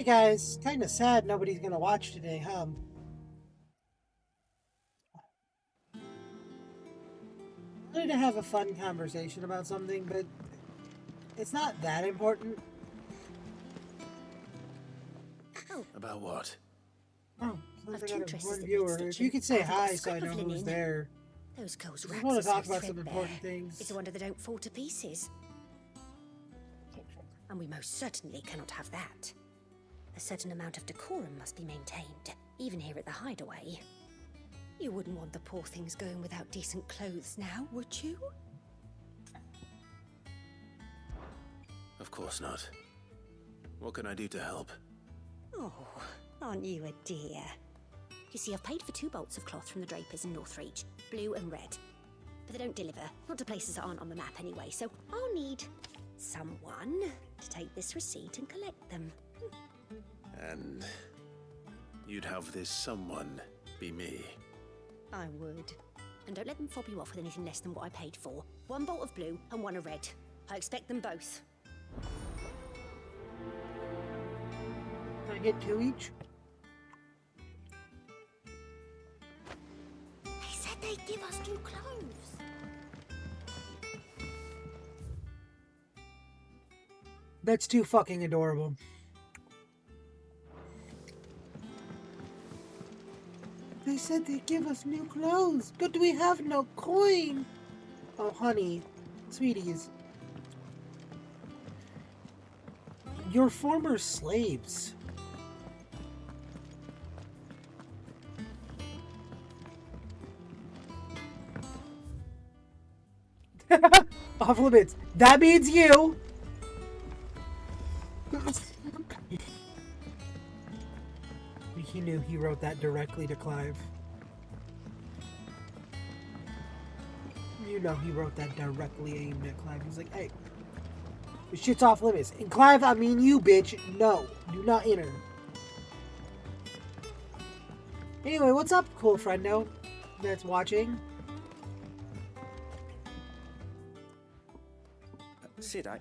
Hey guys, kinda sad nobody's gonna watch today, huh? I wanted to have a fun conversation about something, but it's not that important. Oh. About what? Oh, sounds I've like I two got a dresses one that viewer. need If stitching. you could I say haven't got a hi so I scrap know of who's linen. there. Those girls' I just rags want are to talk so about some threadbare. important things. It's a wonder they don't fall to pieces. And we most certainly cannot have that. A certain amount of decorum must be maintained, even here at the hideaway. You wouldn't want the poor things going without decent clothes now, would you? Of course not. What can I do to help? Oh, aren't you a dear? You see, I've paid for 2 bolts of cloth from the drapers in Northreach, blue and red. But they don't deliver, not to places that aren't on the map anyway, so I'll need someone to take this receipt and collect them. And you'd have this someone be me. I would. And don't let them fob you off with anything less than what I paid for. 1 bolt of blue and 1 of red. I expect them both. Can I get 2 each? They said they'd give us new clothes. That's too fucking adorable. They said they'd give us new clothes, but we have no coin. Oh, honey, sweeties. Your former slaves. Off limits. That means you. He knew he wrote that directly to Clive. You know he wrote that directly aimed at Clive. He's like, hey, this shit's off limits. And Clive, I mean you, bitch. No, do not enter. Anyway, what's up, cool friendo that's watching? Sid, I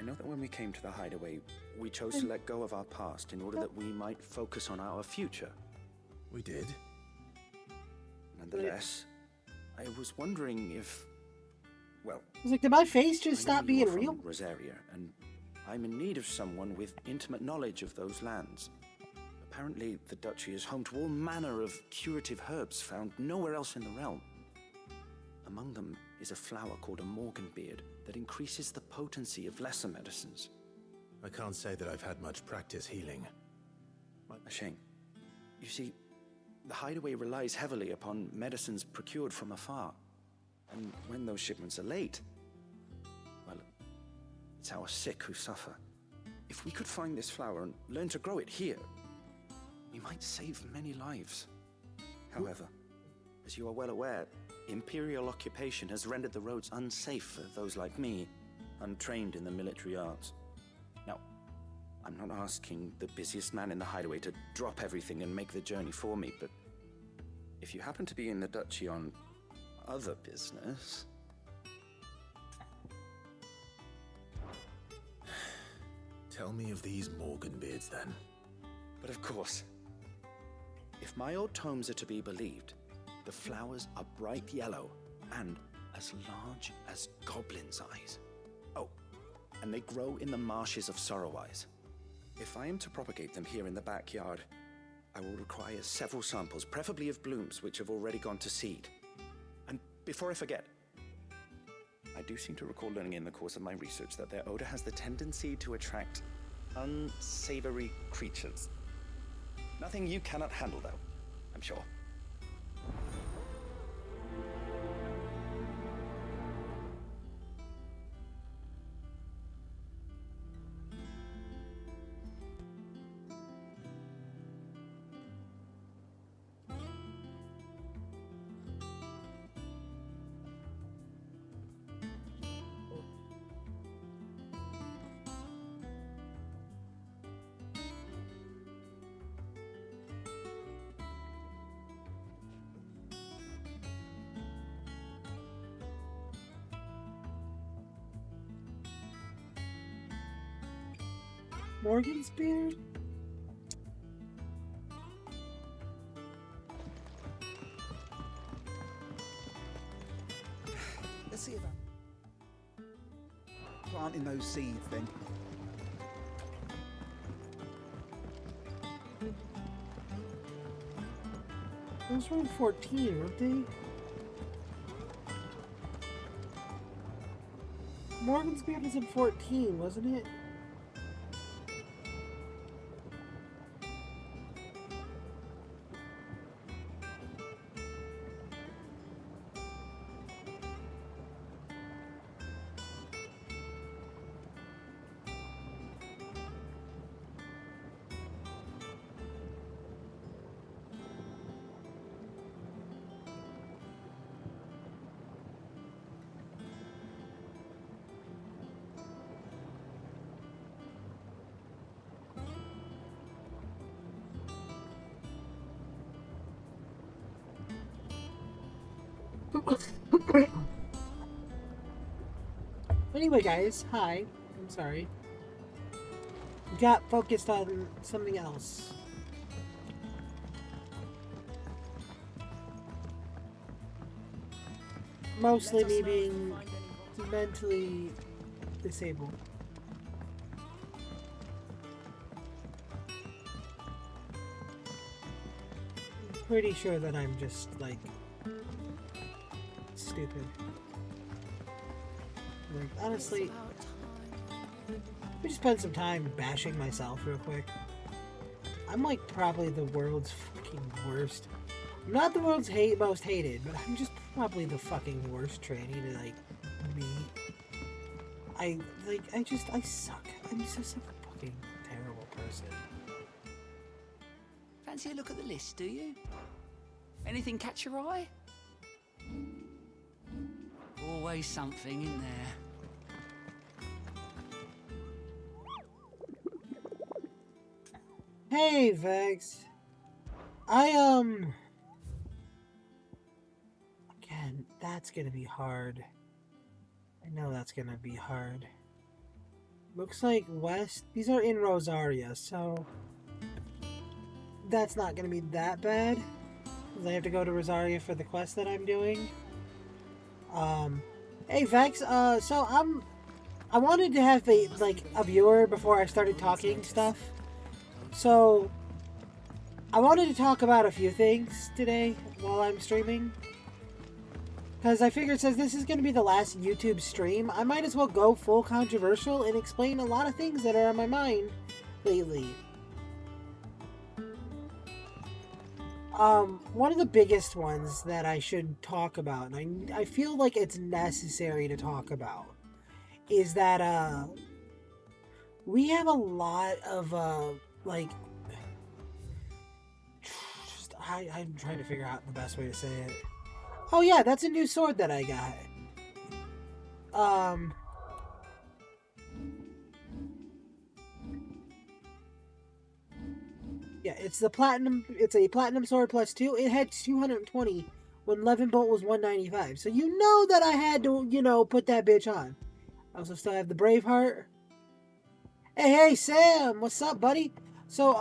know that when we came to the hideaway, we chose to let go of our past in order that we might focus on our future. We did? Nonetheless, I was wondering if, well... I was like, did my face just I know stop you being are from real? Rosaria, and I'm in need of someone with intimate knowledge of those lands. Apparently, the duchy is home to all manner of curative herbs found nowhere else in the realm. Among them is a flower called a morganbeard that increases the potency of lesser medicines. I can't say that I've had much practice healing. A shame. You see, the hideaway relies heavily upon medicines procured from afar. And when those shipments are late, well, it's our sick who suffer. If we could find this flower and learn to grow it here, we might save many lives. However, as you are well aware, Imperial occupation has rendered the roads unsafe for those like me, untrained in the military arts. Now, I'm not asking the busiest man in the hideaway to drop everything and make the journey for me, but if you happen to be in the duchy on other business... Tell me of these Morganbeards, then. But of course, if my old tomes are to be believed, the flowers are bright yellow and as large as goblins' eyes. Oh, and they grow in the marshes of Sorrowise. If I am to propagate them here in the backyard, I will require several samples, preferably of blooms which have already gone to seed. And before I forget, I do seem to recall learning in the course of my research that their odor has the tendency to attract unsavory creatures. Nothing you cannot handle, though, I'm sure. Morgan's beard? Let's see about planting those seeds then. Those were in 14, weren't they? Morgan's beard was in 14, wasn't it? Anyway, guys, hi. I'm sorry. Got focused on something else. Mostly me being mentally disabled. I'm pretty sure that I'm just, like, stupid. Like, honestly, let me just spend some time bashing myself real quick. I'm like probably the world's fucking worst. I'm not the world's most hated, but I'm just probably the fucking worst tranny to like meet. I suck. I'm just a fucking terrible person. Fancy a look at the list, do you? Anything catch your eye? Always something in there. Hey, Vex. Again, that's gonna be hard. I know that's gonna be hard. Looks like West, these are in Rosaria, so that's not gonna be that bad. Because I have to go to Rosaria for the quest that I'm doing. Hey Vex, so I wanted to have a viewer before I started talking stuff. So I wanted to talk about a few things today while I'm streaming. Because I figured since this is going to be the last YouTube stream, I might as well go full controversial and explain a lot of things that are on my mind lately. One of the biggest ones that I should talk about, and I feel like it's necessary to talk about, is that, we have a lot of, I'm trying to figure out the best way to say it. Oh yeah, that's a new sword that I got. Yeah, it's a platinum sword plus 2. It had 220 when Levenbolt was 195. So you know that I had to, put that bitch on. I also still have the Braveheart. Hey, Sam, what's up, buddy? So,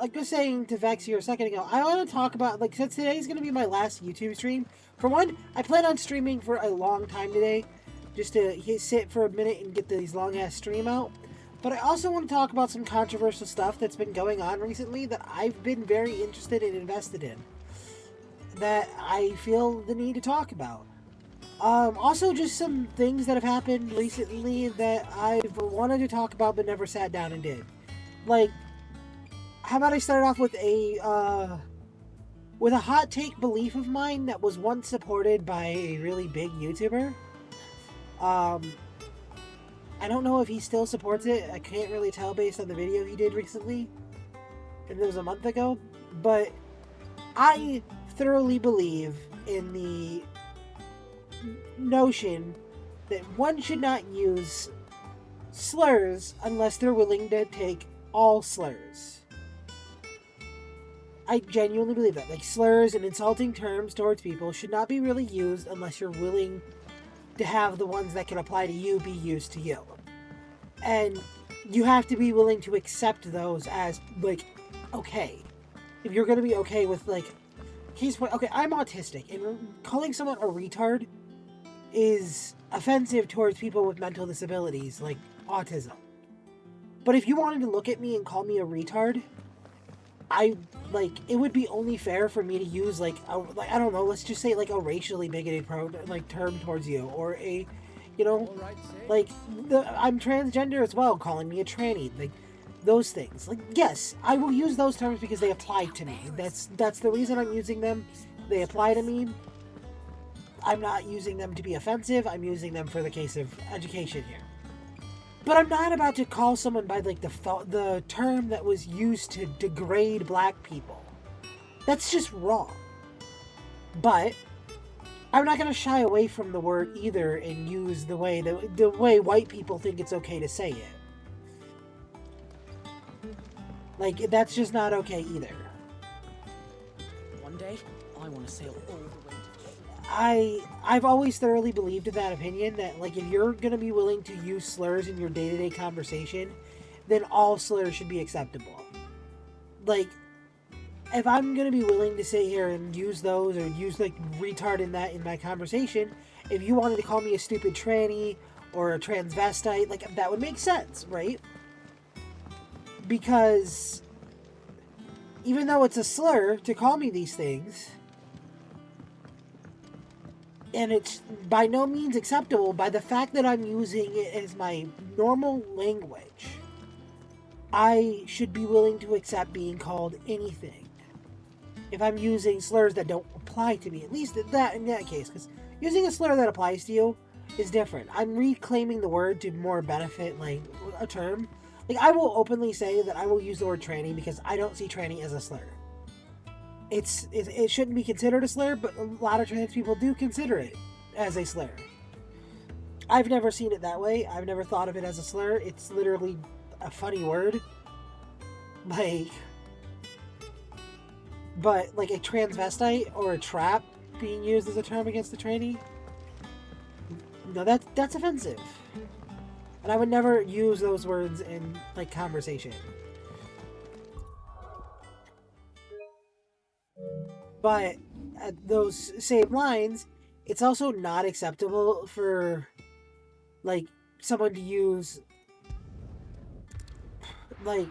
like I was saying to Vex here a second ago, I want to talk about, since today's going to be my last YouTube stream, for one, I plan on streaming for a long time today, just to sit for a minute and get these long-ass stream out. But I also want to talk about some controversial stuff that's been going on recently that I've been very interested and invested in, that I feel the need to talk about. Also just some things that have happened recently that I've wanted to talk about but never sat down and did. How about I start off with a hot take belief of mine that was once supported by a really big YouTuber. I don't know if he still supports it. I can't really tell based on the video he did recently. And it was a month ago. But I thoroughly believe in the notion that one should not use slurs unless they're willing to take all slurs. I genuinely believe that. Slurs and insulting terms towards people should not be really used unless you're willing to have the ones that can apply to you be used to you. And you have to be willing to accept those as, like, okay. If you're going to be okay with, like, case point, okay, I'm autistic, and calling someone a retard is offensive towards people with mental disabilities, like autism. But if you wanted to look at me and call me a retard, it would be only fair for me to use, I don't know, let's just say, like, a racially bigoted term towards you, or a, you know, I'm transgender as well, calling me a tranny, like, those things. Like, yes, I will use those terms because they apply to me. That's the reason I'm using them. They apply to me. I'm not using them to be offensive. I'm using them for the case of education here. But I'm not about to call someone by, like, the term that was used to degrade black people. That's just wrong. But I'm not going to shy away from the word either and use the way white people think it's okay to say it. Like, that's just not okay either. One day, I want to sail all the way to... I've always thoroughly believed in that opinion that, like, if you're going to be willing to use slurs in your day-to-day conversation, then all slurs should be acceptable. Like, if I'm going to be willing to sit here and use those or use, like, retard in my conversation, if you wanted to call me a stupid tranny or a transvestite, like, that would make sense, right? Because even though it's a slur to call me these things, and it's by no means acceptable, by the fact that I'm using it as my normal language, I should be willing to accept being called anything. If I'm using slurs that don't apply to me, at least in that case, because using a slur that applies to you is different. I'm reclaiming the word to more benefit, like, a term. Like, I will openly say that I will use the word tranny because I don't see tranny as a slur. It shouldn't be considered a slur, but a lot of trans people do consider it as a slur. I've never seen it that way. I've never thought of it as a slur. It's literally a funny word. Like, but, like, a transvestite or a trap being used as a term against the tranny, no, that's offensive. And I would never use those words in, like, conversation. But at those same lines, it's also not acceptable for, like, someone to use, like,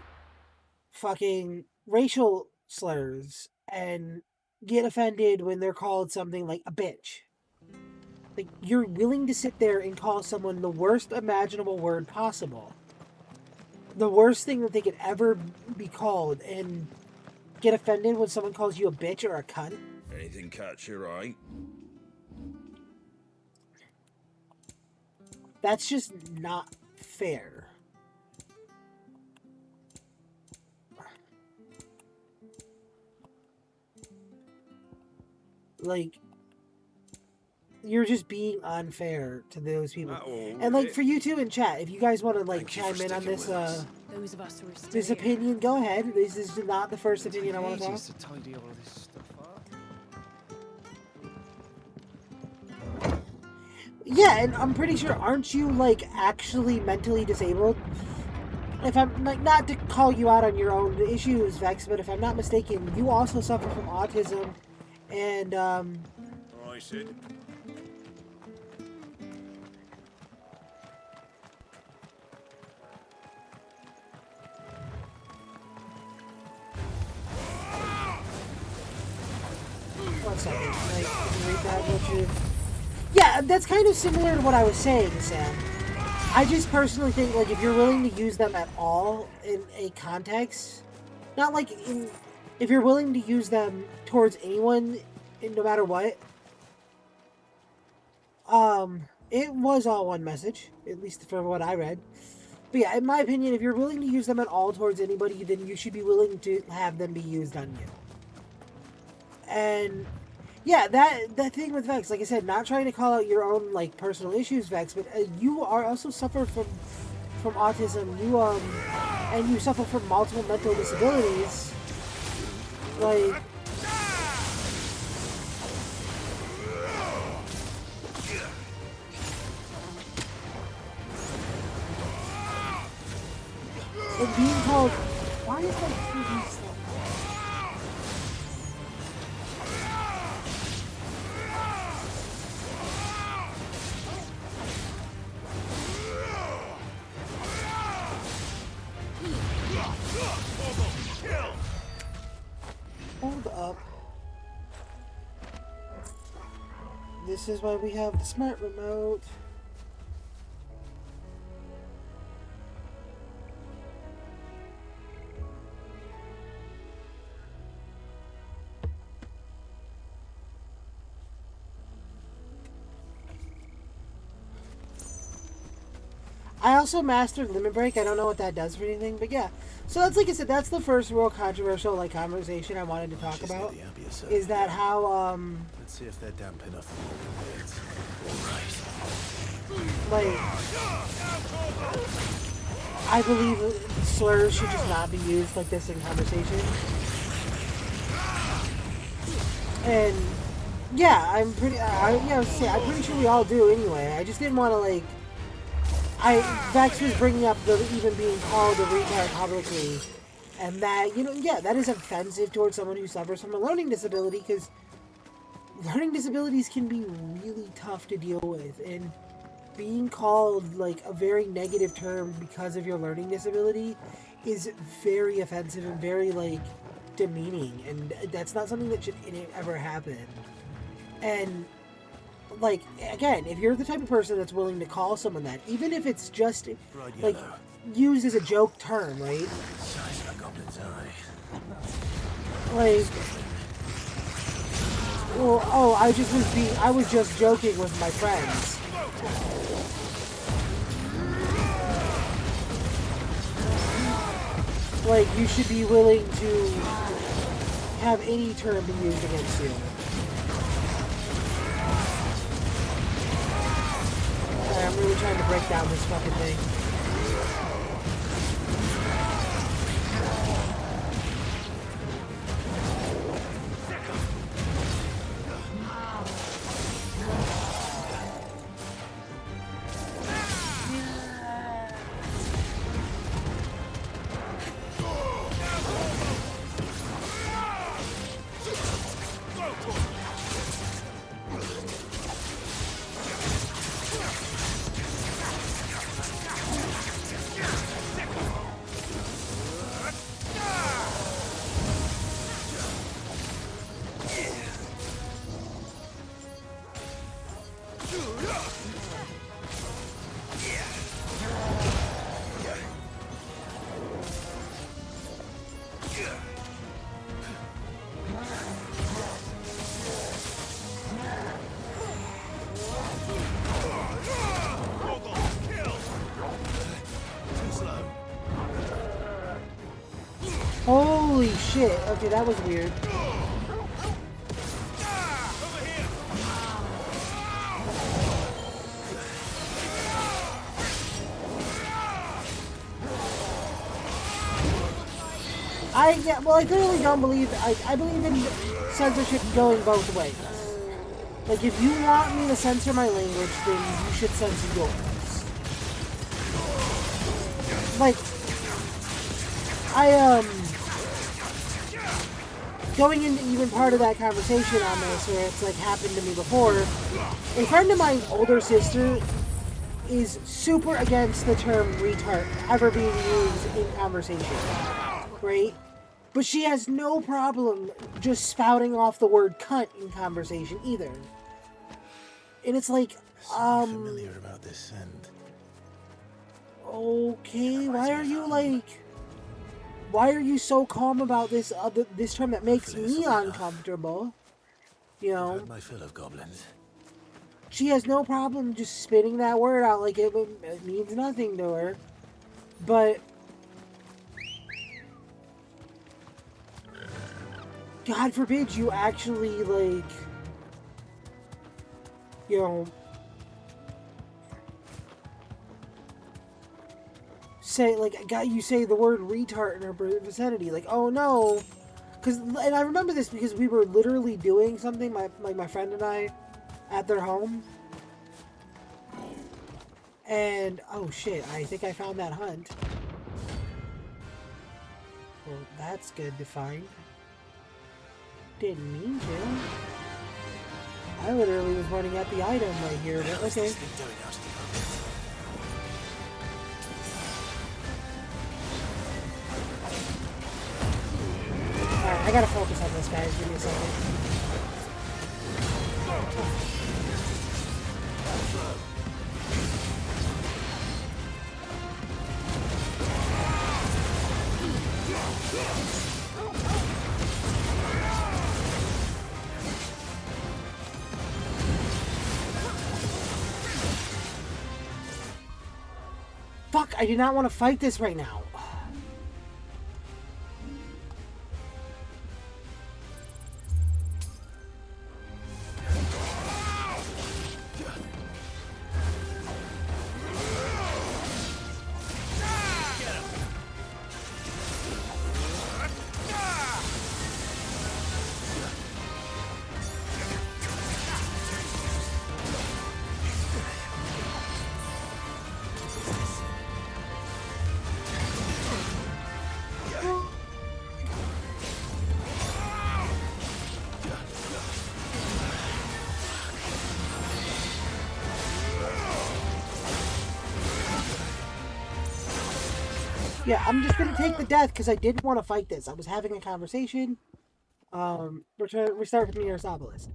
fucking racial slurs and get offended when they're called something like a bitch. Like, you're willing to sit there and call someone the worst imaginable word possible. The worst thing that they could ever be called, and get offended when someone calls you a bitch or a cunt. Anything catch your eye? That's just not fair. Like, you're just being unfair to those people. And, like, for you two in chat, if you guys want to, like, chime in on this Those of us who are still this here. opinion, go ahead. This is not the first opinion I want to talk. To tidy all this stuff up. Yeah, and I'm pretty sure, aren't you, like, actually mentally disabled? If I'm, like, not to call you out on your own issues, Vex, but if I'm not mistaken, you also suffer from autism, and, I said. one second, like, can you read that, what you... Yeah, that's kind of similar to what I was saying, Sam. I just personally think, like, if you're willing to use them at all in a context, not like in, if you're willing to use them towards anyone, no matter what, it was all one message, at least for what I read. But yeah, in my opinion, if you're willing to use them at all towards anybody, then you should be willing to have them be used on you. And yeah, that thing with Vex, like I said, not trying to call out your own, like, personal issues, Vex, but you are also suffer from autism. You and you suffer from multiple mental disabilities. Like, and being called. Why is my TV so? Hold up. This is why we have the smart remote. I also mastered Limit Break. I don't know what that does for anything, but yeah. So that's, like I said, that's the first real controversial like conversation I wanted to talk Just about. get the Abbey aside. Is that how Let's see if they're damp enough for more beds. like I believe slurs should just not be used like this in conversation. And yeah, I'm pretty sure we all do anyway. I just didn't want to like. Vex was bringing up the even being called a retard publicly, and that, that is offensive towards someone who suffers from a learning disability, because learning disabilities can be really tough to deal with, and being called like a very negative term because of your learning disability is very offensive and very like demeaning, and that's not something that should ever happen. And like, again, if you're the type of person that's willing to call someone that, even if it's just like used as a joke term, right? Size of a goblin's eye. Like, well, oh, I was just joking with my friends. Like, you should be willing to have any term be used against you. I'm really trying to break down this fucking thing. Holy shit. Okay, that was weird. I clearly don't believe, I believe in censorship going both ways. Like, if you want me to censor my language, then you should censor yours. Like, going into even part of that conversation on this, where it's like happened to me before, a friend of mine's older sister is super against the term retard ever being used in conversation, right? But she has no problem just spouting off the word cunt in conversation either. And it's like, Familiar about this scent. Okay, why are you so calm about this this term that makes me uncomfortable? You know, I've had my fill of goblins. she has no problem just spitting that word out like it means nothing to her. But God forbid you actually, like, you know, say, like, you say the word retard in her vicinity, like, oh no, and I remember this because we were literally doing something, my friend and I, at their home, and, oh shit, I think I found that hunt. Well, that's good to find. Didn't mean to. I literally was running at the item right here, but okay. Alright, I gotta focus on this, guys. Give me a second. Fuck, I do not want to fight this right now. Yeah, I'm just gonna take the death because I didn't want to fight this. I was having a conversation. We're trying to restart with Neosopolis.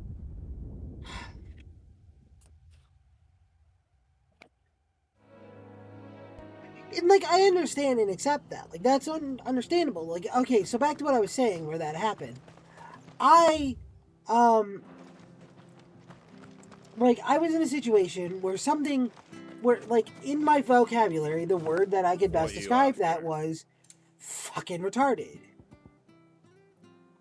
And, like, I understand and accept that. Like, that's understandable. Like, okay, so back to what I was saying where that happened. Like, I was in a situation where something, where, like, in my vocabulary, the word that I could best describe that was fucking retarded.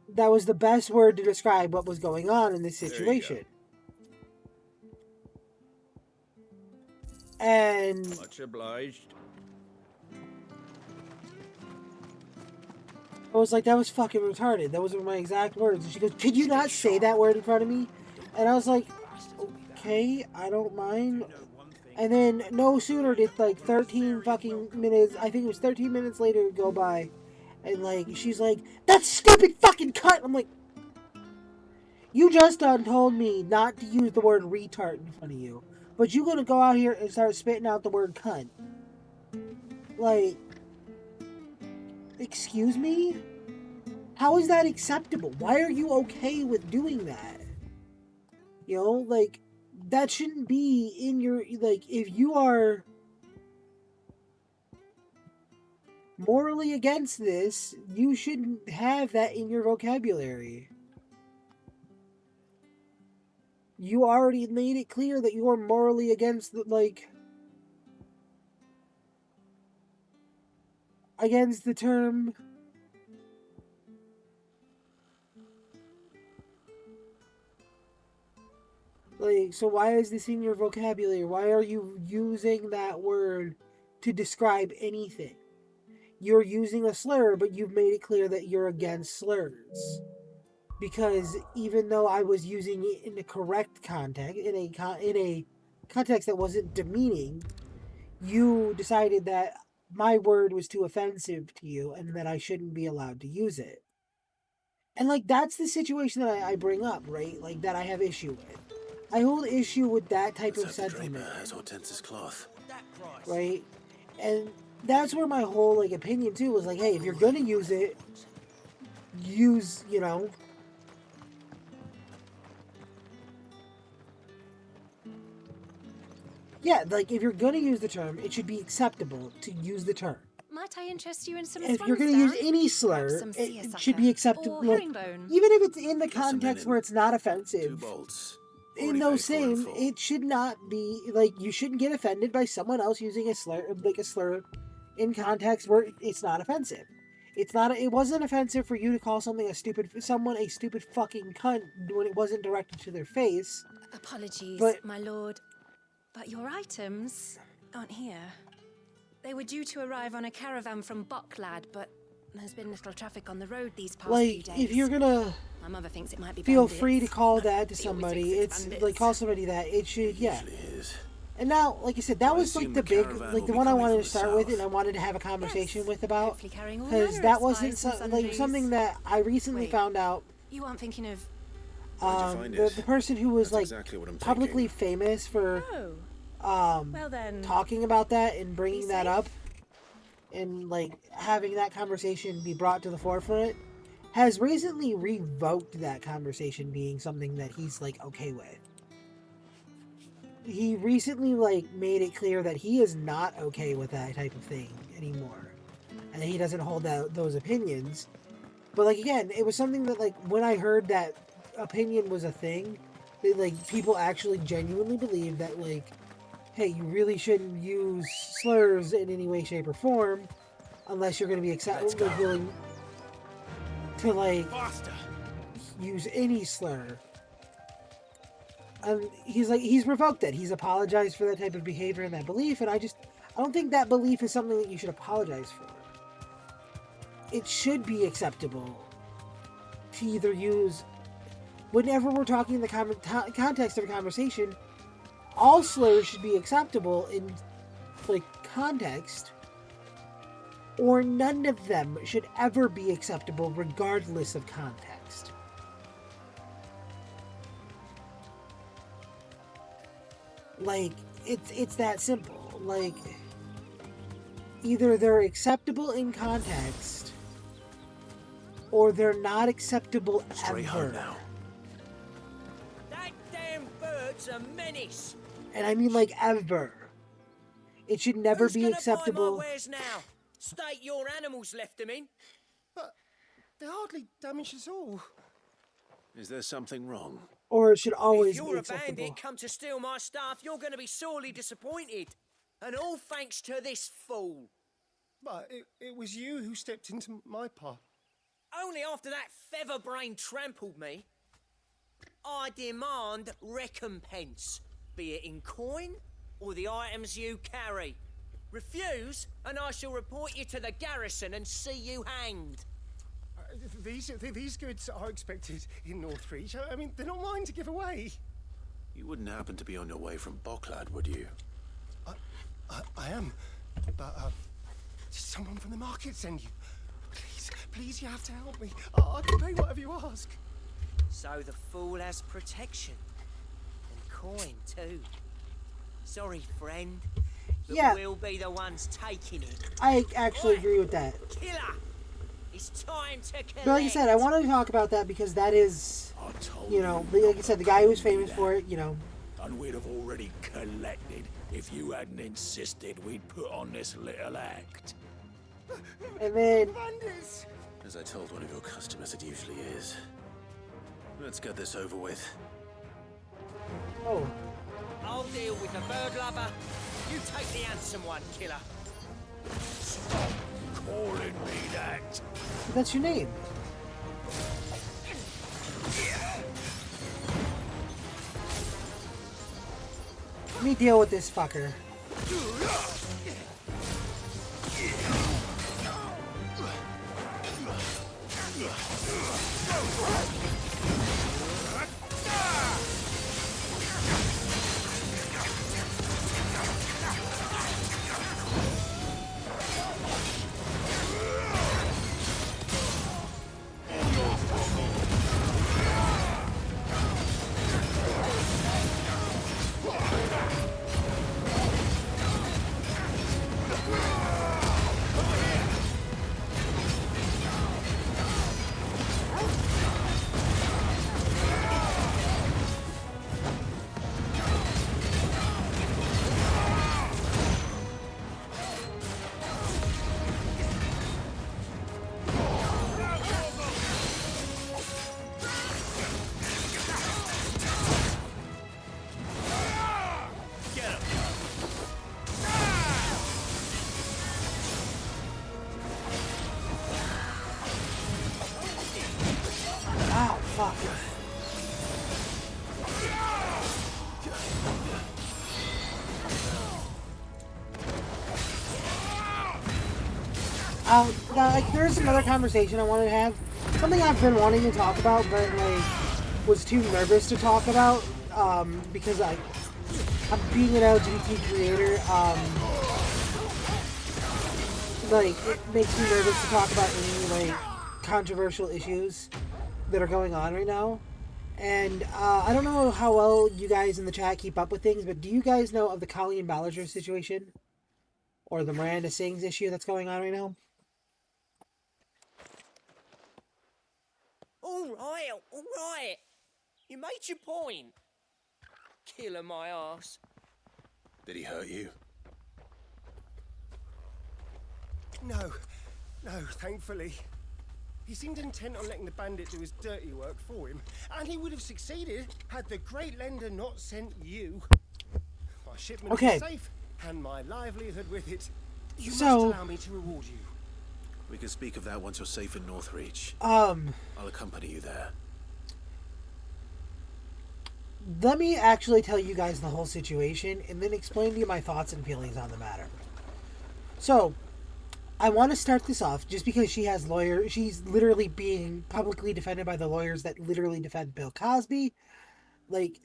That was the best word to describe what was going on in this situation. And Much obliged. I was like, that was fucking retarded. Those were my exact words. And she goes, could you not say that word in front of me? And I was like, okay, I don't mind. And then no sooner did like 13 fucking minutes, I think it was 13 minutes later go by. And like, she's like, that stupid fucking cunt. I'm like, you just done told me not to use the word retard in front of you. But you gonna go out here and start spitting out the word cunt. Like, excuse me? How is that acceptable? Why are you okay with doing that? You know, like, that shouldn't be in your, like, if you are morally against this, you shouldn't have that in your vocabulary. You already made it clear that you are morally against the, like, against the term like, so why is this in your vocabulary? Why are you using that word to describe anything? You're using a slur, but you've made it clear that you're against slurs. Because even though I was using it in the correct context, in a context that wasn't demeaning, you decided that my word was too offensive to you and that I shouldn't be allowed to use it. And, like, that's the situation that I bring up, right? Like, that I have issue with. I hold issue with that type of sentiment. Has Hortense's cloth. Right? And that's where my whole, like, opinion, too, was like, hey, if you're gonna use it, use, you know... Yeah, like, if you're gonna use the term, it should be acceptable to use the term. Might I interest you in some If you're going to use any slur, it should be acceptable. Even if it's in the context where it's not offensive, in those same, it should not be, like, you shouldn't get offended by someone else using a slur, like a slur, in context where it's not offensive. It wasn't offensive for you to call someone a stupid fucking cunt when it wasn't directed to their face. Apologies, my lord, but your items aren't here. They were due to arrive on a caravan from Bucklad, but there's been little traffic on the road these past few days. If you're gonna my mother thinks it might be feel bandits. free to call that to somebody, it's like, call somebody that, it should, yeah. And now, like I said, that I was like assume the the big, caravan like will the be one I coming wanted from to the start with, south. and I wanted to have a conversation with about, hopefully carrying all because manner that of wasn't spice and like something sundries. that I recently Wait. found out. You aren't thinking of... Where'd you find The it? person who was That's like exactly what I'm publicly thinking. famous for Oh, well then... talking about that and bringing Be that safe. up, and like having that conversation be brought to the forefront, has recently revoked that conversation being something that he's like okay with. He recently like made it clear that he is not okay with that type of thing anymore, and that he doesn't hold those opinions. But like again, it was something that like when I heard that opinion was a thing, that like people actually genuinely believe that like, hey, you really shouldn't use slurs in any way, shape, or form unless you're going to be like, willing to like use any slur. And he's revoked it. He's apologized for that type of behavior and that belief, and I don't think that belief is something that you should apologize for. It should be acceptable to either use, whenever we're talking in the context of a conversation, all slurs should be acceptable in like context, or none of them should ever be acceptable regardless of context. Like, it's that simple. Like, either they're acceptable in context, or they're not acceptable Straight ever. home now. That damn bird's a menace. And I mean like ever. It should never Who's be gonna acceptable. buy my wares now? State your animals left them in. But they hardly damage us all. Is there something wrong? Or it should If always be you're a acceptable. bandit come to steal my stuff, you're going to be sorely disappointed. And all thanks to this fool. But it was you who stepped into my path. Only after that feather-brain trampled me. I demand recompense, be it in coin or the items you carry. Refuse, and I shall report you to the garrison and see you hanged. These goods are expected in Northreach. I mean, they're not mine to give away. You wouldn't happen to be on your way from Bocklad, would you? I am. But, did someone from the market send you? Please, you have to help me. I can pay whatever you ask. So the fool has protection. And coin, too. Sorry, friend. But Yeah. we'll be the ones taking it. I actually agree with that. Killer! It's time to collect. But like I said, I wanted to talk about that because that is, I told you know, like I said, the guy who was famous for it, you know. And we'd have already collected if you hadn't insisted we'd put on this little act. And then, Bandits! As I told one of your customers, it usually is. Let's get this over with. oh, I'll deal with the bird lover. You take the handsome one, killer. Stop calling me that. that's your name. Let me deal with this fucker. Ow, fuck. Now, like, there's another conversation I wanted to have. Something I've been wanting to talk about, but, like, was too nervous to talk about, because being an LGBT creator, like, it makes me nervous to talk about any, like, controversial issues that are going on right now. And I don't know how well you guys in the chat keep up with things, but do you guys know of the Colleen Ballinger situation? Or the Miranda Sings issue that's going on right now? All right. You made your point. Killing my ass. Did he hurt you? No, thankfully. He seemed intent on letting the bandit do his dirty work for him, and he would have succeeded had the great lender not sent you. My shipment is safe, and my livelihood with it. You must allow me to reward you. We can speak of that once you're safe in Northreach. I'll accompany you there. Let me actually tell you guys the whole situation, and then explain to you my thoughts and feelings on the matter. So, I want to start this off just because she's literally being publicly defended by the lawyers that literally defend Bill Cosby. Like,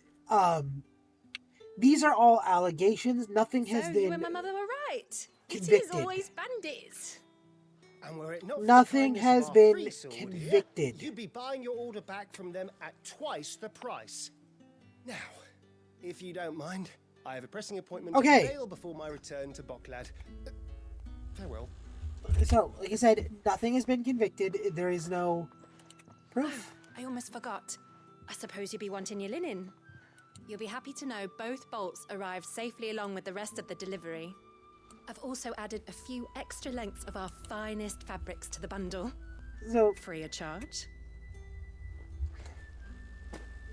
these are all allegations. Nothing has been. You and my mother were right. Convicted. It is always bandits. And were it not for nothing the has of been free sword convicted. Here, you'd be buying your order back from them at twice the price. Now, if you don't mind, I have a pressing appointment to bail before my return to Boklad. Farewell. So, like I said, nothing has been convicted. There is no proof. Oh, I almost forgot. I suppose you'll be wanting your linen. You'll be happy to know both bolts arrived safely along with the rest of the delivery. I've also added a few extra lengths of our finest fabrics to the bundle. So, free of charge.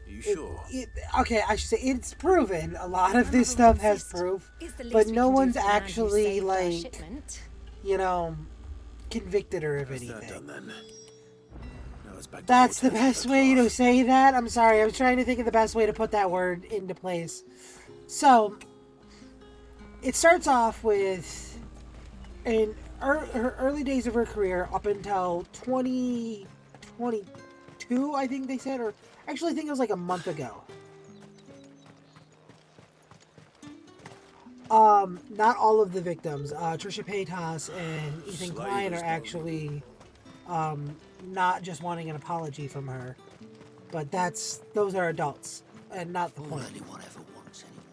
Are you sure? Okay, I should say it's proven. A lot of this stuff has proof, but no one's actually like, you know, convicted her of anything. That done, then? That's the best way to say that. I'm sorry, I was trying to think of the best way to put that word into place. So, it starts off with in her early days of her career up until 2022, I think they said, or actually I think it was like a month ago. Not all of the victims, Trisha Paytas and Ethan Klein are actually not just wanting an apology from her, but those are adults and not the point. Anyone ever wants anymore.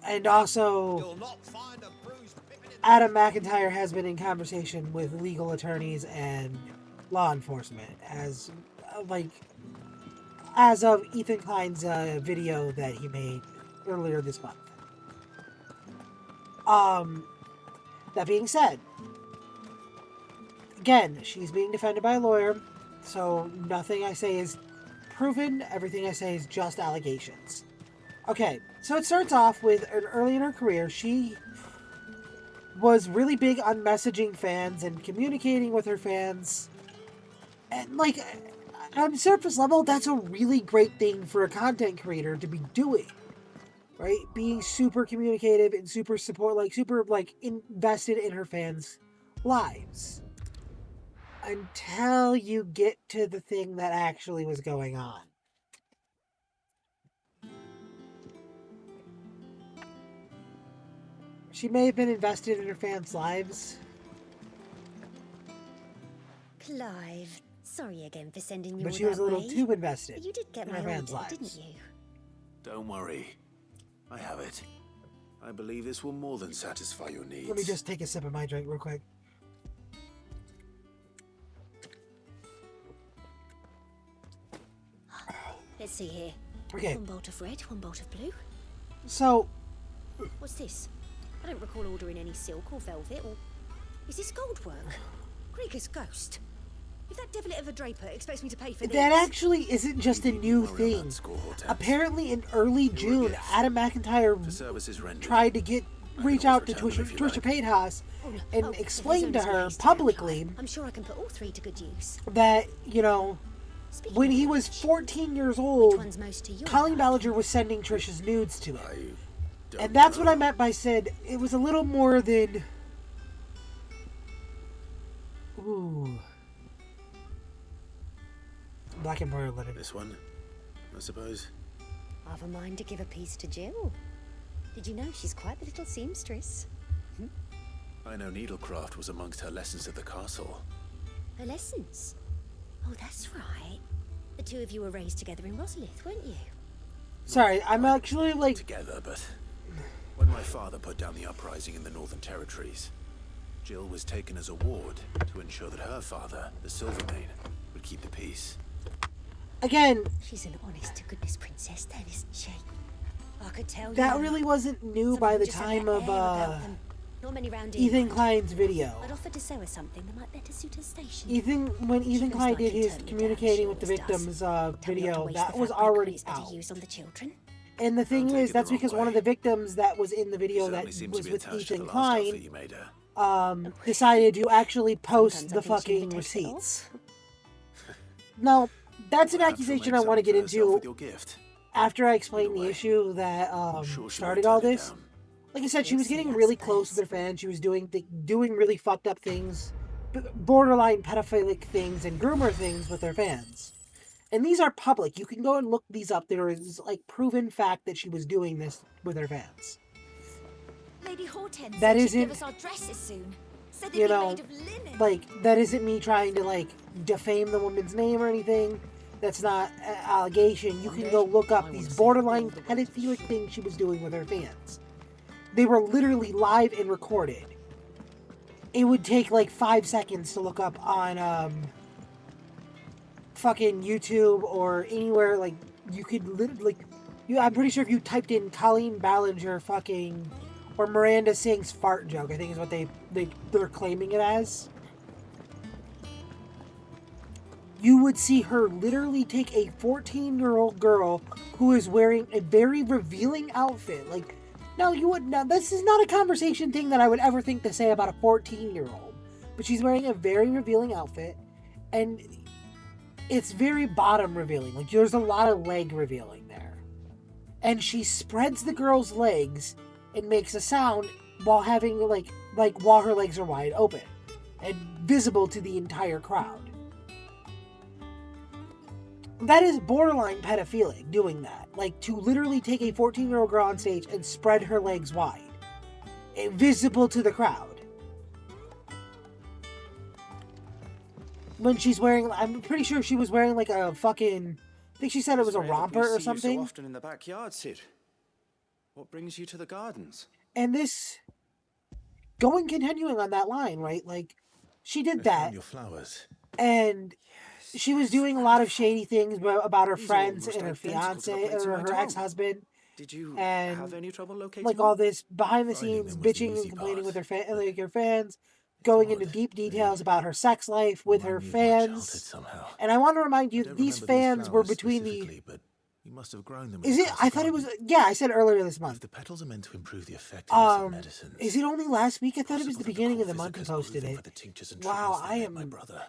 And also Adam McIntyre has been in conversation with legal attorneys and law enforcement as of Ethan Klein's video that he made earlier this month. That being said, again, she's being defended by a lawyer, so nothing I say is proven. Everything I say is just allegations. Okay, so it starts off with early in her career, she was really big on messaging fans and communicating with her fans. And, like, on surface level, that's a really great thing for a content creator to be doing. Right? Being super communicative and super invested in her fans' lives. Until you get to the thing that actually was going on. She may have been invested in her fans' lives. Clive, sorry again for sending you But all she was a that little way. too invested But you did get in my her fans' order, lives. didn't you? Don't worry. I have it. I believe this will more than satisfy your needs. Let me just take a sip of my drink real quick. Let's see here. Okay. One bolt of red, one bolt of blue. So, What's this? I don't recall ordering any silk or velvet, or... Is this gold work? Krieger's ghost. If that devil of a draper expects me to pay for this... that actually isn't just a new thing. Apparently in early June, Adam McIntyre tried to reach out to Trisha Paytas and explain to her publicly I'm sure I can put all three to good use. that, you know, when he was 14 years old, Colleen Ballinger was sending Trisha's nudes to him. And that's what I meant by said it was a little more than... Ooh. Black and Royal letter. This one, I suppose. I've a mind to give a piece to Jill. Did you know she's quite the little seamstress? I know needlecraft was amongst her lessons at the castle. Her lessons? Oh, that's right. The two of you were raised together in Rosalith, weren't you? Sorry, I'm actually like... Together, but when my father put down the uprising in the Northern Territories, Jill was taken as a ward to ensure that her father, the Silvermane, would keep the peace. Again... She's an honest-to-goodness princess then, isn't she? I could tell that you. really wasn't new by the time of, Not many round here. Ethan Klein's video. I'd offer to sew her something that might better suit her station. When Ethan Klein did his communicating with the victims video, that was already out. On the children. And the thing is, that's because one of the victims that was in the video that was with Ethan Klein decided to actually post the fucking receipts. Now, that's an accusation I want to get into after I explain the issue that started all this. Like I said, she was getting really close with her fans. She was doing really fucked up things, borderline pedophilic things and groomer things with her fans. And these are public. You can go and look these up. There is like proven fact that she was doing this with her fans. Lady Hortense that said isn't, give us our dresses soon. Said they'd you be know, made of linen. like that isn't me trying to like defame the woman's name or anything. That's not an allegation. You can go look up these borderline pedophilic things she was doing with her fans. They were literally live and recorded. It would take like 5 seconds to look up on fucking YouTube or anywhere. Like you could literally, I'm pretty sure if you typed in Colleen Ballinger fucking or Miranda Sings fart joke, I think is what they're claiming it as. You would see her literally take a 14-year-old girl who is wearing a very revealing outfit. Like, now this is not a conversation thing that I would ever think to say about a 14-year-old. But she's wearing a very revealing outfit, and it's very bottom revealing. Like, there's a lot of leg revealing there. And she spreads the girl's legs and makes a sound while having, like while her legs are wide open and visible to the entire crowd. That is borderline pedophilic, doing that. Like, to literally take a 14-year-old girl on stage and spread her legs wide. Visible to the crowd. When she's wearing, I'm pretty sure she was wearing like a fucking, I think she said it was a romper or something. So often in the backyard, Sid. What brings you to the gardens? And this, continuing on that line, right? Like, she did that. Your flowers. And she was doing a lot of shady things about her friends and her fiance or her ex-husband. Did you have any trouble locating like all this behind the scenes bitching and complaining with her her fans, going into deep details about her sex life with her fans. And I want to remind you, these fans were between the. But you must have grown them. Is it? I thought it was. Yeah, I said earlier this month. If the petals are meant to improve the effectiveness of medicines. Is it only last week? I thought it was the beginning of the month. I posted it. Wow, I am. My brother.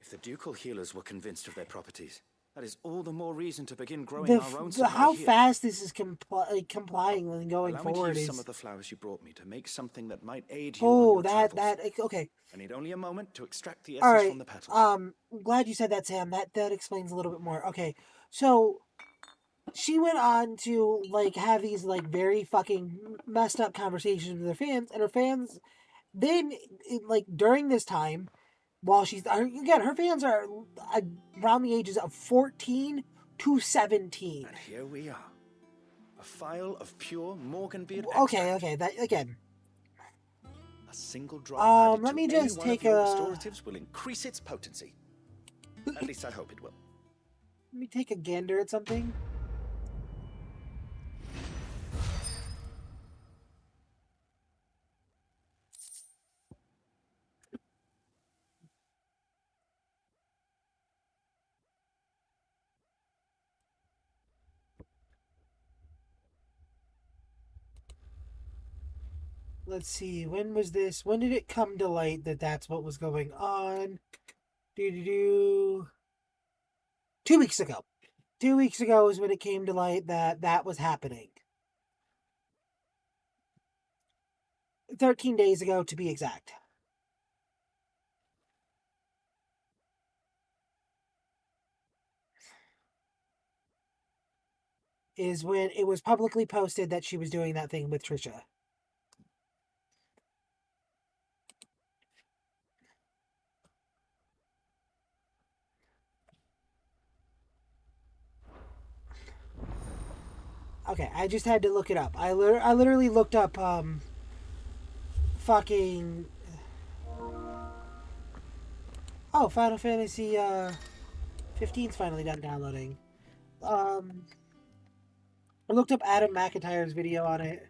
If the ducal healers were convinced of their properties, that is all the more reason to begin growing our own supply how here. fast this is complying and going forward me to use is. some of the flowers you brought me to make something that might aid you Oh, on your travels. Okay. I need only a moment to extract the All essence right. from the petals. Glad you said that, Sam. That explains a little bit more. Okay, so she went on to like have these like very fucking messed up conversations with her fans, and her fans then like during this time. While she's, again, her fans are around the ages of 14 to 17. And here we are. A phial of pure Morganbeard Okay, that, again. A single drop let me just take a... restoratives will increase its potency. At least I hope it will. Let me take a gander at something. Let's see, when was this? When did it come to light that that's what was going on? 2 weeks ago. 2 weeks ago is when it came to light that that was happening. 13 days ago, to be exact. is when it was publicly posted that she was doing that thing with Trisha. Okay, I just had to look it up. I literally looked up fucking oh, Final Fantasy 15's finally done downloading. I looked up Adam McIntyre's video on it.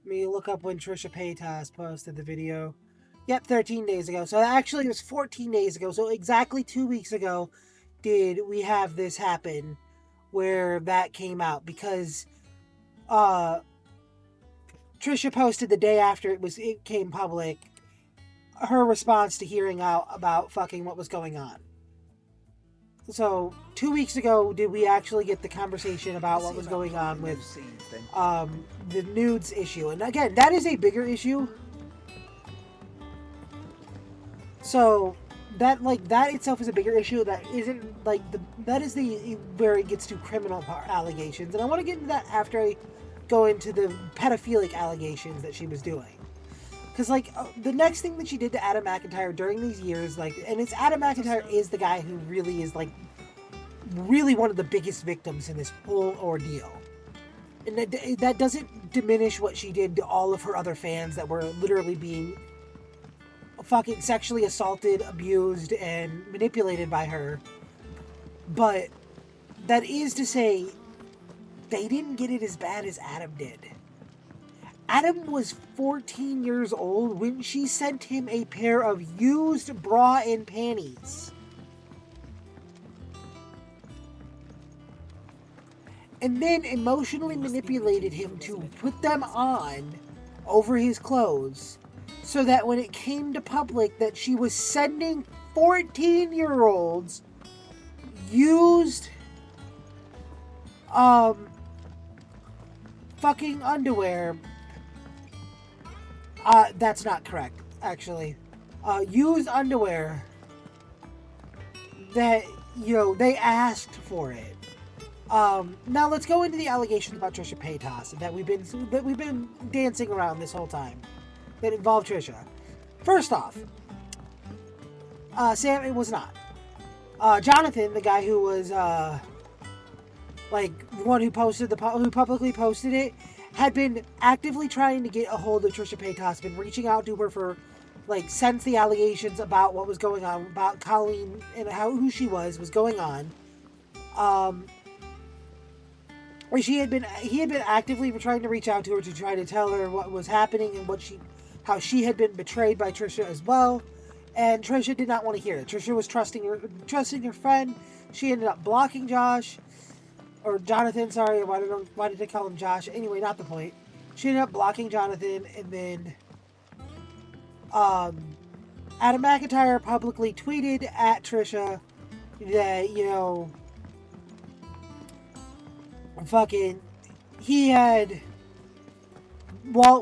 Let me look up when Trisha Paytas posted the video. Yep, 13 days ago. So actually it was 14 days ago. So exactly 2 weeks ago did we have this happen where that came out, because Trisha posted the day after it came public her response to hearing out about fucking what was going on. So 2 weeks ago did we actually get the conversation about what was going on with the nudes issue. And again, that is a bigger issue. So that itself is a bigger issue. That isn't that is the where it gets to criminal allegations. And I want to get into that after I go into the pedophilic allegations that she was doing. Because, the next thing that she did to Adam McIntyre during these years, and it's Adam McIntyre is the guy who really is, really one of the biggest victims in this whole ordeal. And that doesn't diminish what she did to all of her other fans that were literally being fucking sexually assaulted, abused, and manipulated by her. But that is to say, they didn't get it as bad as Adam did. Adam was 14 years old when she sent him a pair of used bra and panties. And then emotionally manipulated him to put them on over his clothes, so that when it came to public that she was sending 14-year-olds used fucking underwear. That's not correct, actually. Used underwear that, they asked for it. Now let's go into the allegations about Trisha Paytas that we've been dancing around this whole time that involve Trisha. First off, Sam, it was not. Jonathan, the guy who was the one who publicly posted it, had been actively trying to get a hold of Trisha Paytas, been reaching out to her for since the allegations about what was going on about Colleen and who she was going on. He had been actively trying to reach out to her to try to tell her what was happening and how she had been betrayed by Trisha as well. And Trisha did not want to hear it. Trisha was trusting her friend. She ended up blocking Josh. Or Jonathan, sorry. Why did they call him Josh? Anyway, not the point. She ended up blocking Jonathan, and then Adam McIntyre publicly tweeted at Trisha that,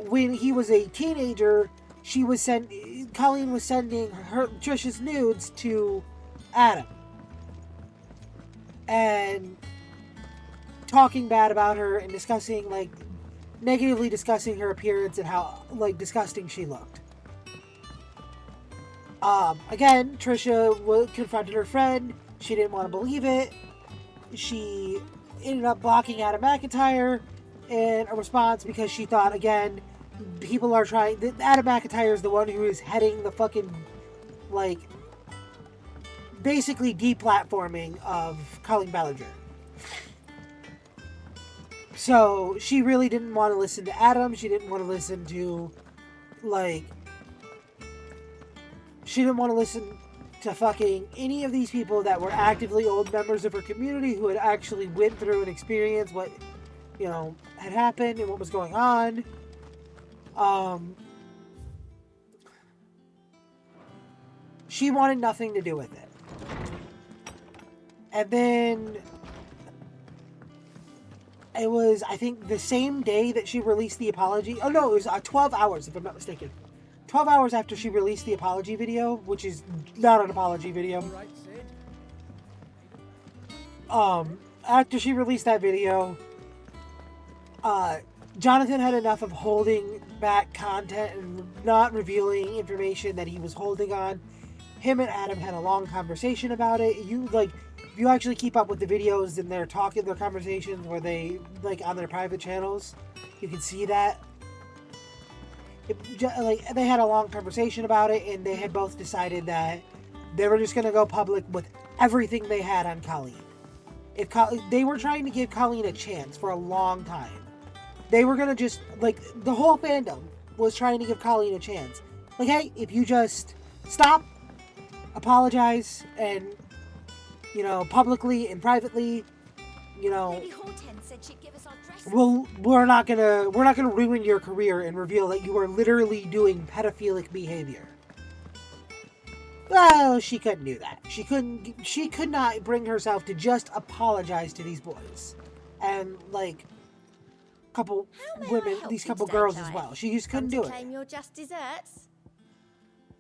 when he was a teenager, Colleen was sending Trisha's nudes to Adam. And talking bad about her and negatively discussing her appearance and how disgusting she looked. Again, Trisha confronted her friend. She didn't want to believe it. She ended up blocking Adam McIntyre in a response because she thought, again, people are trying. Adam McIntyre is the one who is heading the fucking basically deplatforming of Colleen Ballinger. So she really didn't want to listen to Adam. She didn't want to listen to she didn't want to listen to fucking any of these people that were actively old members of her community who had actually went through and experienced what had happened and what was going on. She wanted nothing to do with it. And then it was, I think, the same day that she released the apology. Oh, no, it was 12 hours, if I'm not mistaken. 12 hours after she released the apology video, which is not an apology video. After she released that video, Jonathan had enough of holding back content and not revealing information that he was holding on. Him and Adam had a long conversation about it. If you actually keep up with the videos and their conversations where they, on their private channels, you can see that. They had a long conversation about it, and they had both decided that they were just going to go public with everything they had on Colleen. They were trying to give Colleen a chance for a long time. They were going to just, the whole fandom was trying to give Colleen a chance. Hey, if you just stop, apologize, and, publicly and privately, we're not gonna ruin your career and reveal that you are literally doing pedophilic behavior. Well, she couldn't do that. She could not bring herself to just apologize to these boys. And, couple women, these couple girls as well. She just couldn't do it. Your just desserts?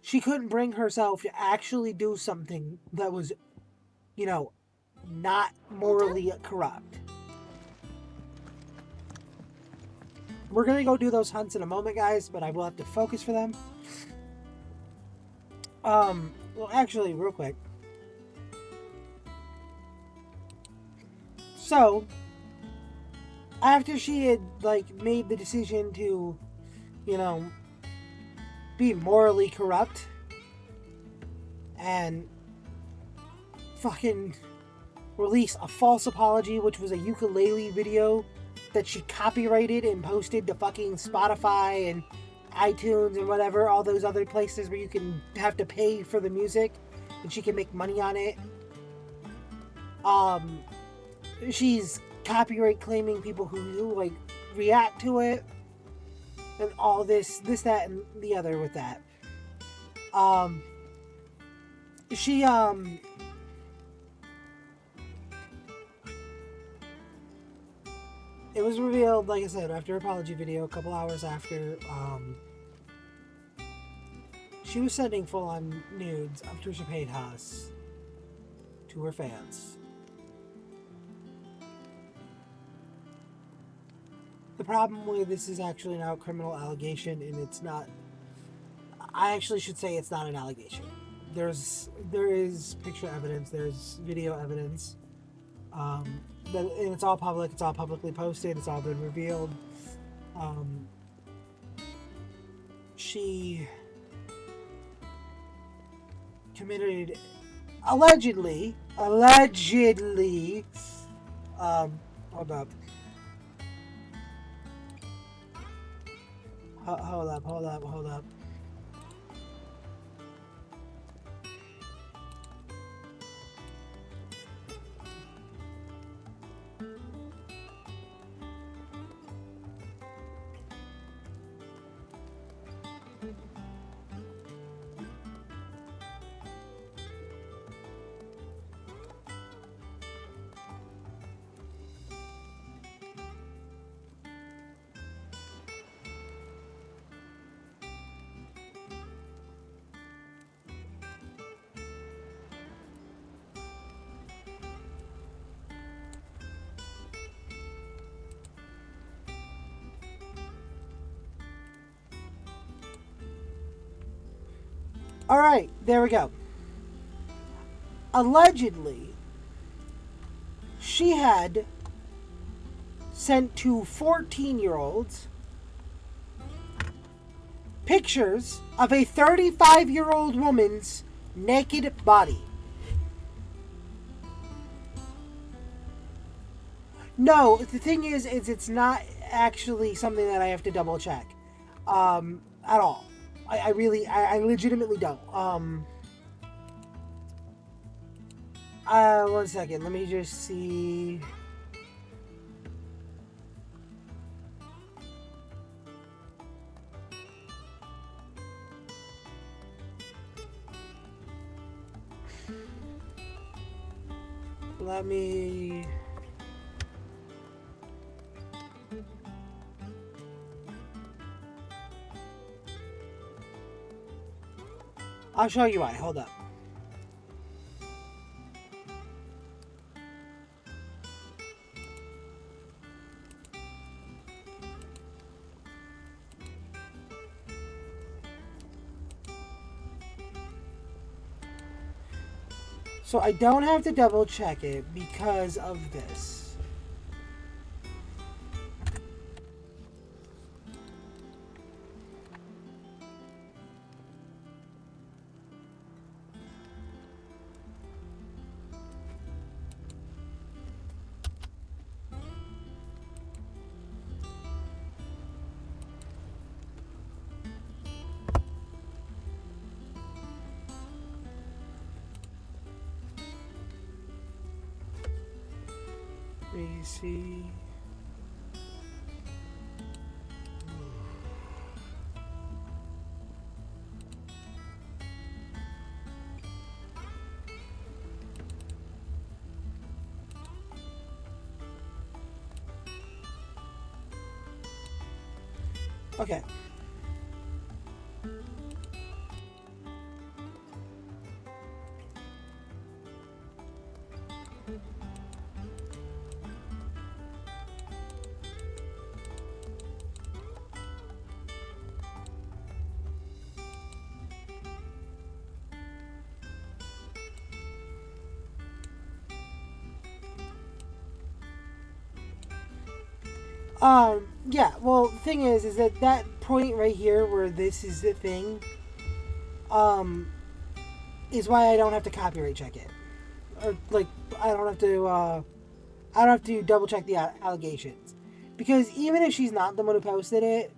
She couldn't bring herself to actually do something that was, not morally corrupt. We're going to go do those hunts in a moment, guys, but I will have to focus for them. Well, actually, real quick. So, after she had, made the decision to, be morally corrupt and fucking release a false apology, which was a ukulele video that she copyrighted and posted to fucking Spotify and iTunes and whatever, all those other places where you can have to pay for the music and she can make money on it. She's copyright claiming people who react to it and all this, that, and the other with that. It was revealed, like I said, after her apology video, a couple hours after, she was sending full-on nudes of Trisha Paytas to her fans. The problem with this is actually now a criminal allegation, and it's not... I actually should say it's not an allegation. There is picture evidence, there's video evidence, and it's all public, it's all publicly posted, it's all been revealed. She committed, allegedly, hold up. Hold up. Alright, there we go. Allegedly, she had sent to 14-year-olds pictures of a 35-year-old woman's naked body. No, the thing is it's not actually something that I have to double check at all. I legitimately don't. One second, let me just see. Let me... I'll show you why. Hold up. So I don't have to double check it because of this. Let me see. Okay. Yeah, well, the thing is that point right here where this is the thing, is why I don't have to copyright check it. Or, like, I don't have to double check the allegations. Because even if she's not the one who posted it,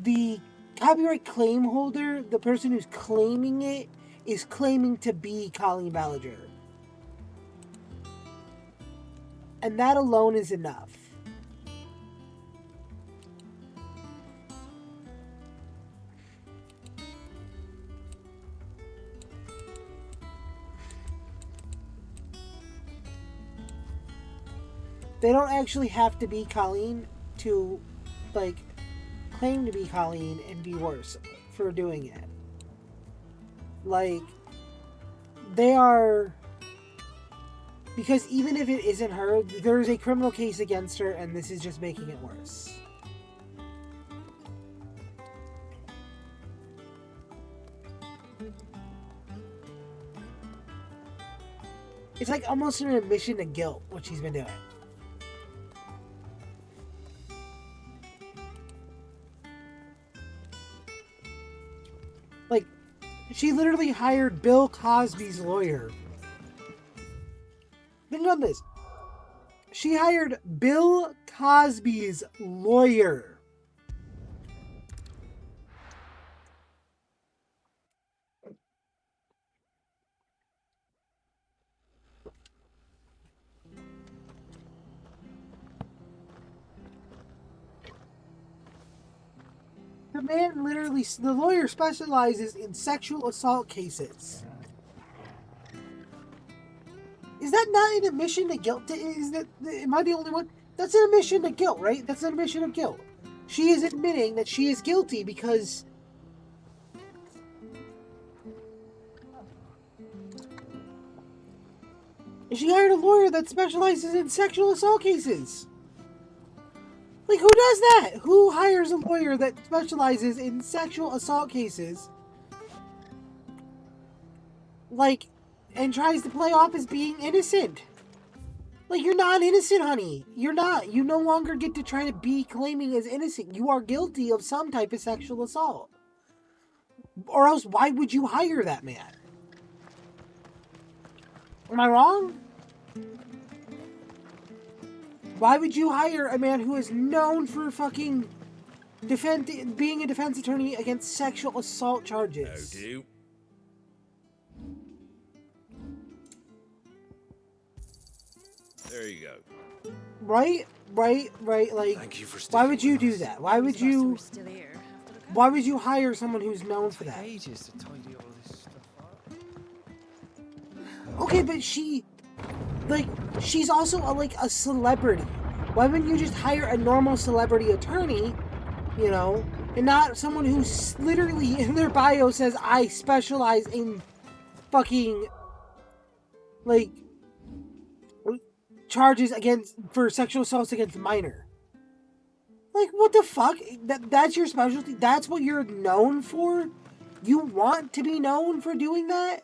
the copyright claim holder, the person who's claiming it, is claiming to be Colleen Ballinger. And that alone is enough. They don't actually have to be Colleen to, like, claim to be Colleen and be worse for doing it. Like, they are... Because even if it isn't her, there's a criminal case against her, and this is just making it worse. It's like almost an admission to guilt, what she's been doing. Like, she literally hired Bill Cosby's lawyer. Think about this. She hired Bill Cosby's lawyer. The man literally, the lawyer specializes in sexual assault cases. Is that not an admission to guilt? Am I the only one? That's an admission to guilt, right? That's an admission of guilt. She is admitting that she is guilty because... she hired a lawyer that specializes in sexual assault cases. Like, who does that? Who hires a lawyer that specializes in sexual assault cases? Like, and tries to play off as being innocent. Like, you're not innocent, honey. You're not. You no longer get to try to be claiming as innocent. You are guilty of some type of sexual assault. Or else, why would you hire that man? Am I wrong? Why would you hire a man who is known for fucking being a defense attorney against sexual assault charges? No do. There you go. Right, like, Thank you for why would sticking you with do us. that? Why would you hire someone who's known for that? Ages to tidy all this stuff up. Okay, but she's also a celebrity. Why wouldn't you just hire a normal celebrity attorney, you know, and not someone who's literally in their bio says, I specialize in fucking, like, charges for sexual assaults against a minor. Like, what the fuck? That's your specialty? That's what you're known for? You want to be known for doing that?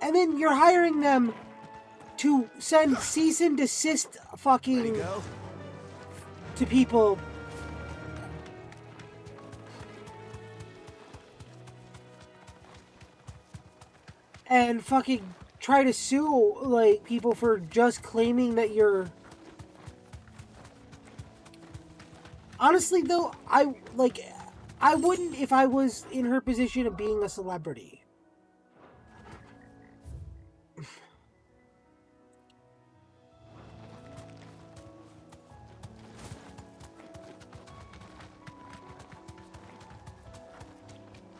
And then you're hiring them to send cease and desist fucking to people. And fucking try to sue, like, people for just claiming that you're... Honestly, though, I wouldn't if I was in her position of being a celebrity.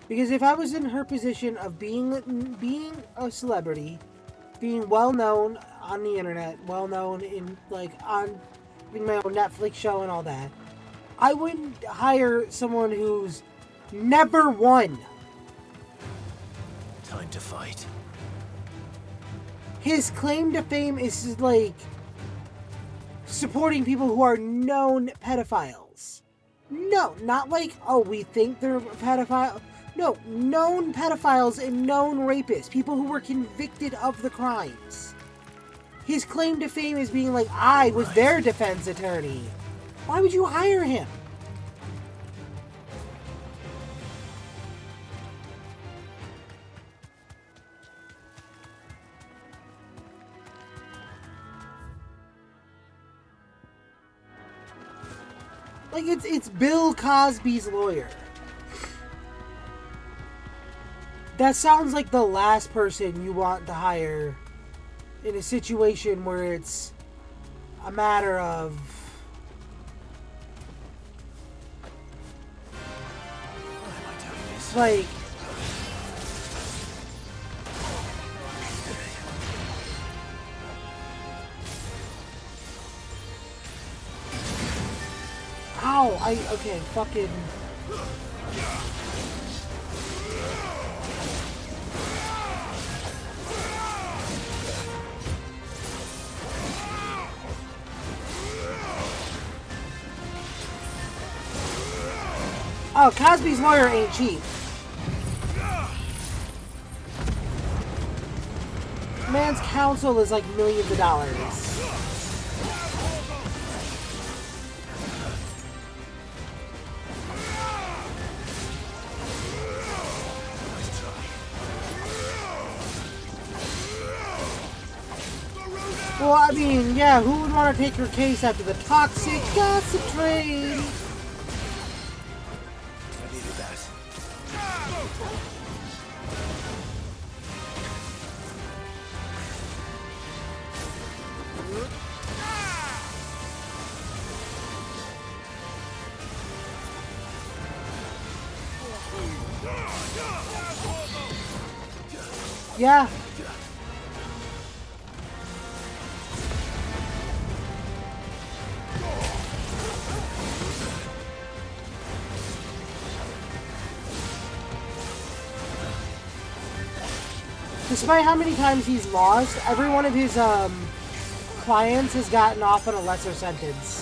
Because if I was in her position of being a celebrity, being well known on the internet, well known in, like, on having my own Netflix show and all that, I wouldn't hire someone who's never won. Time to fight. His claim to fame is, like, supporting people who are known pedophiles. No, not like, oh, we think they're pedophiles. No, known pedophiles and known rapists. People who were convicted of the crimes. His claim to fame is being like, I was their defense attorney. Why would you hire him? Like, it's Bill Cosby's lawyer. That sounds like the last person you want to hire in a situation where it's a matter of... like... Ow! Okay, fucking... Oh, Cosby's lawyer ain't cheap. Man's counsel is like millions of dollars. Well, I mean, yeah, who would want to take your case after the toxic gossip train? Yeah. Despite how many times he's lost, every one of his clients has gotten off on a lesser sentence.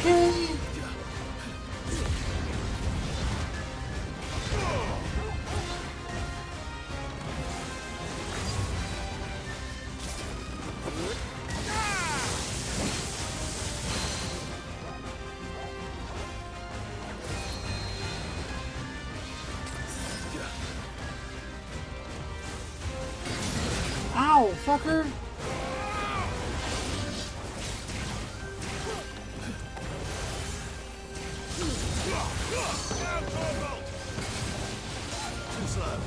Okay. Ow, fucker. Too slow.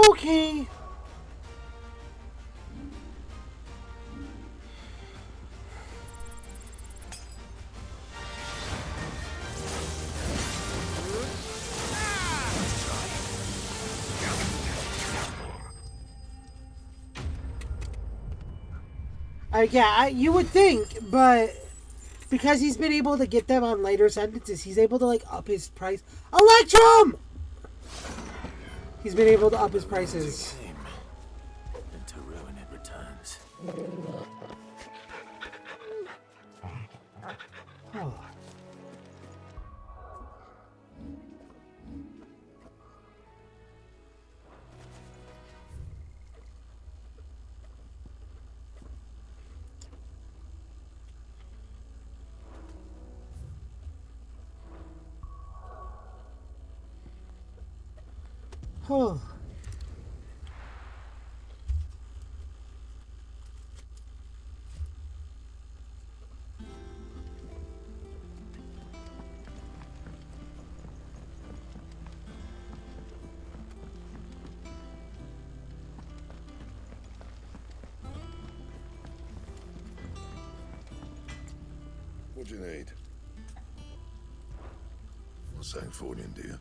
Okay. You would think, but because he's been able to get them on later sentences, he's able to like up his price. Electrum! He's been able to up his prices. And to ruin it returns. Oh. Oh. What do you need? What's saying for you, dear?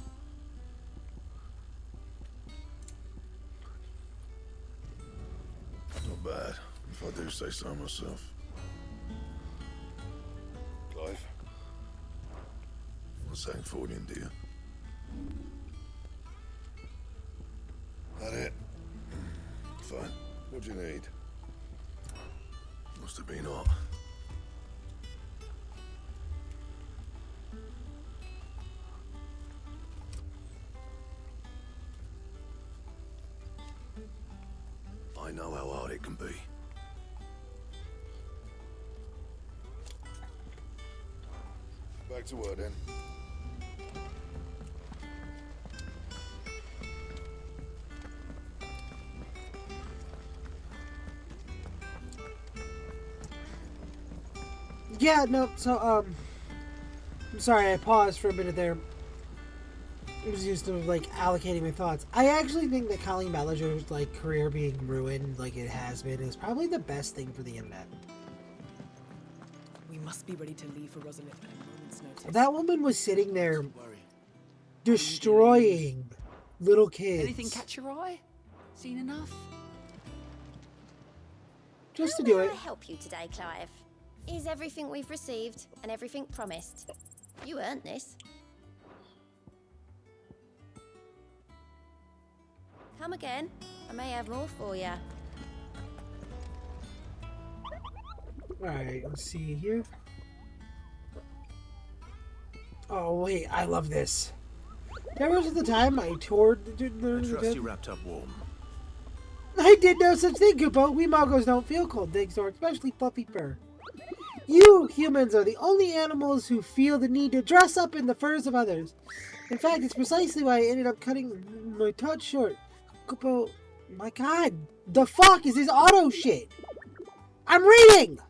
Not bad, if I do say so myself. Clive? What's saying for you, dear? That it? Fine. What do you need? Must have been hot. I know how hard it can be. Back to work then. Yeah, no, so, I'm sorry, I paused for a minute there. I was used to, like, allocating my thoughts. I actually think that Colleen Ballinger's, like, career being ruined, like it has been, is probably the best thing for the internet. We must be ready to leave for Rosalind at a moment's notice. That woman was sitting there destroying little kids. Anything catch your eye? Seen enough? Just to do How it. may I help you today, Clive? Is everything we've received and everything promised? You earned this. Come again. I may have more for you. Alright, let's see here. Oh, wait, I love this. There was the time I toured I trust you wrapped up warm. I did no such thing, Kupo. We Moggos don't feel cold things, or especially fluffy fur. You humans are the only animals who feel the need to dress up in the furs of others. In fact, it's precisely why I ended up cutting my touch short. Kupo, my god, the fuck is this auto shit? I'm reading!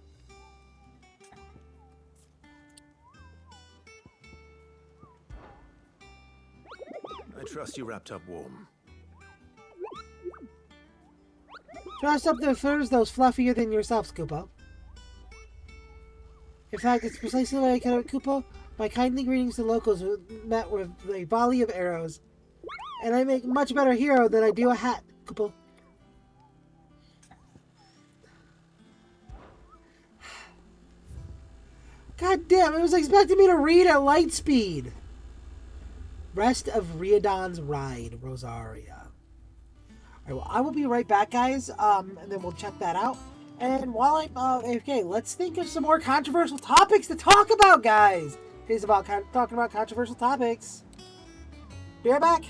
I trust you wrapped up warm. Dress up their furs, those fluffier than yourself, Kupo. In fact, it's precisely why I cut out Kupo. My kindly greetings to locals who met with a volley of arrows. And I make much better hero than I do a hat, Kupo. God damn, it was expecting me to read at light speed. Rest of Riordan's Ride, Rosaria. Alright, well, I will be right back, guys, and then we'll check that out. And while I'm AFK, let's think of some more controversial topics to talk about, guys. Today's about talking about controversial topics. Be right back.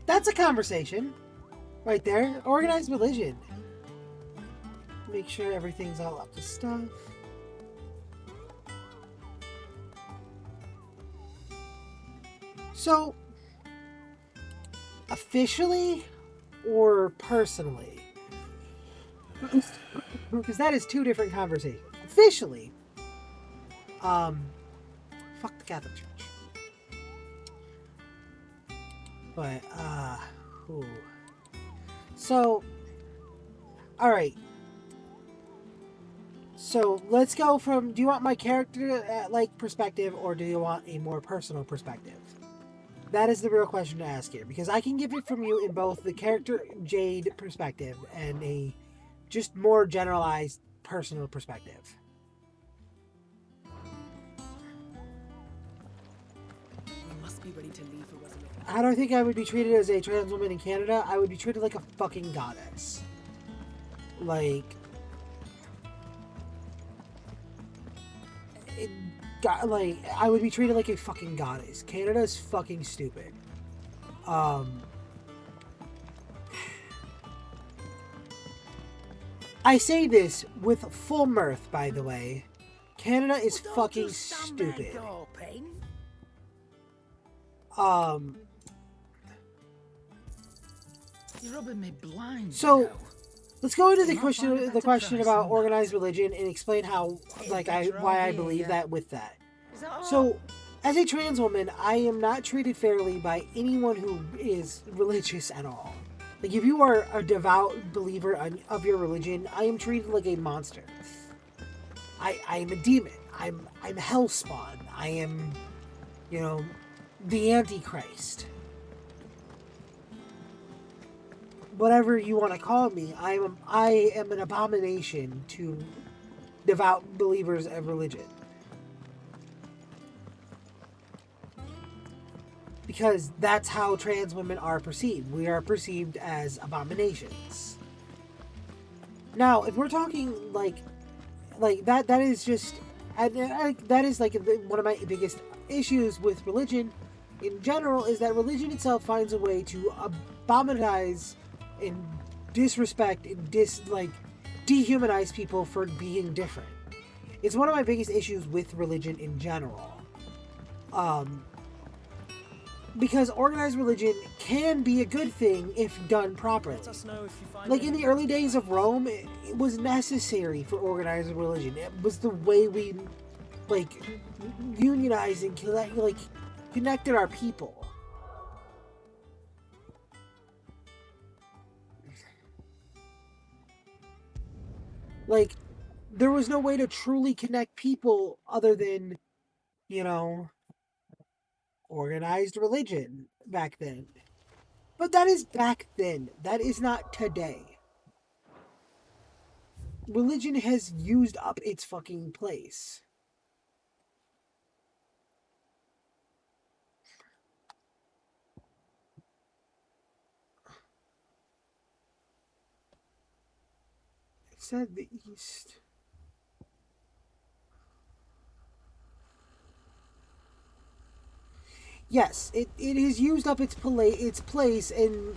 That's a conversation. Right there. Organized religion. Make sure everything's all up to stuff. So, officially or personally? Because that is two different conversations. Officially, fuck the Catholic Church. But, ooh. So, alright. So, let's go from, do you want my character, perspective, or do you want a more personal perspective? That is the real question to ask here, because I can give it from you in both the character Jade perspective and a just more generalized personal perspective. We must be ready to leave for Rosalind. I don't think I would be treated as a trans woman in Canada. I would be treated like a fucking goddess. Like, I would be treated like a fucking goddess. Canada is fucking stupid. I say this with full mirth, by the way. Canada is fucking stupid. You're rubbing me blind. So, let's go into the question about organized religion and explain how, why I believe that with that. So, as a trans woman, I am not treated fairly by anyone who is religious at all. Like, if you are a devout believer of your religion, I am treated like a monster. I am a demon. I'm hellspawn. I am, the Antichrist. Whatever you want to call me, I am an abomination to devout believers of religion. Because that's how trans women are perceived. We are perceived as abominations. Now, if we're talking like that is just that is one of my biggest issues with religion in general, is that religion itself finds a way to abominize and disrespect and dehumanize people for being different. It's one of my biggest issues with religion in general. Because organized religion can be a good thing if done properly. Like in the early days of Rome, it was necessary for organized religion. It was the way we unionized and connected our people. Like, there was no way to truly connect people other than, organized religion back then. But that is back then. That is not today. Religion has used up its fucking place. It said the East. yes, it has used up its place, and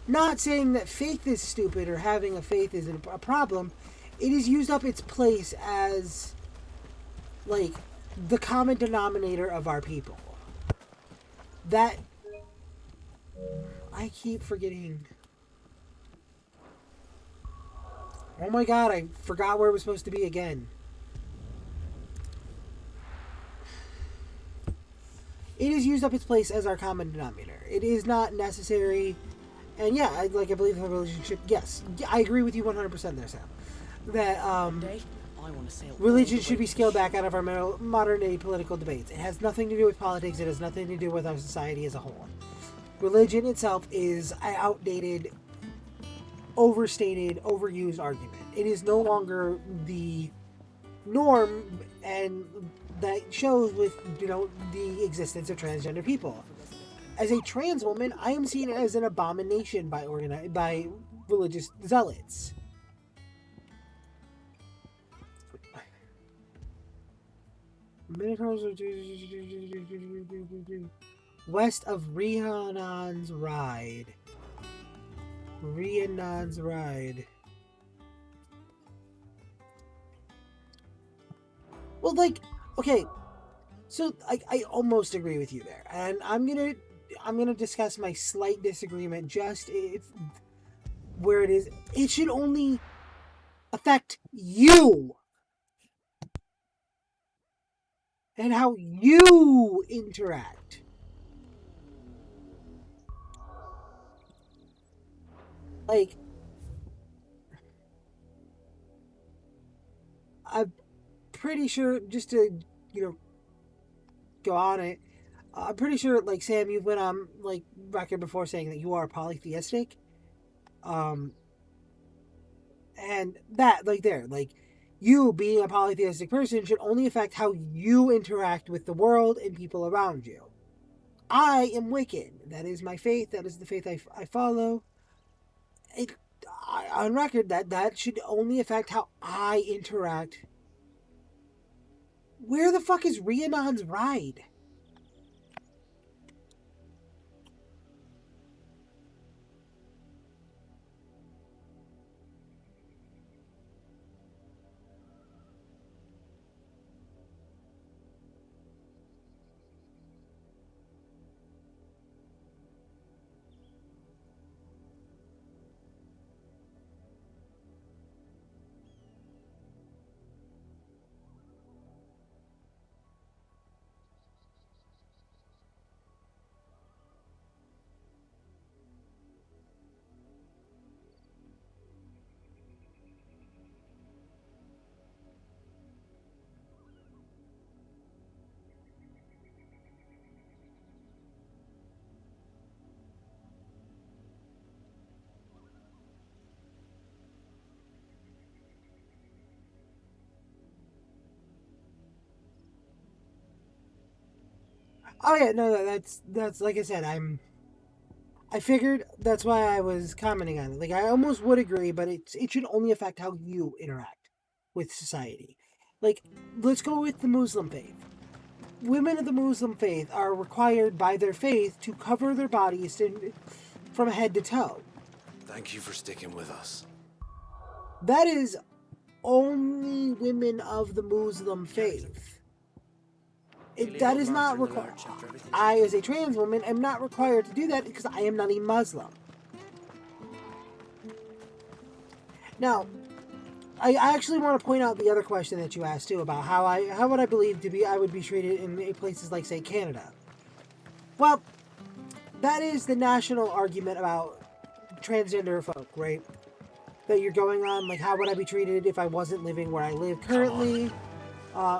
not saying that faith is stupid or having a faith is a problem. It has used up its place as, like, the common denominator of our people. That... I keep forgetting. Oh my god, I forgot where it was supposed to be again. It has used up its place as our common denominator. It is not necessary. And yeah, I believe the relationship... Yes, I agree with you 100% there, Sam. That, religion should be scaled back out of our modern day political debates. It has nothing to do with politics. It has nothing to do with our society as a whole. Religion itself is an outdated, overstated, overused argument. It is no longer the norm, and that shows with, the existence of transgender people. As a trans woman, I am seen as an abomination by religious zealots. West of Rhiannon's Ride. Rhiannon's Ride. Well, okay, so I almost agree with you there, and I'm gonna discuss my slight disagreement. Just where it is, it should only affect you and how you interact. I'm pretty sure, just to, go on it, I'm pretty sure, Sam, you went on, record before saying that you are polytheistic. And that, you being a polytheistic person should only affect how you interact with the world and people around you. I am Wiccan. That is my faith. That is the faith I follow. On record, that should only affect how I interact. Where the fuck is Rhiannon's Ride? Oh yeah, no, that's like I said, I figured that's why I was commenting on it. I almost would agree, but it should only affect how you interact with society. Let's go with the Muslim faith. Women of the Muslim faith are required by their faith to cover their bodies from head to toe. Thank you for sticking with us. That is only women of the Muslim faith. That is not required. I, as a trans woman, am not required to do that because I am not a Muslim. Now, I actually want to point out the other question that you asked too about how would I believe I would be treated in places like, say, Canada. Well, that is the national argument about transgender folk, right? That you're going on, how would I be treated if I wasn't living where I live currently?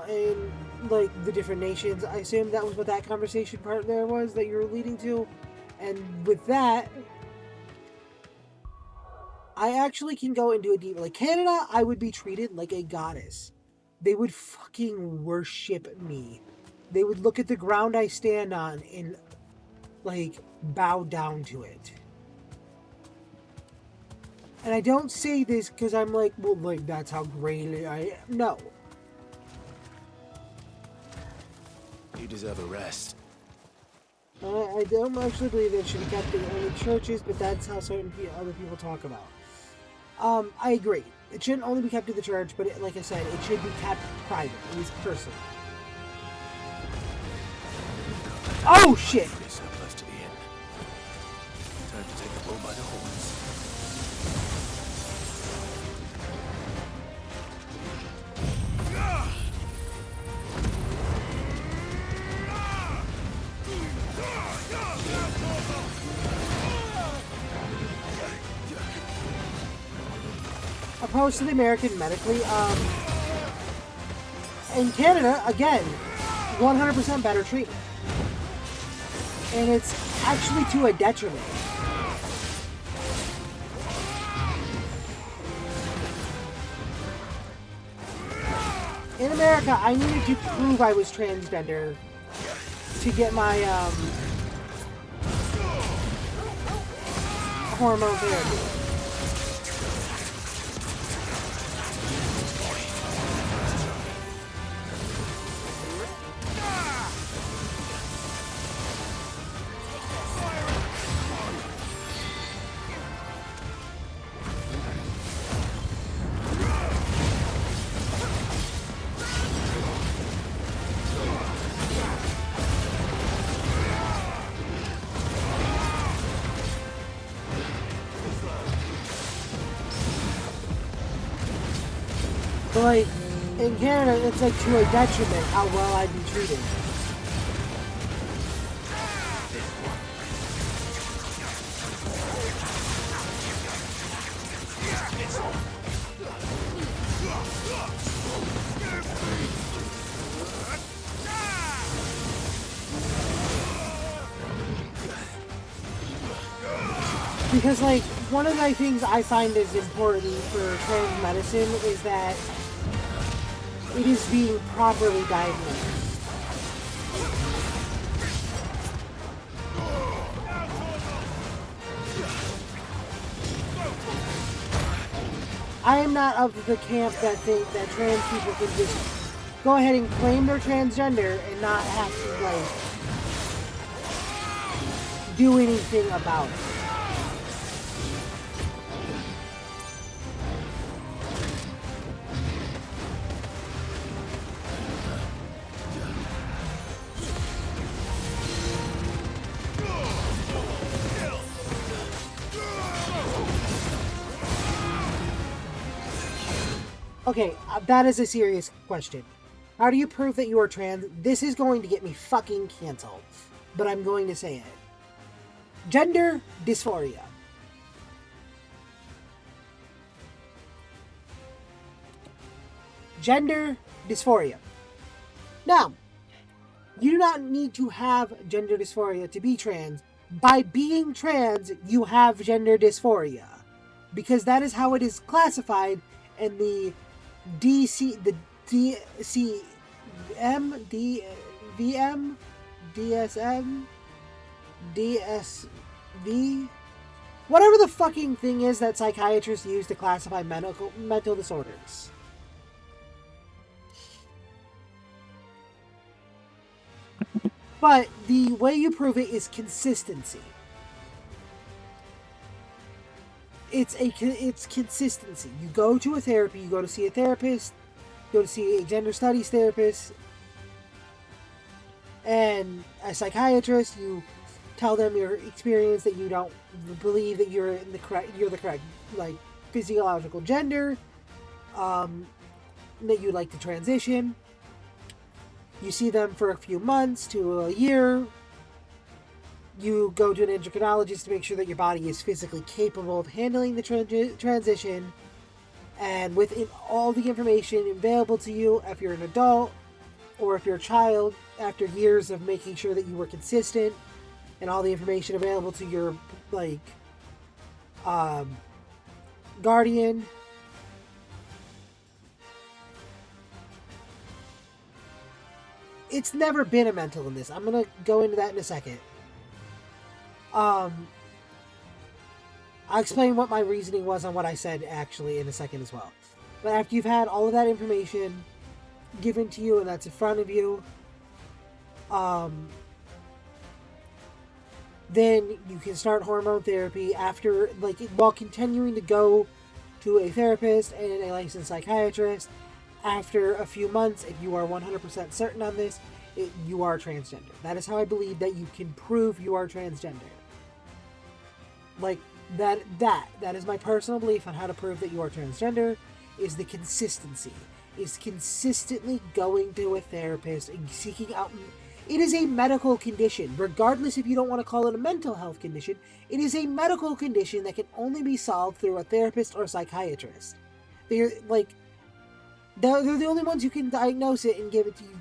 In the different nations. I assume that was what that conversation part there was that you were leading to. And with that, I actually can go into a deep... Canada, I would be treated like a goddess. They would fucking worship me. They would look at the ground I stand on and, bow down to it. And I don't say this because I'm that's how great I am. No. You deserve a rest. I don't actually believe that it should be kept in only churches, but that's how certain other people talk about. I agree. It shouldn't only be kept to the church, but like I said, it should be kept private. It is personal. Oh shit! So close to the end. Time to take the bull by the horns. Opposed to the American medically, in Canada, again, 100% better treatment. And it's actually to a detriment. In America, I needed to prove I was transgender to get my hormone therapy. But like, in Canada, it's like to a detriment how well I'd be treated. Because like, one of the things I find is important for trans medicine is that it is being properly diagnosed. I am not of the camp that think that trans people can just go ahead and claim they're transgender and not have to, like, do anything about it. Okay, that is a serious question. How do you prove that you are trans? This is going to get me fucking canceled, but I'm going to say it. Gender dysphoria. Gender dysphoria. Now, you do not need to have gender dysphoria to be trans. By being trans, you have gender dysphoria. Because that is how it is classified in the DCM, DVM, DSM, DSV, whatever the fucking thing is that psychiatrists use to classify mental disorders. But the way you prove it is consistency. It's consistency. You go to a therapy, you go to see a therapist, you go to see a gender studies therapist, and a psychiatrist. You tell them your experience, that you don't believe that you're the correct like physiological gender, that you'd like to transition. You see them for a few months to a year. You go to an endocrinologist to make sure that your body is physically capable of handling the transition. And with all the information available to you, if you're an adult or if you're a child, after years of making sure that you were consistent and all the information available to your, like, guardian, it's never been a mental illness. I'm going to go into that in a second. I'll explain what my reasoning was on what I said actually in a second as well. But after you've had all of that information given to you and that's in front of you, then you can start hormone therapy after, like, while continuing to go to a therapist and a licensed psychiatrist. After a few months, if you are 100% certain on this, you are transgender. That is how I believe that you can prove you are transgender. Like, that is my personal belief on how to prove that you are transgender, is the consistency. Is consistently going to a therapist and seeking out. It is a medical condition, regardless if you don't want to call it a mental health condition. It is a medical condition that can only be solved through a therapist or a psychiatrist. They're the only ones who can diagnose it and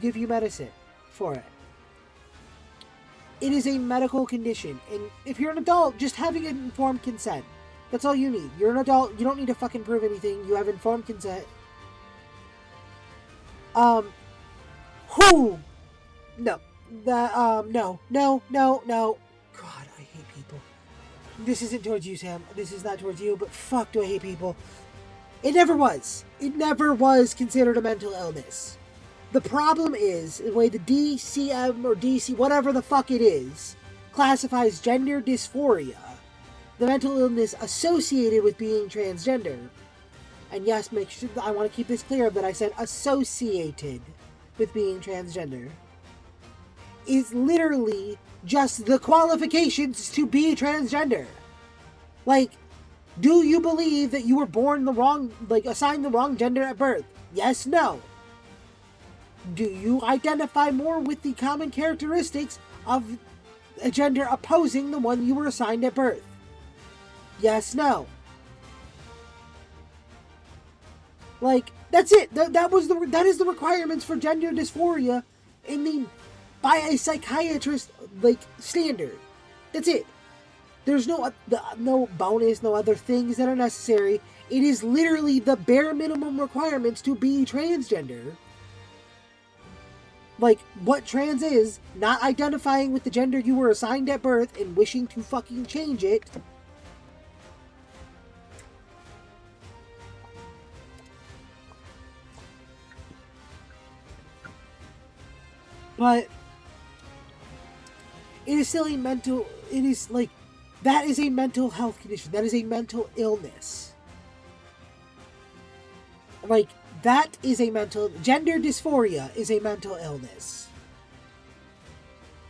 give you medicine for it. It is a medical condition, and if you're an adult, just having informed consent. That's all you need. You're an adult, you don't need to fucking prove anything. You have informed consent. No. No. God, I hate people. This isn't towards you, Sam. This is not towards you, but fuck do I hate people. It never was. It never was considered a mental illness. The problem is, the way the DCM or DC, whatever the fuck it is, classifies gender dysphoria, the mental illness associated with being transgender. And yes, make sure, I want to keep this clear that I said associated with being transgender, is literally just the qualifications to be transgender. Like, do you believe that you were born the wrong, like, assigned the wrong gender at birth? Yes, no. Do you identify more with the common characteristics of a gender opposing the one you were assigned at birth? Yes, no. Like, that's it. That is the requirements for gender dysphoria by a psychiatrist, like, standard. That's it. There's no bonus, no other things that are necessary. It is literally the bare minimum requirements to be transgender. Like, what trans is, not identifying with the gender you were assigned at birth and wishing to fucking change it. But it is still a mental, it is like, that is a mental health condition. That is a mental illness. Like, that is a mental, gender dysphoria is a mental illness.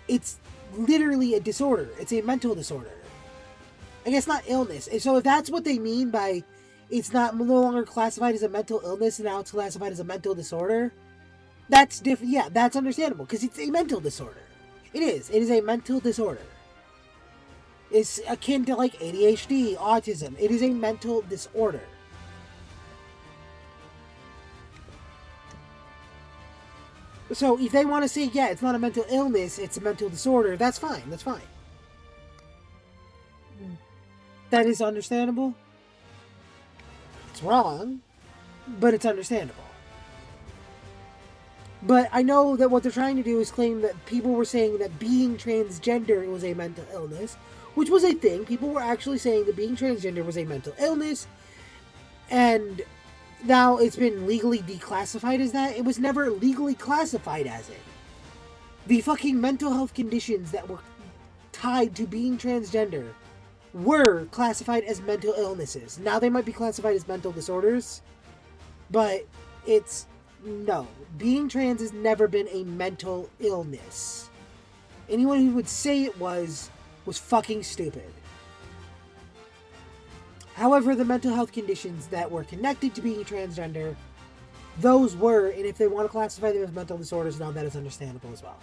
It's literally a disorder. It's a mental disorder. I guess not illness. And so if that's what they mean by it's no longer classified as a mental illness and now it's classified as a mental disorder, that's different. Yeah, that's understandable because it's a mental disorder. It is. It is a mental disorder. It's akin to like ADHD, autism. It is a mental disorder. So if they want to say, yeah, it's not a mental illness, it's a mental disorder, that's fine. That's fine. That is understandable. It's wrong, but it's understandable. But I know that what they're trying to do is claim that people were saying that being transgender was a mental illness, which was a thing. People were actually saying that being transgender was a mental illness, and now it's been legally declassified as that. It was never legally classified as it. The fucking mental health conditions that were tied to being transgender were classified as mental illnesses. Now they might be classified as mental disorders, but it's no. Being trans has never been a mental illness. Anyone who would say it was fucking stupid. However, the mental health conditions that were connected to being transgender, those were, and if they want to classify them as mental disorders, now that is understandable as well.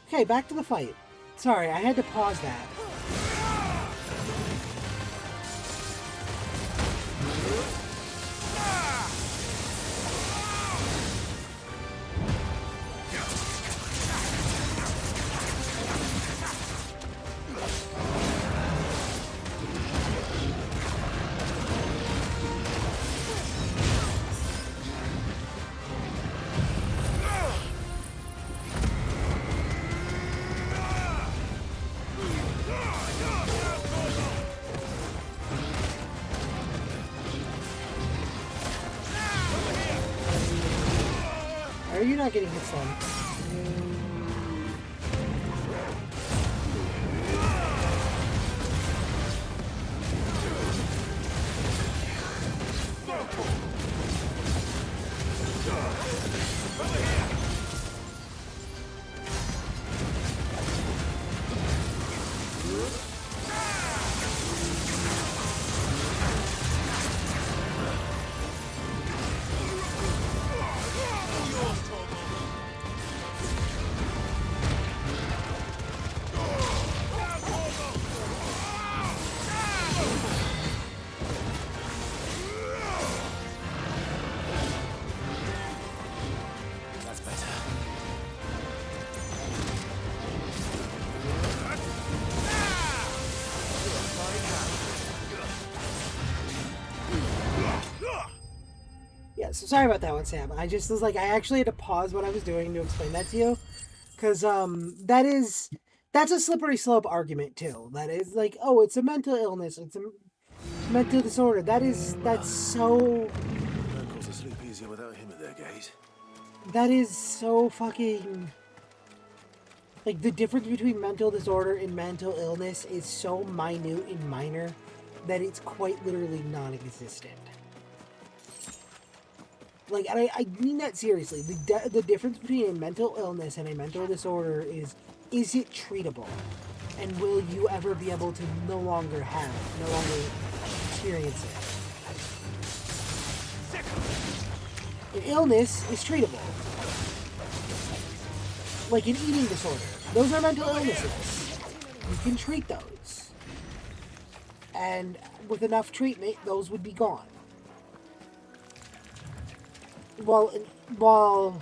Okay, back to the fight. Sorry, I had to pause that. Are you not getting hit, son? Yeah, so sorry about that one, Sam. I just was like, I actually had to pause what I was doing to explain that to you. Because that's a slippery slope argument, too. That is like, oh, it's a mental illness. It's a mental disorder. That's so... Locals are sleep easier without him at their gate. That is so fucking... Like, the difference between mental disorder and mental illness is so minute and minor that it's quite literally non-existent. Like, and I mean that seriously. The difference between a mental illness and a mental disorder is it treatable? And will you ever be able to no longer experience it? An illness is treatable. Like an eating disorder. Those are mental illnesses. You can treat those. And with enough treatment, those would be gone. While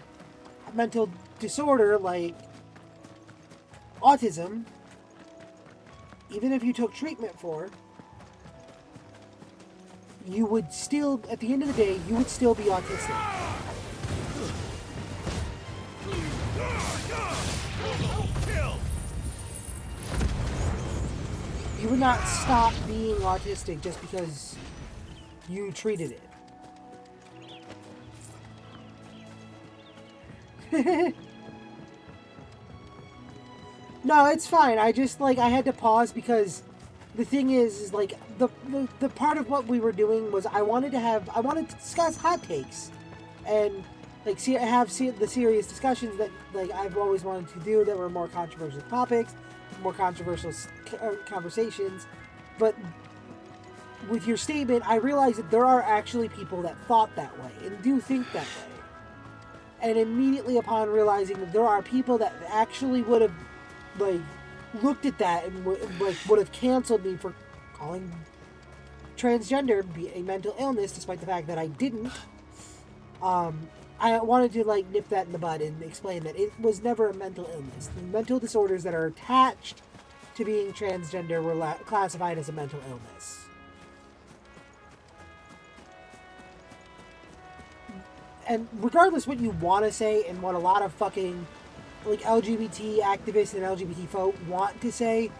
mental disorder, like autism, even if you took treatment for, you would still, at the end of the day, you would still be autistic. You would not stop being autistic just because you treated it. No, it's fine. I just, like, I had to pause because the thing is like, the part of what we were doing was I wanted to discuss hot takes and, like, have the serious discussions that, like, I've always wanted to do that were more controversial topics, more controversial conversations. But with your statement, I realized that there are actually people that thought that way and do think that way. And immediately upon realizing that there are people that actually would have, like, looked at that and would have canceled me for calling transgender a mental illness, despite the fact that I didn't. I wanted to, like, nip that in the bud and explain that it was never a mental illness. The mental disorders that are attached to being transgender were classified as a mental illness. And regardless what you want to say and what a lot of fucking, like, LGBT activists and LGBT folk want to say,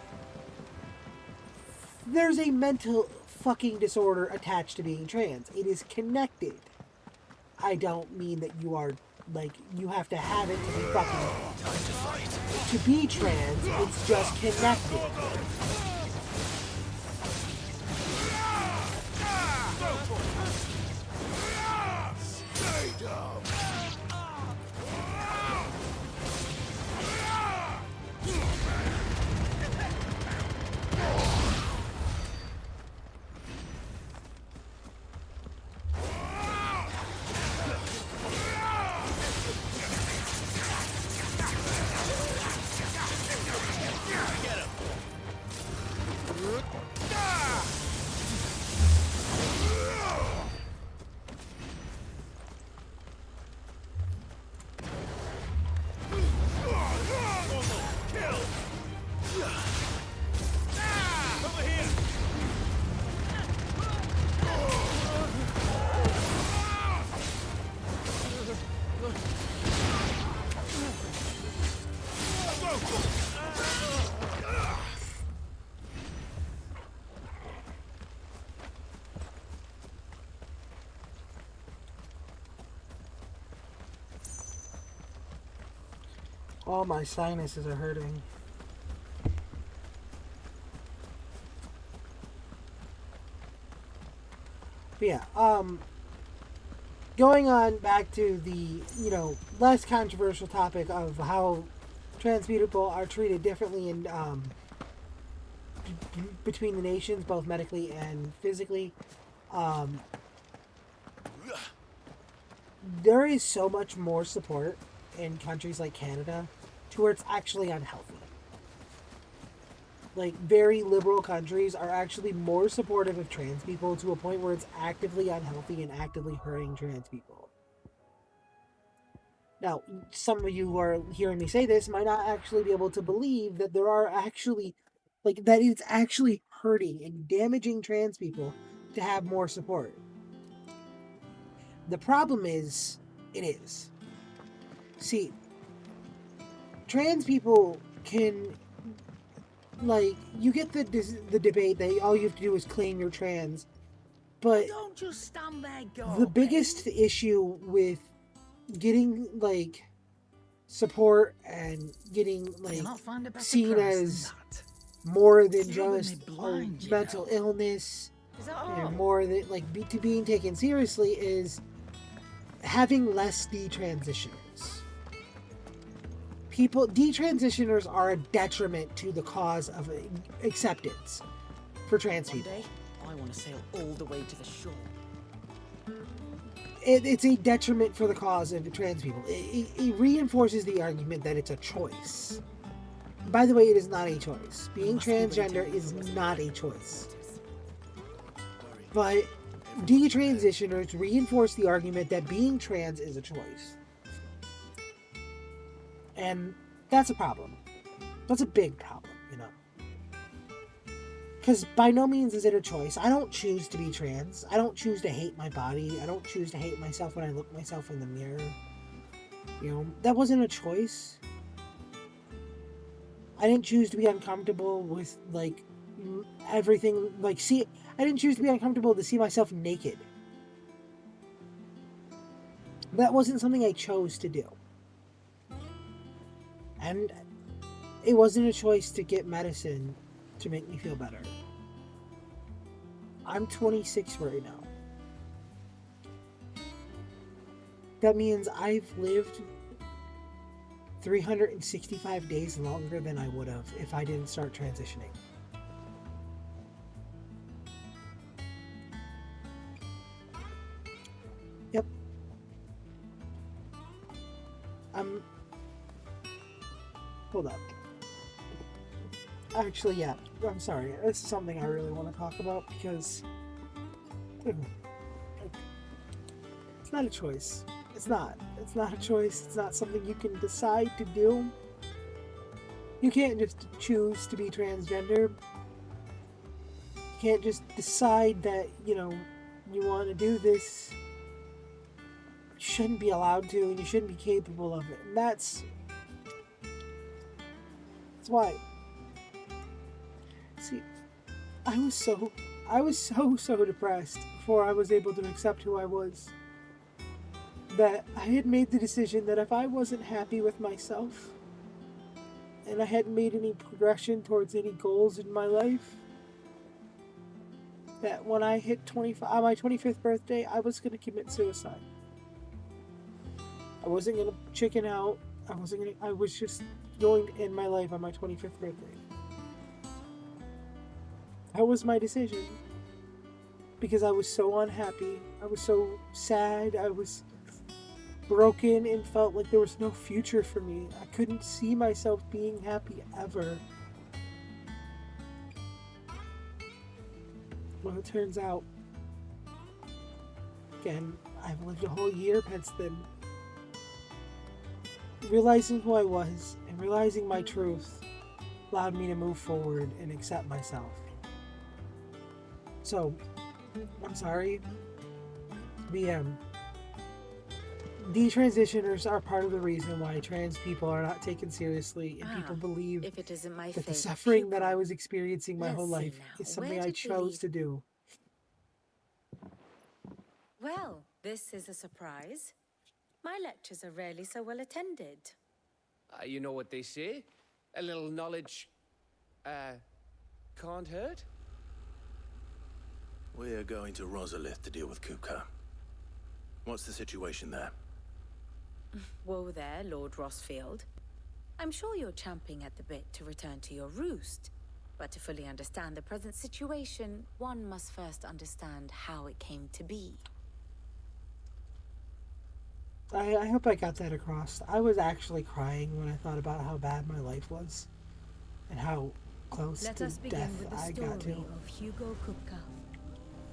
there's a mental fucking disorder attached to being trans. It is connected. I don't mean that you are, like, you have to have it to be fucking... To be trans, it's just connected. All my sinuses are hurting. But yeah, going on back to the, less controversial topic of how trans people are treated differently in, between the nations, both medically and physically. There is so much more support in countries like Canada to where it's actually unhealthy. Like, very liberal countries are actually more supportive of trans people to a point where it's actively unhealthy and actively hurting trans people. Now, some of you who are hearing me say this might not actually be able to believe that there are actually, like, that it's actually hurting and damaging trans people to have more support. The problem is, it is. See, trans people can, like, you get the debate that all you have to do is claim you're trans, but Don't just stand there, the biggest issue with getting, like, support and getting, like, seen as more than just a mental illness and more than, like, to being taken seriously is having less detransitioners. Detransitioners are a detriment to the cause of acceptance for trans people. One day, I want to sail all the way to the shore. It's a detriment for the cause of trans people. It reinforces the argument that it's a choice. By the way, it is not a choice. Being transgender is not a choice. But detransitioners reinforce the argument that being trans is a choice. And that's a problem. That's a big problem, you know. Because by no means is it a choice. I don't choose to be trans. I don't choose to hate my body. I don't choose to hate myself when I look myself in the mirror. You know, that wasn't a choice. I didn't choose to be uncomfortable with, like, everything. Like, I didn't choose to be uncomfortable to see myself naked. That wasn't something I chose to do. And it wasn't a choice to get medicine to make me feel better. I'm 26 right now. That means I've lived 365 days longer than I would have if I didn't start transitioning. Yep. Hold up. Actually, yeah. I'm sorry. This is something I really want to talk about because it's not a choice. It's not. It's not a choice. It's not something you can decide to do. You can't just choose to be transgender. You can't just decide that, you know, you want to do this. You shouldn't be allowed to, and you shouldn't be capable of it. And that's why. See, I was so depressed before I was able to accept who I was, that I had made the decision that if I wasn't happy with myself and I hadn't made any progression towards any goals in my life, that when I hit on my 25th birthday, I was going to commit suicide. I wasn't going to chicken out. I was just going to end my life on my 25th birthday. That was my decision. Because I was so unhappy. I was so sad. I was broken and felt like there was no future for me. I couldn't see myself being happy ever. Well, it turns out, again, I've lived a whole year since then. Realizing who I was and realizing my truth allowed me to move forward and accept myself. So, I'm sorry. Detransitioners are part of the reason why trans people are not taken seriously, and people believe if it isn't my that the suffering that I was experiencing my whole life is something I Where did we chose leave? to do. Well, this is a surprise. My lectures are rarely so well attended. You know what they say? A little knowledge, can't hurt? We're going to Rosalith to deal with Kupka. What's the situation there? Whoa there, Lord Rossfield. I'm sure you're champing at the bit to return to your roost. But to fully understand the present situation, one must first understand how it came to be. I hope I got that across. I was actually crying when I thought about how bad my life was and how close Let to us begin death with the I got story to. of Hugo Kupka,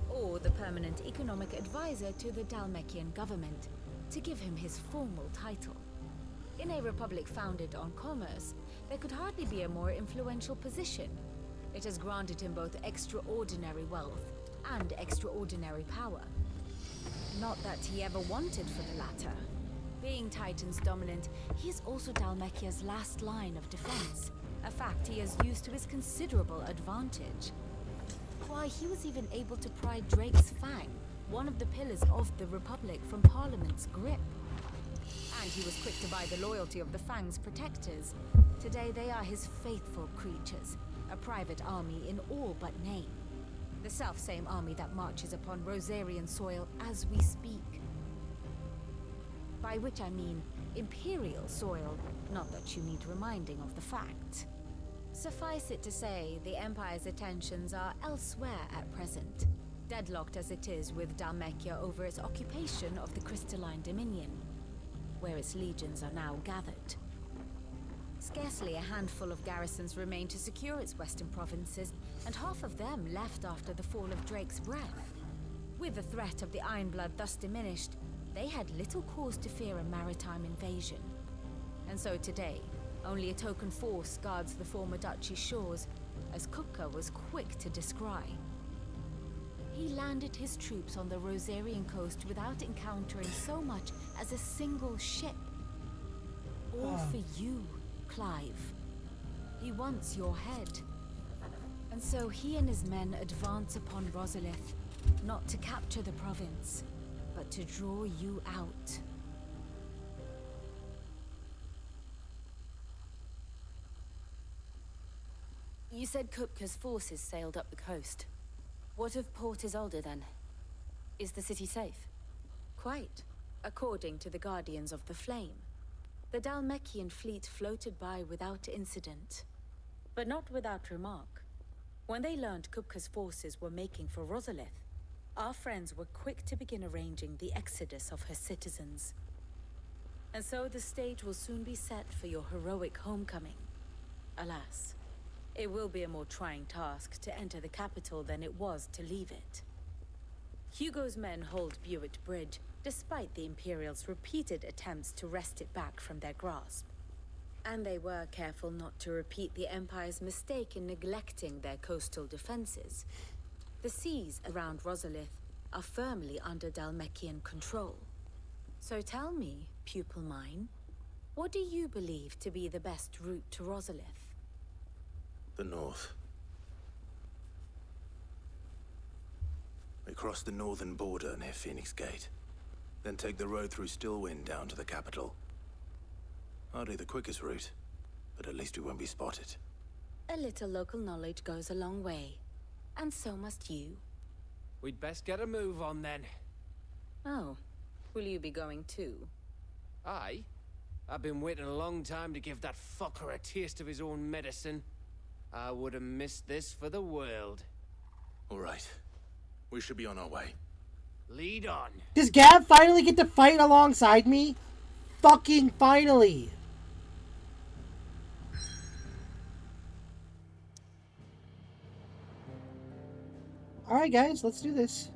or the permanent economic advisor to the Dalmekian government, to give him his formal title. In a republic founded on commerce, there could hardly be a more influential position. It has granted him both extraordinary wealth and extraordinary power. Not that he ever wanted for the latter. Being Titan's dominant, he is also Dhalmekia's last line of defense, a fact he has used to his considerable advantage. Why, he was even able to pry Drake's Fang, one of the pillars of the Republic, from Parliament's grip. And he was quick to buy the loyalty of the Fang's protectors. Today they are his faithful creatures, a private army in all but name. The self-same army that marches upon Rosarian soil as we speak. By which I mean Imperial soil, not that you need reminding of the fact. Suffice it to say, the Empire's attentions are elsewhere at present, deadlocked as it is with Dhalmekia over its occupation of the Crystalline Dominion, where its legions are now gathered. Scarcely a handful of garrisons remain to secure its western provinces, and half of them left after the fall of Drake's breath. With the threat of the Ironblood thus diminished, they had little cause to fear a maritime invasion. And so today, only a token force guards the former duchy's shores, as Kupka was quick to descry. He landed his troops on the Rosarian coast without encountering so much as a single ship. All for you, Clive. He wants your head. And so he and his men advance upon Rosalith, not to capture the province, but to draw you out. You said Kupka's forces sailed up the coast. What of Port Isolde then? Is the city safe? Quite, according to the Guardians of the Flame. The Dhalmekian fleet floated by without incident. But not without remark. When they learned Kupka's forces were making for Rosalith, our friends were quick to begin arranging the exodus of her citizens. And so the stage will soon be set for your heroic homecoming. Alas, it will be a more trying task to enter the capital than it was to leave it. Hugo's men hold Buett Bridge, despite the Imperials' repeated attempts to wrest it back from their grasp. And they were careful not to repeat the Empire's mistake in neglecting their coastal defenses. The seas around Rosalith are firmly under Dhalmekian control. So tell me, pupil mine, what do you believe to be the best route to Rosalith? The north. We cross the northern border near Phoenix Gate, then take the road through Stillwind down to the capital. Hardly the quickest route, but at least we won't be spotted. A little local knowledge goes a long way. And so must you. We'd best get a move on then. Oh, will you be going too? Aye. I've been waiting a long time to give that fucker a taste of his own medicine. I would have missed this for the world. All right. We should be on our way. Lead on. Does Gav finally get to fight alongside me? Fucking finally! Alright guys, let's do this.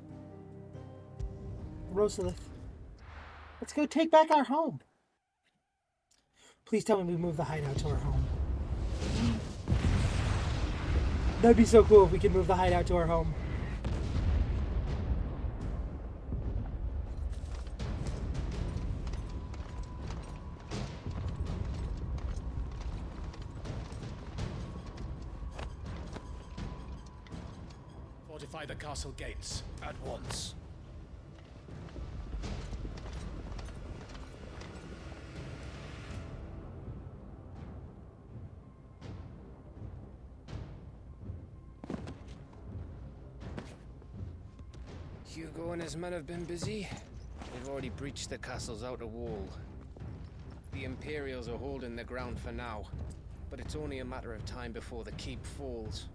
Rosalith. Let's go take back our home. Please tell me we move the hideout to our home. That'd be so cool if we could move the hideout to our home. Fortify the castle gates at once. Hugo and his men have been busy. They've already breached the castle's outer wall. The Imperials are holding the ground for now, but it's only a matter of time before the keep falls.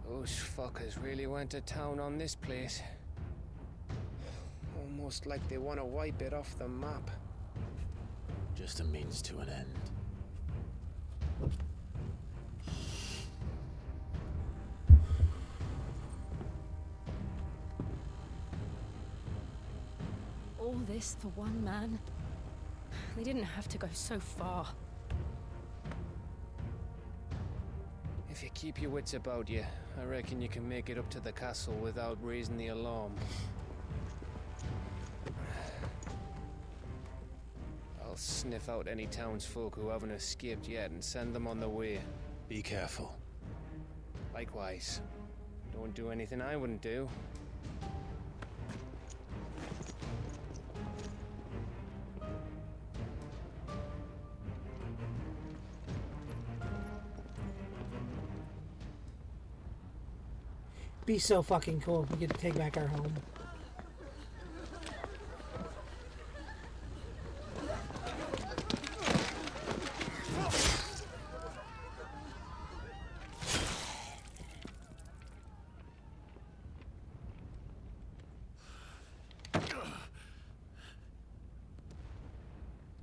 Those fuckers really went to town on this place. Almost like they want to wipe it off the map. Just a means to an end. All this for one man? They didn't have to go so far. If you keep your wits about you. I reckon you can make it up to the castle without raising the alarm. I'll sniff out any townsfolk who haven't escaped yet and send them on their way. Be careful. Likewise. Don't do anything I wouldn't do. Be so fucking cool if we get to take back our home.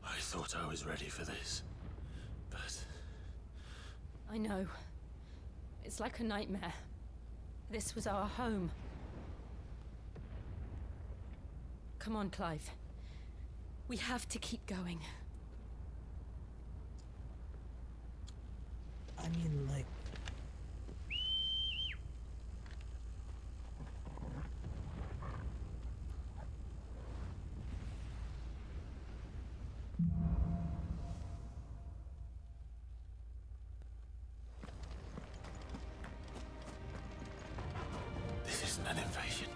I thought I was ready for this, but... I know. It's like a nightmare. This was our home. Come on, Clive. We have to keep going. I mean, like... This isn't an invasion.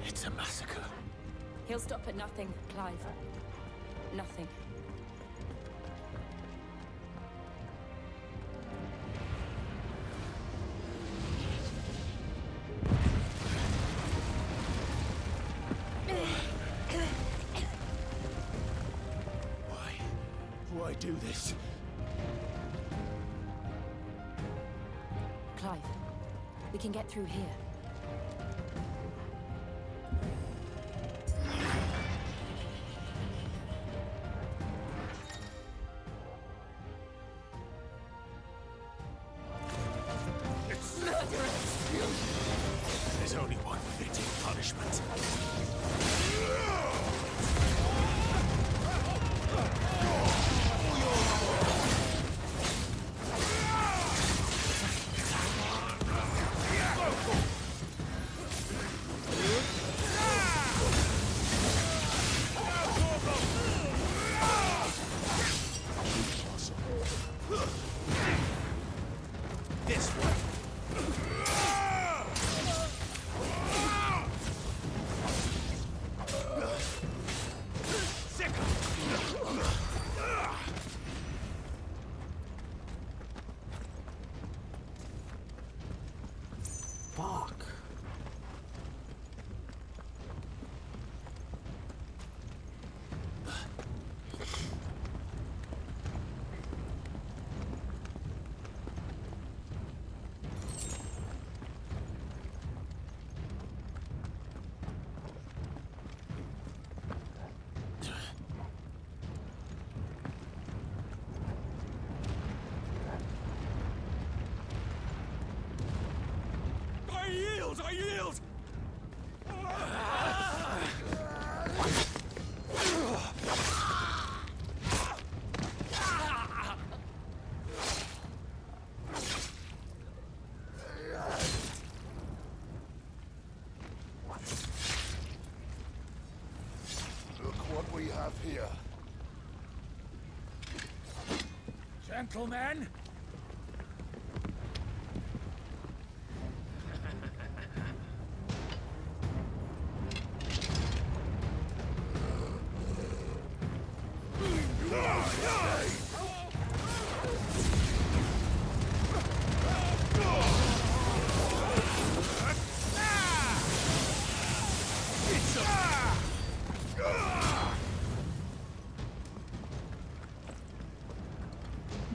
It's a massacre. He'll stop at nothing, Clive. Nothing. Why do this? Clive, we can get through here. It's murderous! There's only one fitting punishment. This way. Fuck. I yield! I yield! Look what we have here. Gentlemen!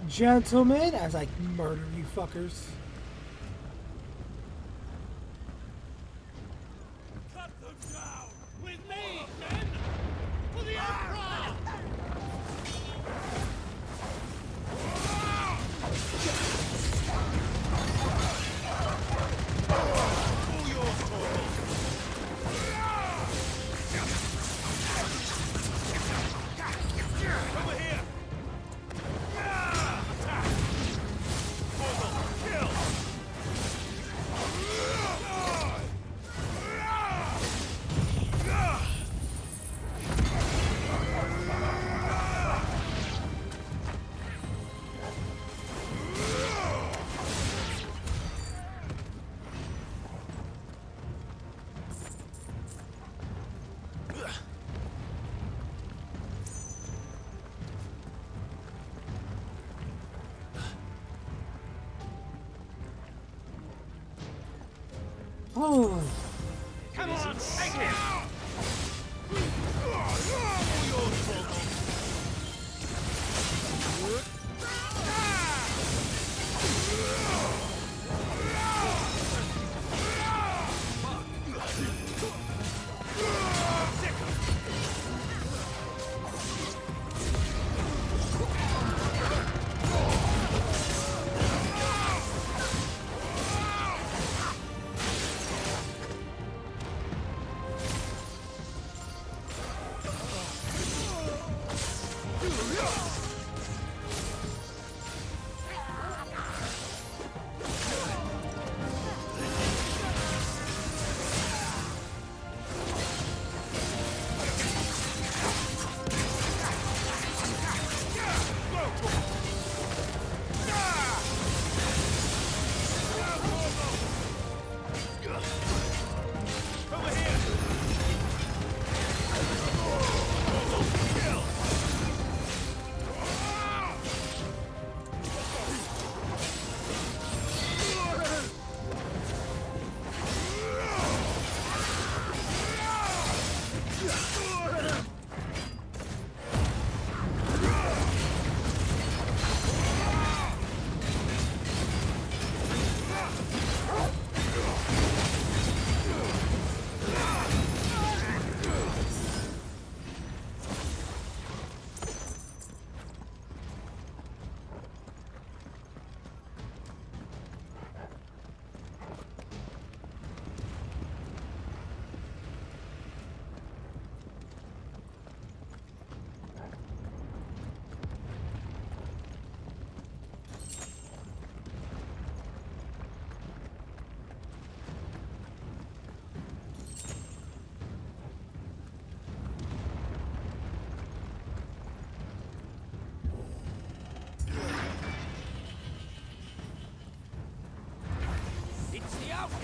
Gentlemen, as I murder you fuckers. Cut them down! With me, men! For the Emperor! All yours, Torvald! Over here! Attack! Torvald! Oh. Come on, take him!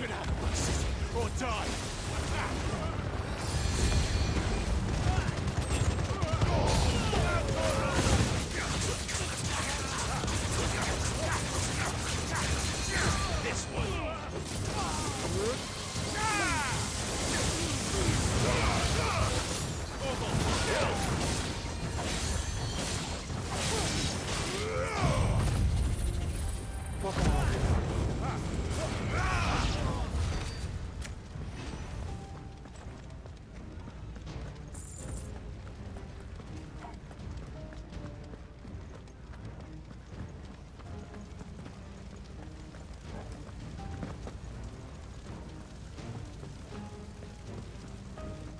Get out of my city, or die! This one!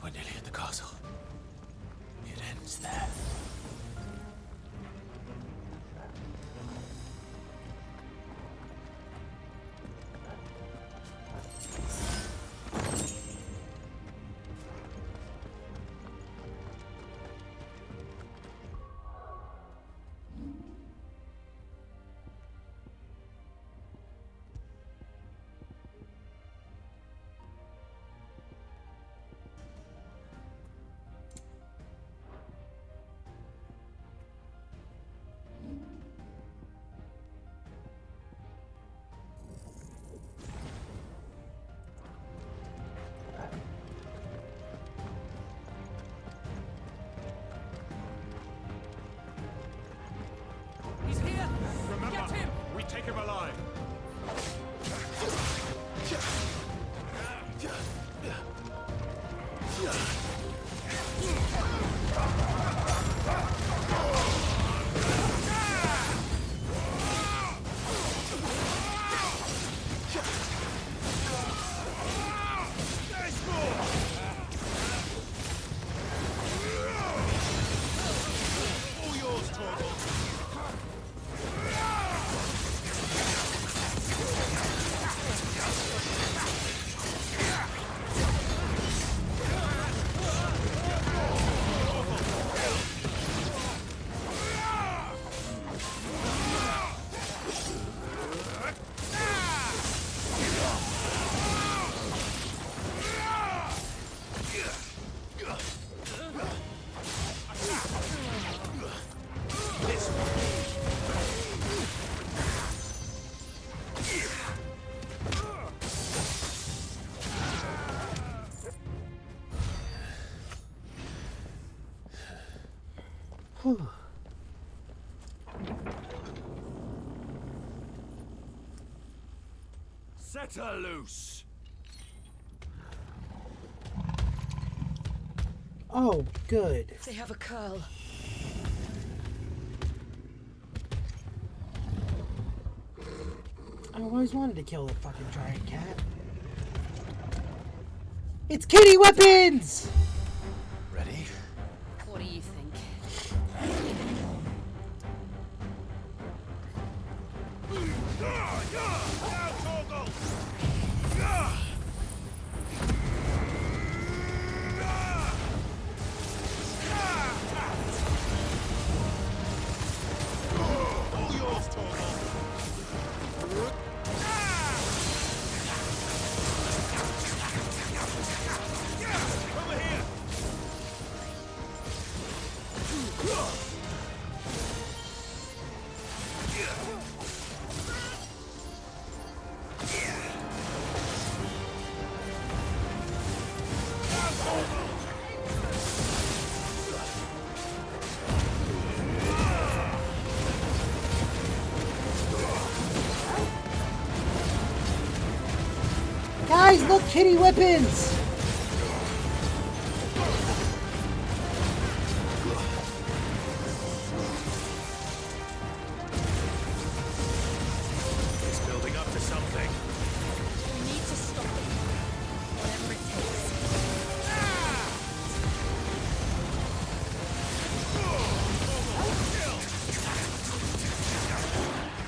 We're nearly at the castle. It ends there. He's here! Remember, Get him! we take him alive. All yours, Torgal. Whew. Set her loose. Oh, good. They have a curl. I always wanted to kill the fucking giant cat. It's kitty weapons! Ready? What do you think? Guys, look, kitty weapons! It's building up to something. You need to stop it. Whatever it takes.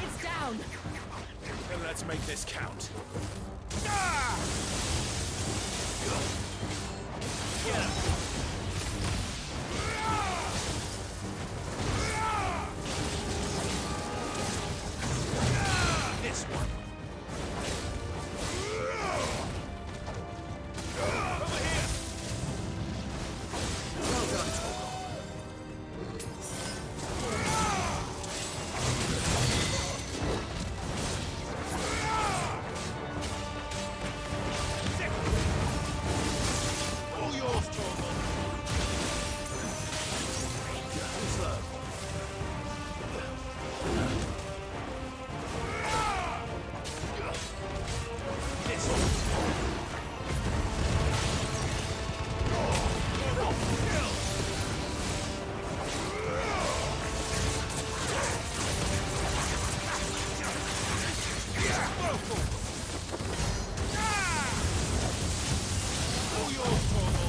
It's down. Then let's make this count. Get him. This one. Over here. Well done, Togo. All yours, Togo. Slow. This all yours, Togo.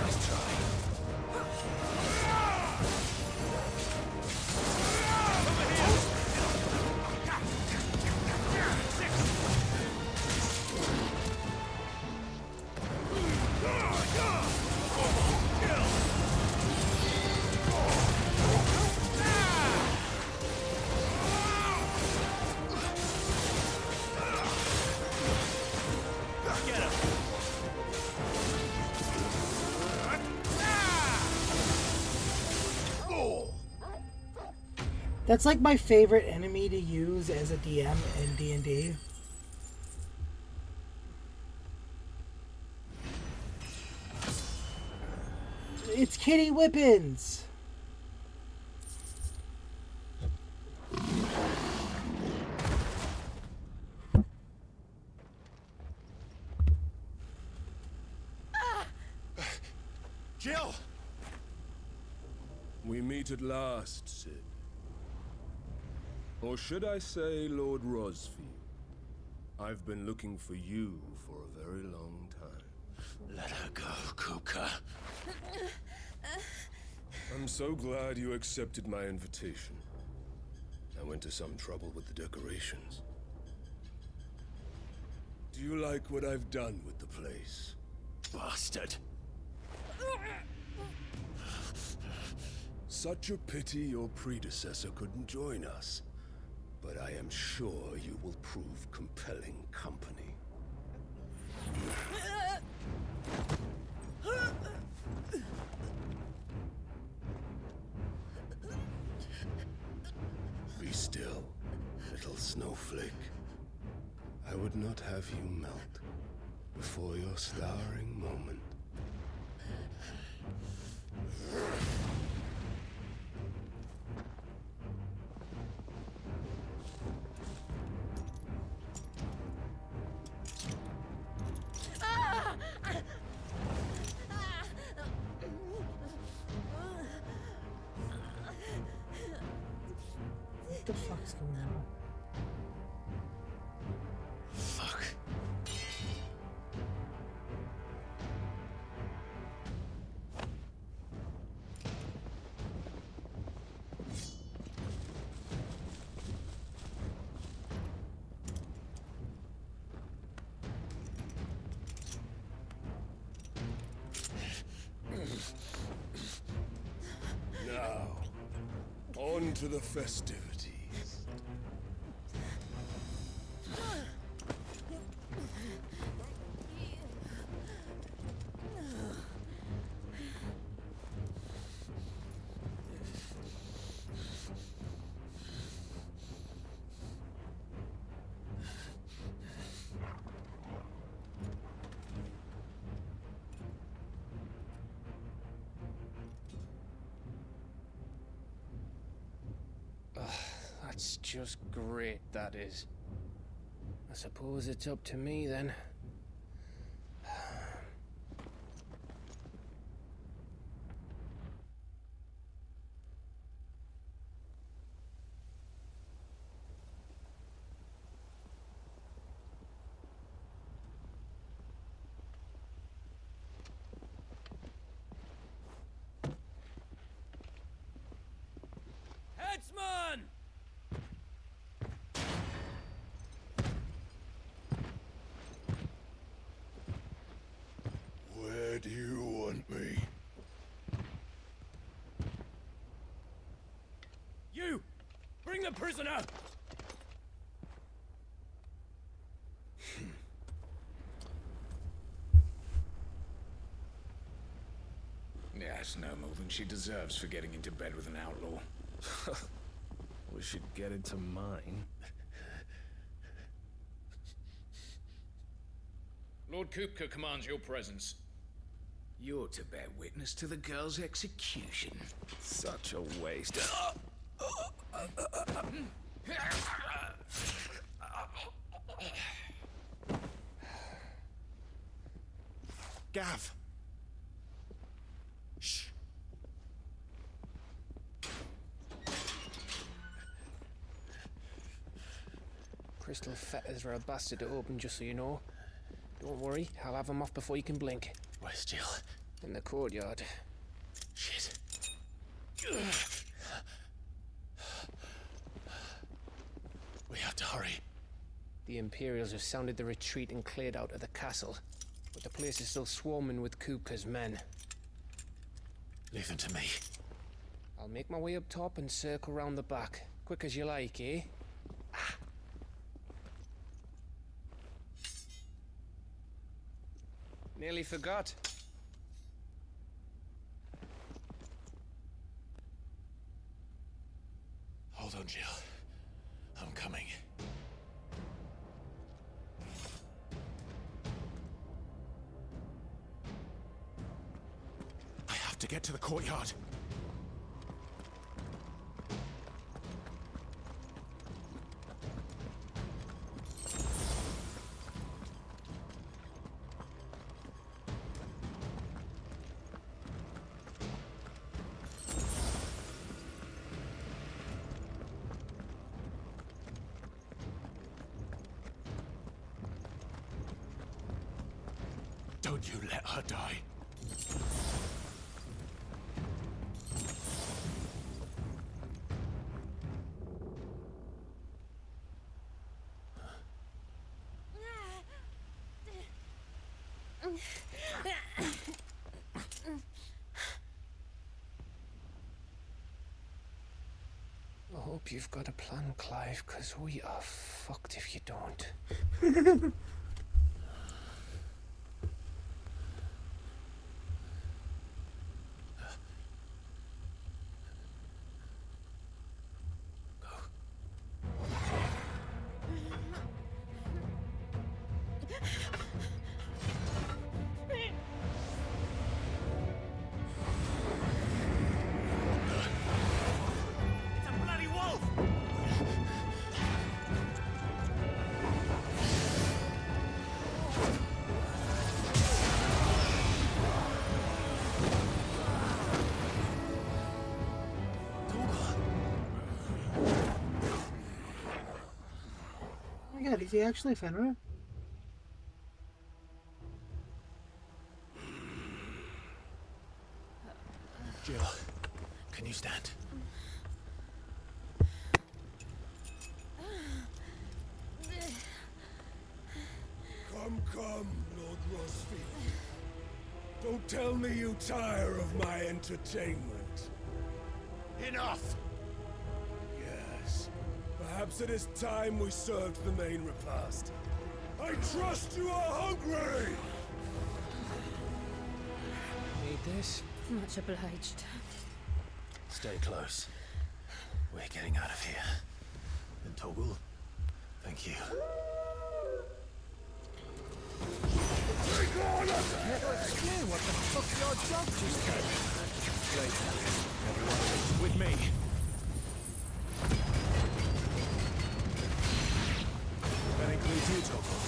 Nice try. Over here. Get him. That's like my favorite enemy to use as a DM in D&D. It's kitty weapons! Jill! We meet at last, Sid. Or should I say, Lord Rosfield? I've been looking for you for a very long time. Let her go, Kuka. I'm so glad you accepted my invitation. I went to some trouble with the decorations. Do you like what I've done with the place? Bastard. Such a pity your predecessor couldn't join us. But I am sure you will prove compelling company. I would not have you melt before your starring moment. What the fuck is going on? Fuck. Now, on to the festivities. That's just great, that is. I suppose it's up to me then. Headsman! Where do you want me? You! Bring the prisoner! Yes, no more than she deserves for getting into bed with an outlaw. We should get into mine. Lord Kupka commands your presence. You're to bear witness to the girl's execution. Such a waste. Gav! Shh. Crystal fetters are a bastard to open, just so you know. Don't worry, I'll have them off before you can blink. Where's Jill? In the courtyard. Shit. We have to hurry. The Imperials have sounded the retreat and cleared out of the castle, but the place is still swarming with Kupka's men. Leave them to me. I'll make my way up top and circle round the back. Quick as you like, eh? Nearly forgot. Hold on, Jill. I'm coming. I have to get to the courtyard. Don't you let her die. I hope you've got a plan, Clive, because we are fucked if you don't. It's a bloody wolf! Oh my god, is he actually Fenrir? Jill, can you stand? Come, Lord Rosfield. Don't tell me you tire of my entertainment. Enough! Yes. Perhaps it is time we served the main repast. I trust you are hungry! Need this? Much obliged. Stay close. We're getting out of here. And Toggle, thank you. Explain what the fuck your job just did. Wait, everyone, with me. That includes you, Toggle.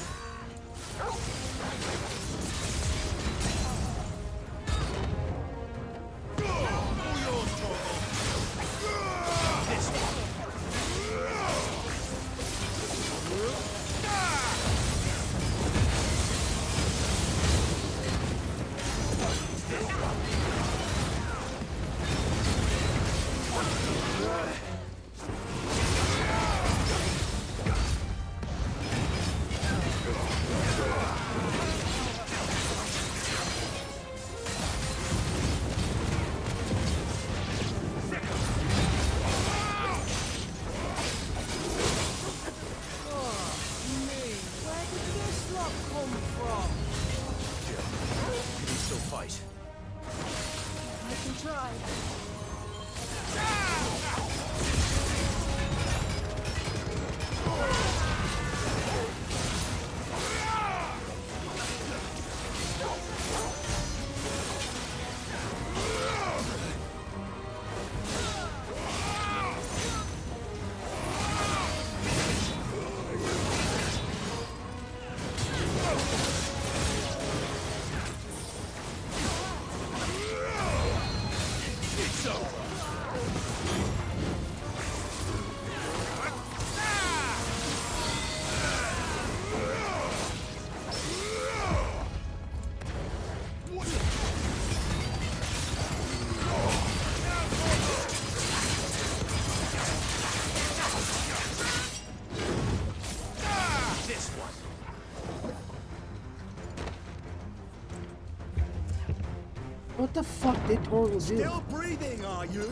What the fuck did Torgal do? Still breathing, are you?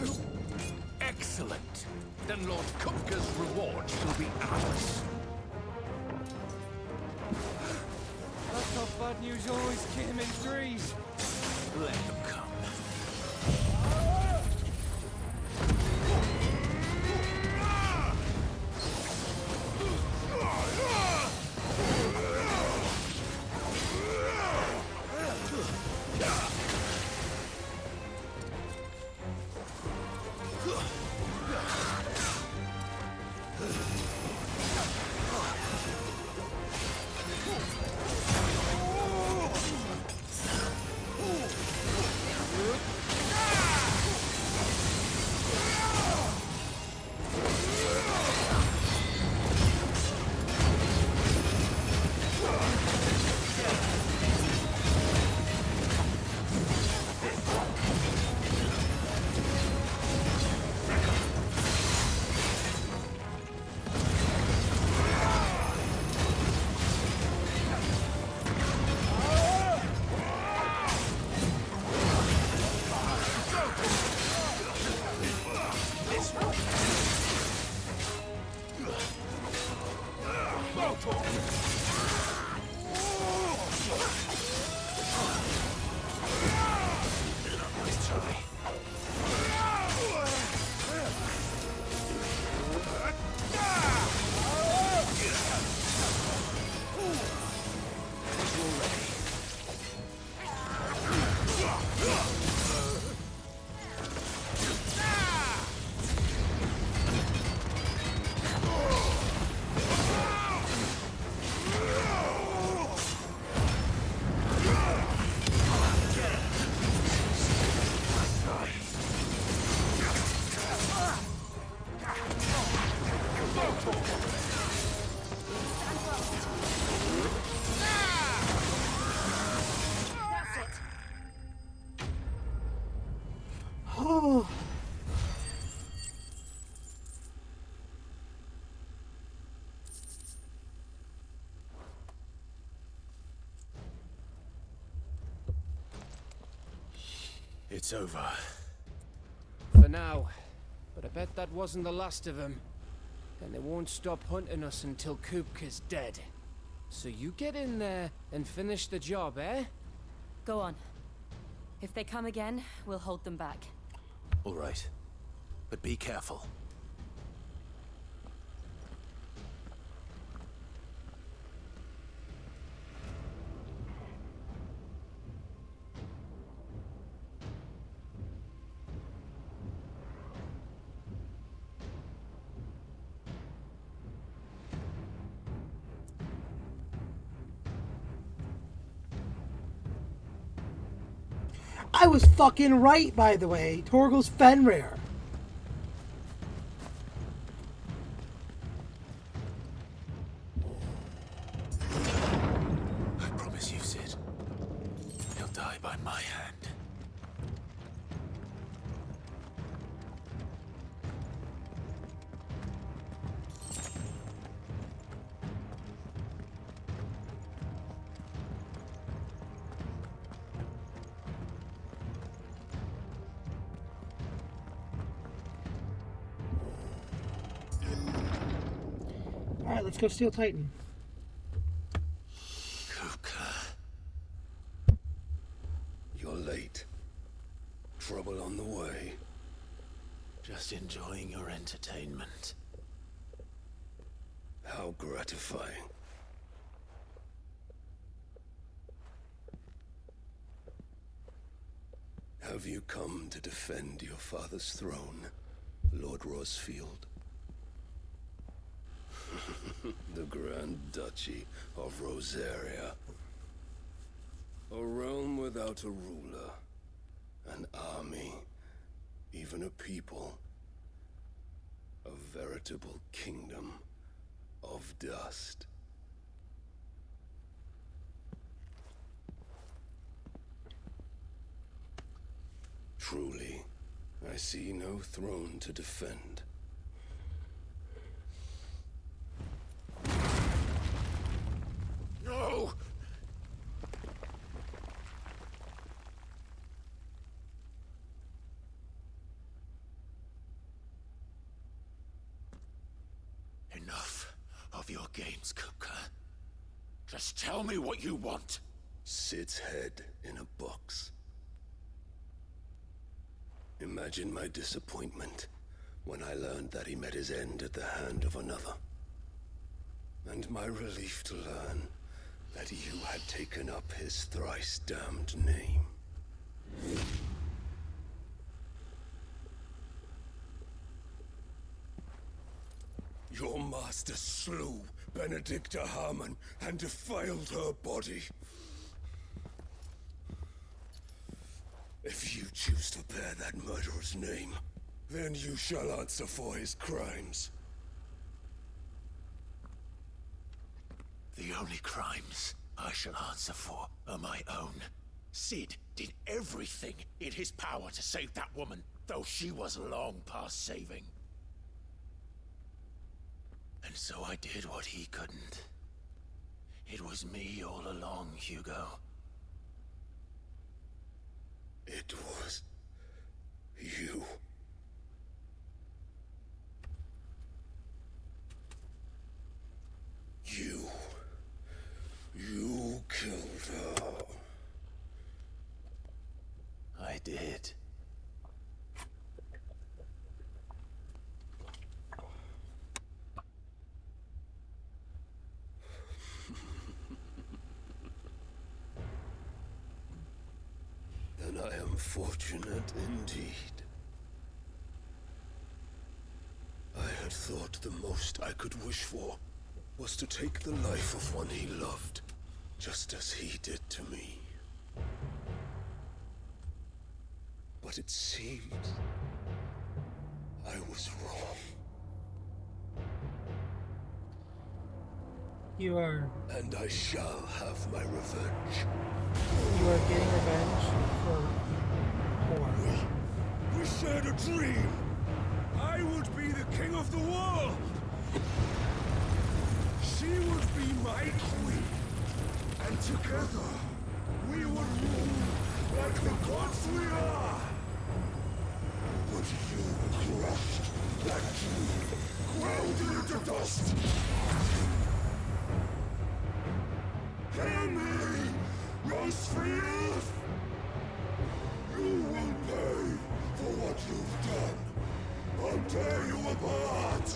Excellent. Then Lord Kupka's reward shall be ours. I thought bad news always came in threes. Let them come. It's over. For now. But I bet that wasn't the last of them. And they won't stop hunting us until Kupka's dead. So you get in there and finish the job, eh? Go on. If they come again, we'll hold them back. All right. But be careful. I was fucking right, by the way. Torgal's Fenrir. I promise you, Sid. He'll die by my hand. Alright, let's go steal Titan. You're late. Trouble on the way. Just enjoying your entertainment. How gratifying. Have you come to defend your father's throne, Lord Rosfield? The Grand Duchy of Rosaria. A realm without a ruler, an army, even a people. A veritable kingdom of dust. Truly, I see no throne to defend. No! Enough of your games, Kupka. Just tell me what you want. Sid's head in a box. Imagine my disappointment when I learned that he met his end at the hand of another. And my relief to learn that you had taken up his thrice-damned name. Your master slew Benedicta Harmon and defiled her body. If you choose to bear that murderer's name, then you shall answer for his crimes. The only crimes I shall answer for are my own. Sid did everything in his power to save that woman, though she was long past saving. And so I did what he couldn't. It was me all along, Hugo. It was you. You killed her. I did. Then I am fortunate indeed. I had thought the most I could wish for was to take the life of one he loved, just as he did to me. But it seems I was wrong. You are... And I shall have my revenge. You are getting revenge for more. We shared a dream. I would be the king of the world. She would be my queen. And together, we would rule like the gods we are. But you crushed that dream, ground it into dust. Hear me, Rosefield! You will pay for what you've done. I'll tear you apart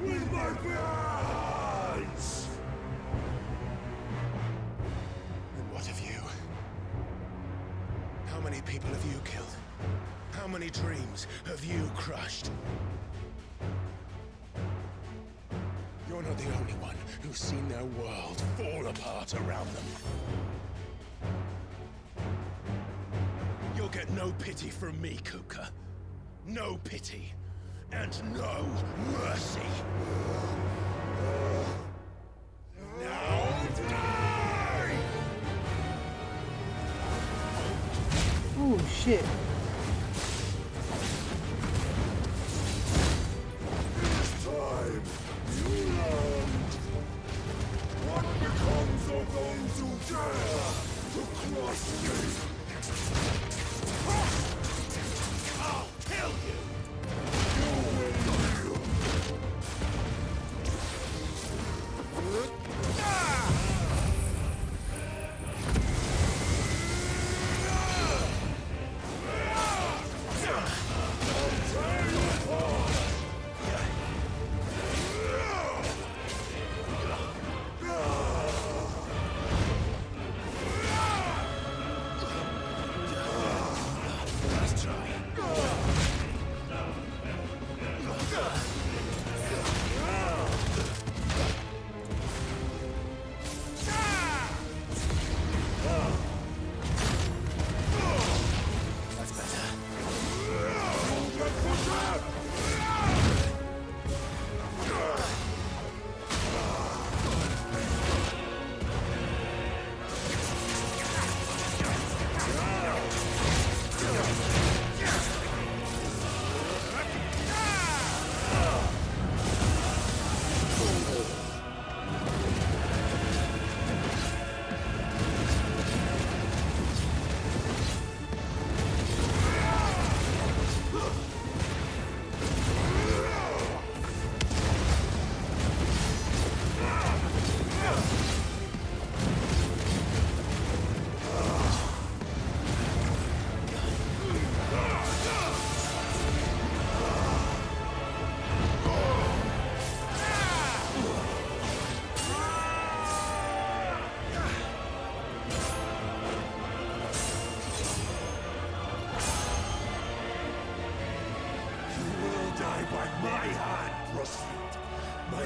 with my hands! And what of you? How many people have you killed? How many dreams have you crushed? You're not the only one who's seen their world fall apart around them. You'll get no pity from me, Kupka. No pity. And no mercy. Now die! Oh shit. This time, you learned. What becomes of those who dare to cross me? I'll kill you!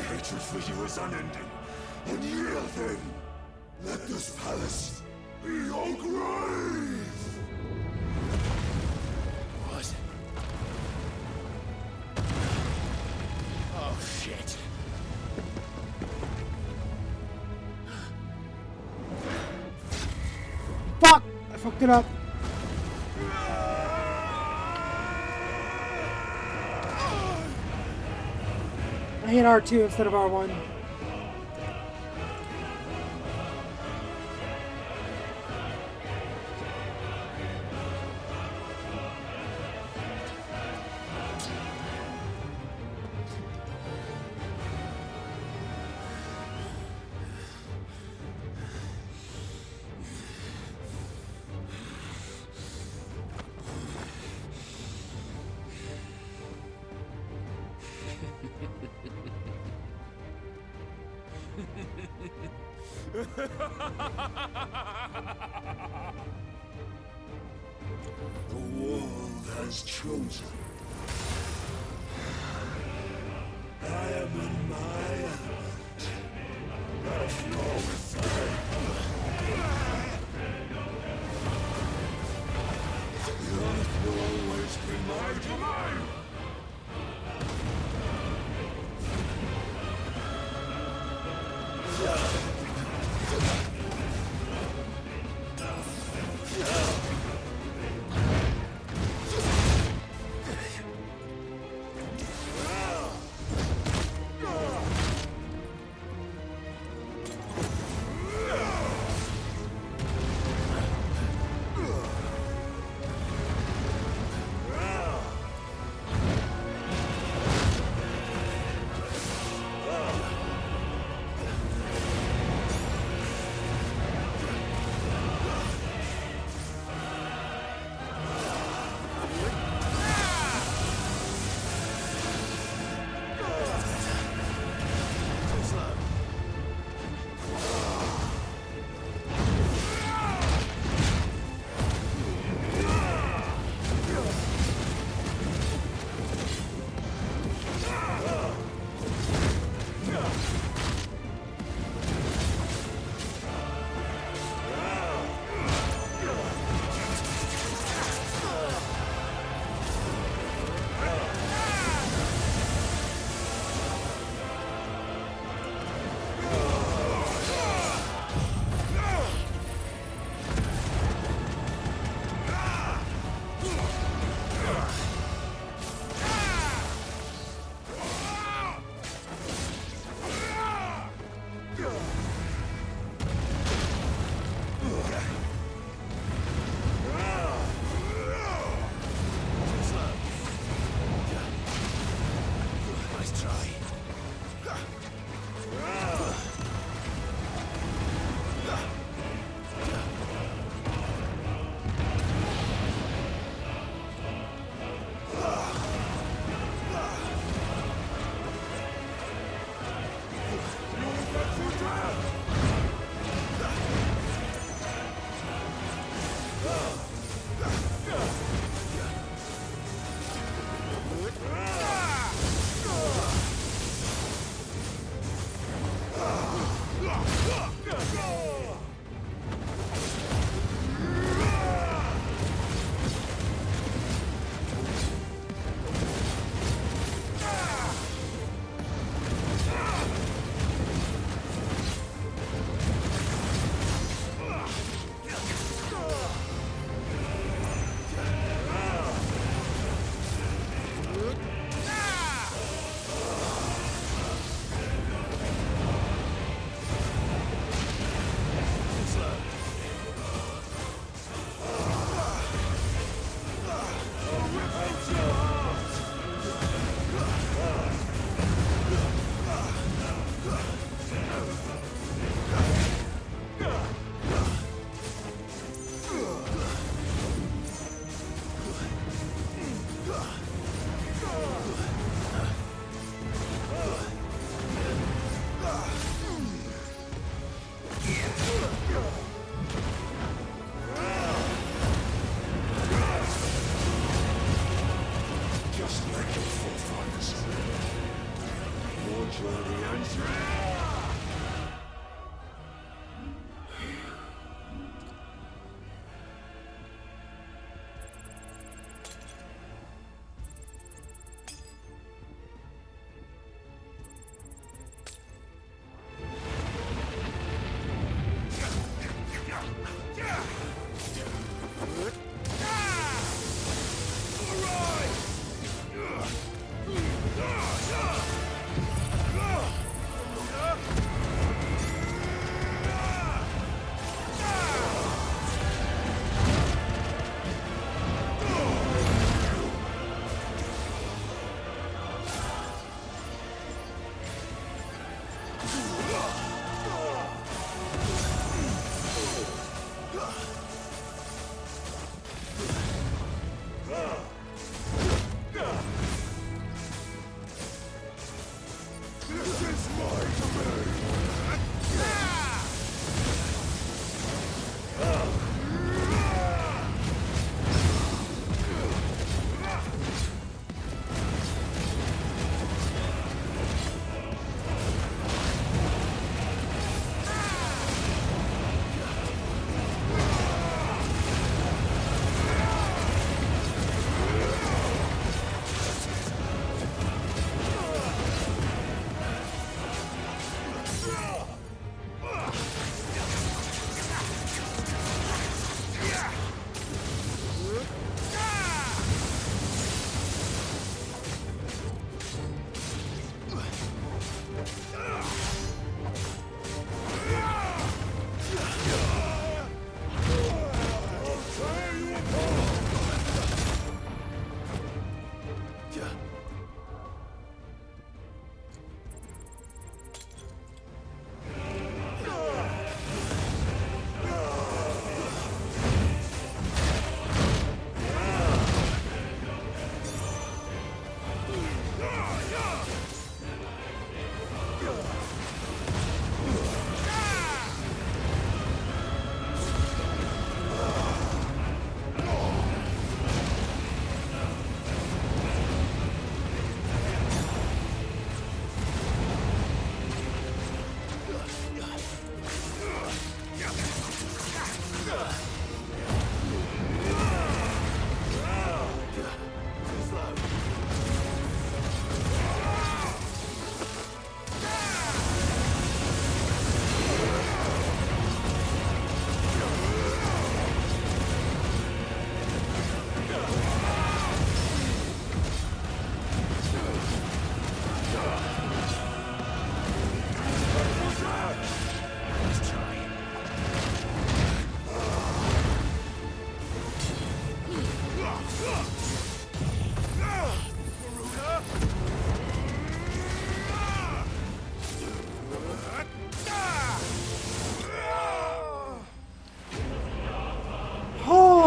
hatred for you is unending. And yield then. Let this palace be your grave! What? Oh, shit. Fuck! I fucked it up. I hit R2 instead of R1. The world has chosen. I am in my element. There's no mistake. The earth will always be my domain.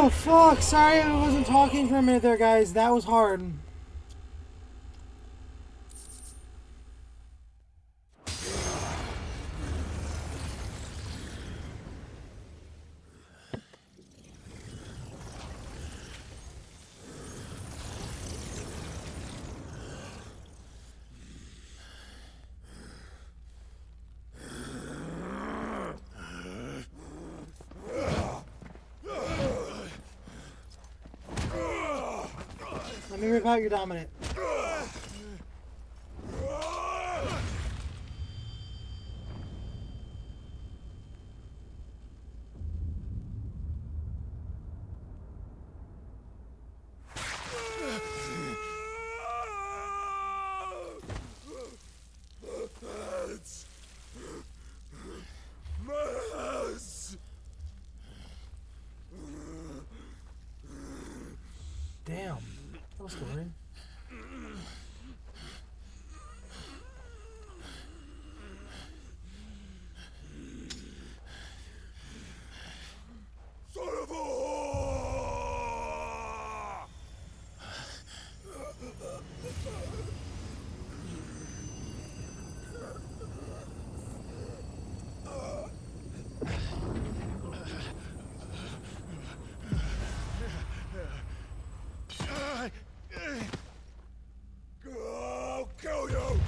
Oh, fuck. Sorry I wasn't talking for a minute there, guys. That was hard. Let me rip out your dominant. Damn. That was story. Son of a whore! I'll kill you!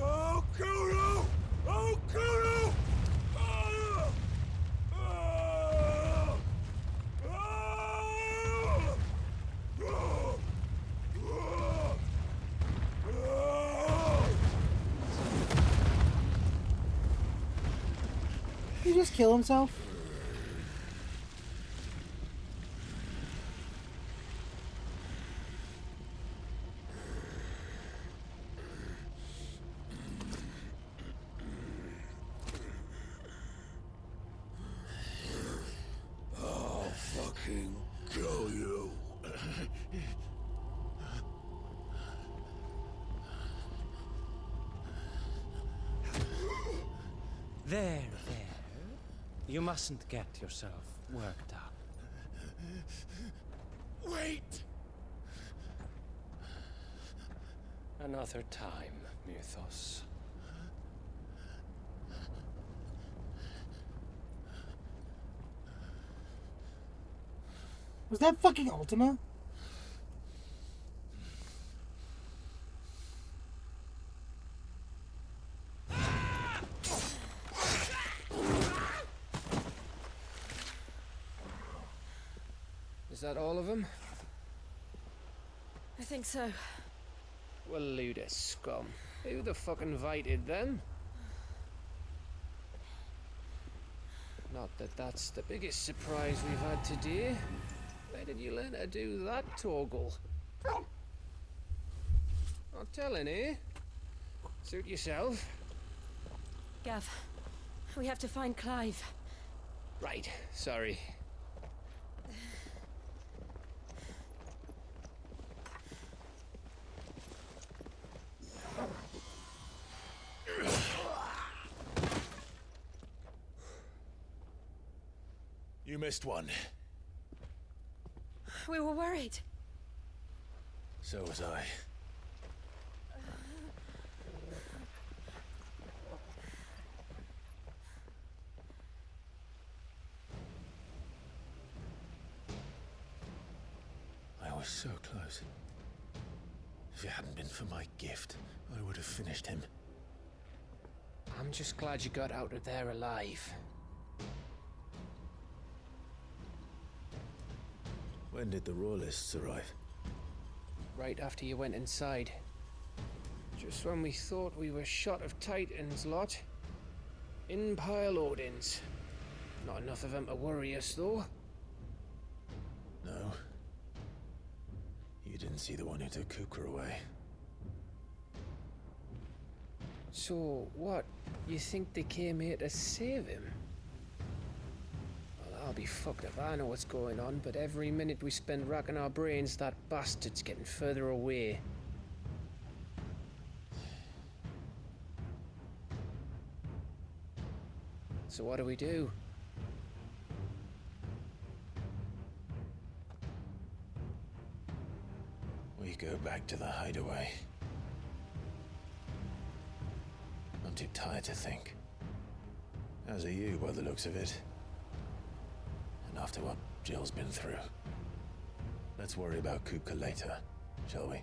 I'll kill you! I'll kill you! Did he just kill himself? I'll fucking kill you. There. You mustn't get yourself worked up. Wait! Another time, Mythos. Was that fucking Ultima? Is that all of them? I think so. Well, load of scum. Who the fuck invited them? Not that that's the biggest surprise we've had today. Where did you learn to do that, Torgal? Not telling, eh? Suit yourself. Gav, we have to find Clive. Right, sorry. You missed one. We were worried. So was I. I was so close. If it hadn't been for my gift, I would have finished him. I'm just glad you got out of there alive. When did the Royalists arrive? Right after you went inside. Just when we thought we were shot of Titans lot. In pile Odins. Not enough of them to worry us, though. No. You didn't see the one who took Kukra away. So, what? You think they came here to save him? Well, I'll be fucked if I know what's going on, but every minute we spend racking our brains, that bastard's getting further away. So what do we do? go back to the hideaway. I'm too tired to think. As are you, by the looks of it. And after what Jill's been through. Let's worry about Kupka later, shall we?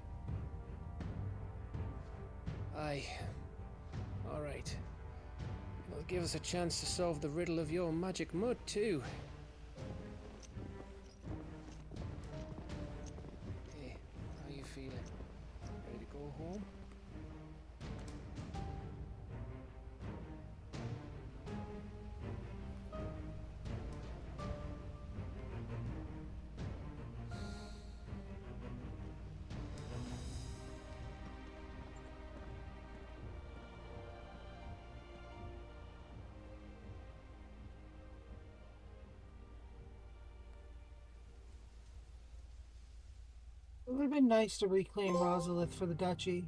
Aye. All right. It'll give us a chance to solve the riddle of your magic mud, too. Hey, how you feeling? Ready to go home? It would have been nice to reclaim Rosalith for the duchy.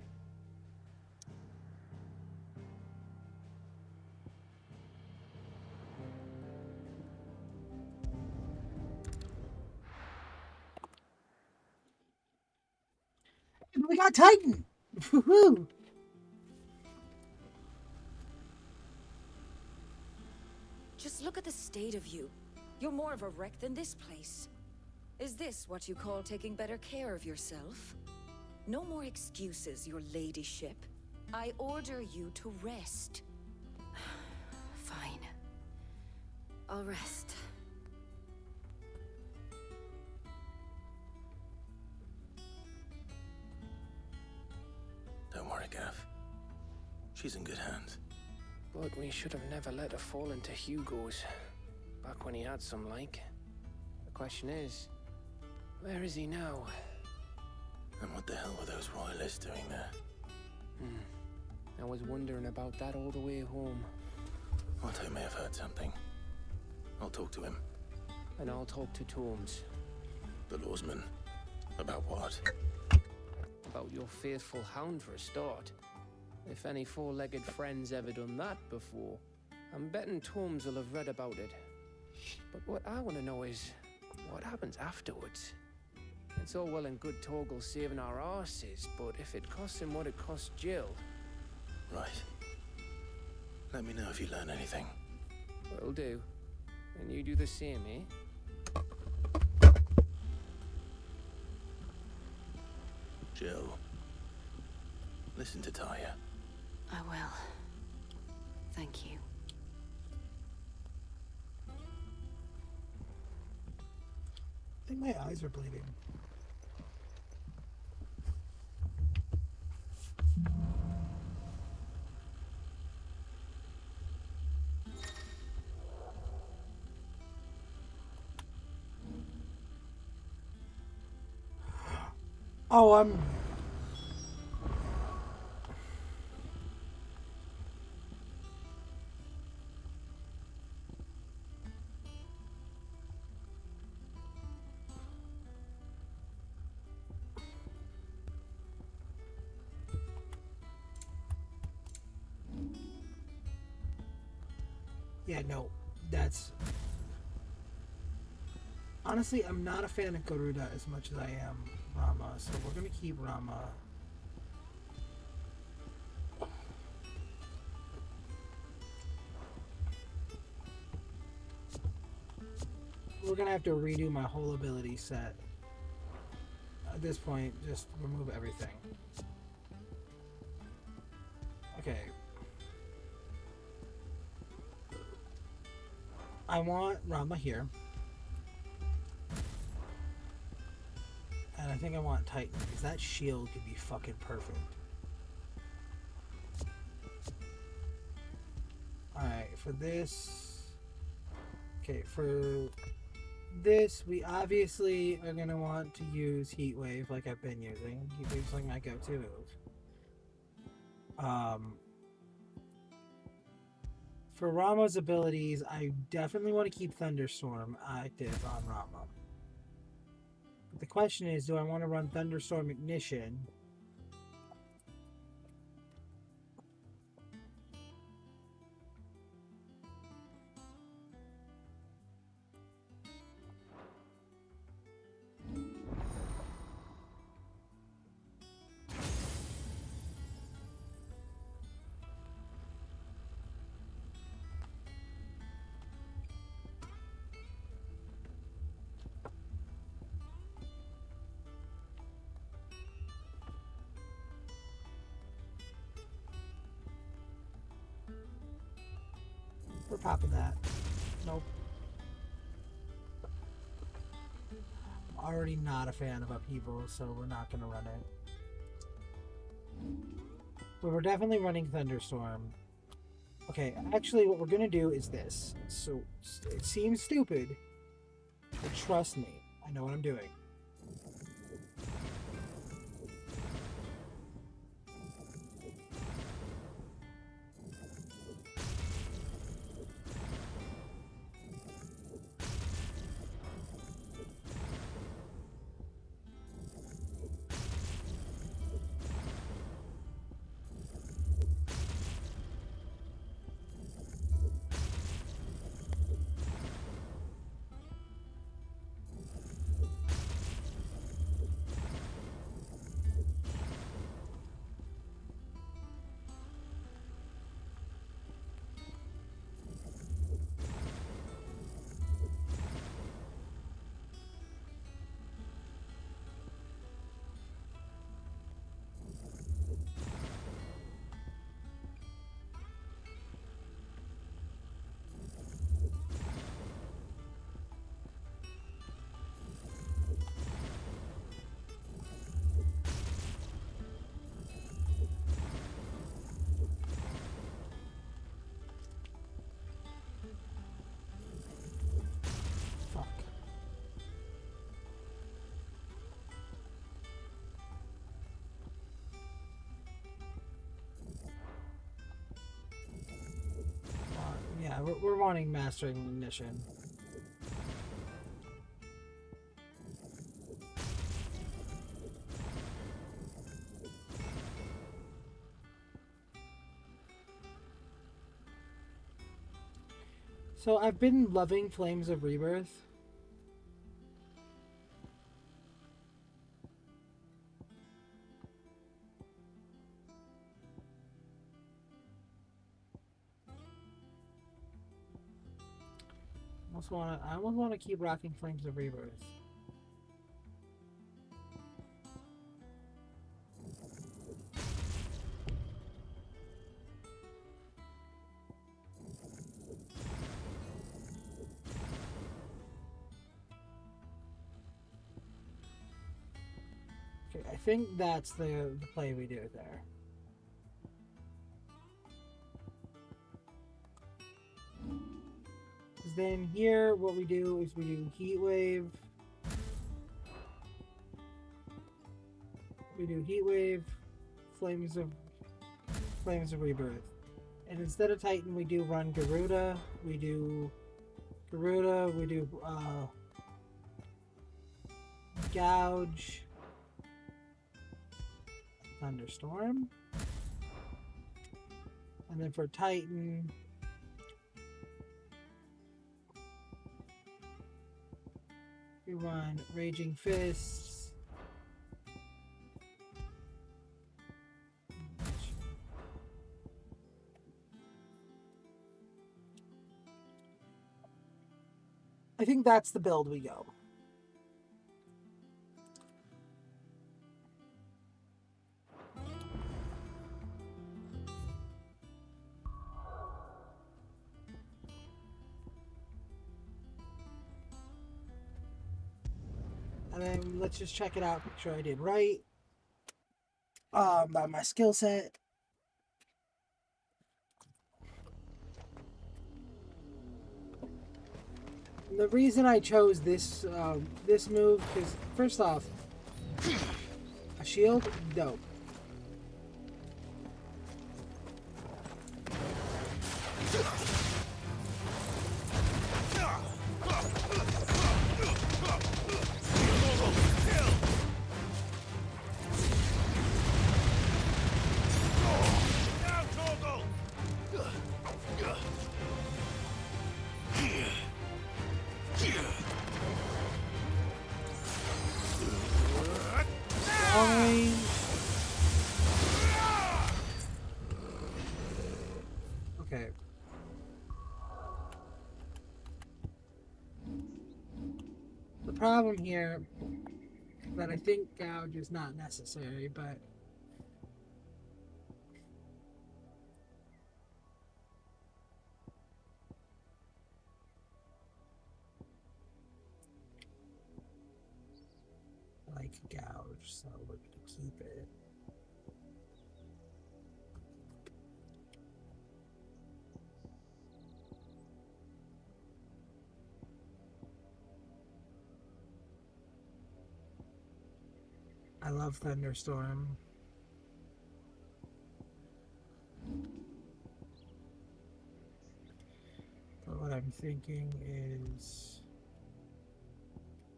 And we got Titan! Woohoo! Just look at the state of you. You're more of a wreck than this place. Is this what you call taking better care of yourself? No more excuses, your ladyship. I order you to rest. Fine. I'll rest. Don't worry, Gav. She's in good hands. But we should have never let her fall into Hugo's. Back when he had some like. The question is, where is he now? And what the hell were those royalists doing there? I was wondering about that all the way home. Otto may have heard something. I'll talk to him. And I'll talk to Tomes. The lawsman. About what? About your faithful hound for a start. If any four-legged friend's ever done that before, I'm betting Tomes will have read about it. But what I want to know is, what happens afterwards? It's all well and good Torgal saving our arses, but if it costs him what it cost Jill... Right. Let me know if you learn anything. Will do. And you do the same, eh? Jill. Listen to Taya. I will. Thank you. I think my eyes are bleeding. Oh, yeah, no, that's... Honestly, I'm not a fan of Garuda as much as I am Rama, so we're gonna keep Rama. We're gonna have to redo my whole ability set. At this point, just remove everything. Okay. I want Rama here. And I think I want Titan, because that shield could be fucking perfect. Alright, for this... Okay, for this, we obviously are going to want to use Heat Wave like I've been using. Heat Wave's like my go-to move. For Rama's abilities, I definitely want to keep Thunderstorm active on Rama. The question is, do I want to run Thunderstorm Ignition? popping that. Nope. Already not a fan of upheaval, so we're not going to run it. But we're definitely running Thunderstorm. Okay, actually what we're going to do is this. So, it seems stupid, but trust me, I know what I'm doing. Yeah, we're wanting Mastering Ignition. So I've been loving Flames of Rebirth. I almost want to keep rocking Flames of Rebirth. Okay, I think that's the play we do there. Then here, what we do is we do Heat Wave. We do Heat Wave, Flames of Rebirth. And instead of Titan, we do run Garuda. We do Gouge, Thunderstorm. And then for Titan, we run Raging Fists. I think that's the build we go. And then let's just check it out, make sure I did right. By my skill set. The reason I chose this this move, because first off, a shield, dope. Okay. The problem here that I think gouge is not necessary, but like gouge, so we're gonna keep it. I love Thunderstorm. But what I'm thinking is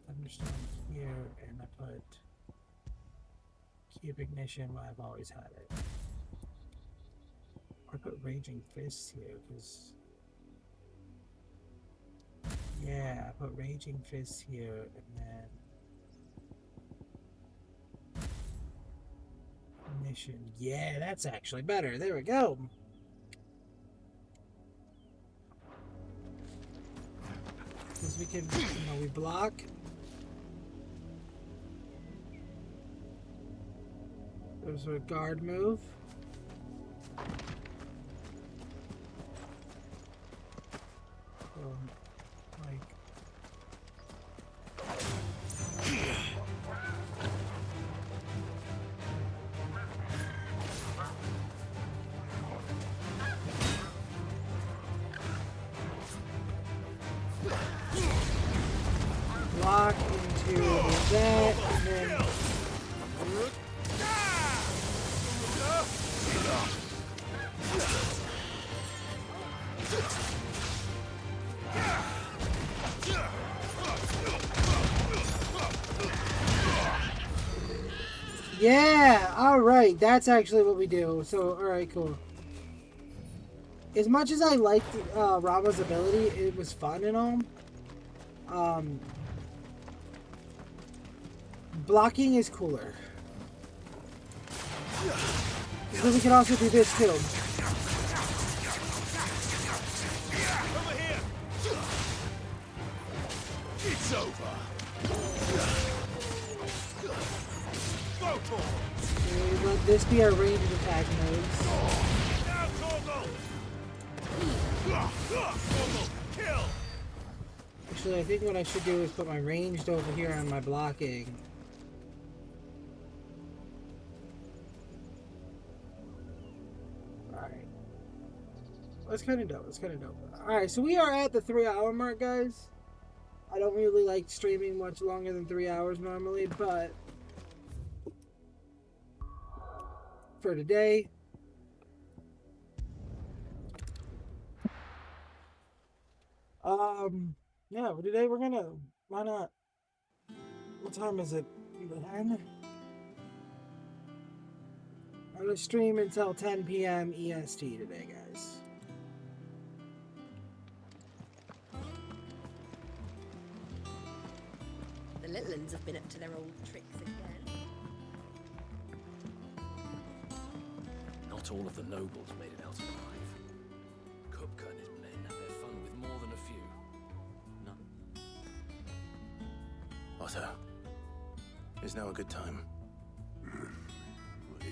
Thunderstorm here, and I put Cube Ignition where I've always had it. Or put Raging Fists here, because yeah, I put Raging Fists here, and then Ignition. Yeah, that's actually better. There we go. Because we can, we block. There's a guard move. So, like. Block into that, and then yeah, alright, that's actually what we do. So, alright, cool. As much as I liked Rama's ability, it was fun and all. Blocking is cooler. Because we can also do this too. Over here. It's over. Go for it. Let this be our ranged attack moves. Now, Torgal. Kill. Actually, I think what I should do is put my ranged over here on my blocking. Alright. That's kind of dope. That's kind of dope. Alright, so we are at the 3-hour mark, guys. I don't really like streaming much longer than 3 hours normally, but for today, yeah, but today we're gonna, why not? What time is it? 10? I'm gonna stream until 10 p.m. EST today, guys. The little uns have been up to their old tricks again. Not all of the nobles made it out alive. Kupka and his men had their fun with more than a few. None. Otto, is now a good time?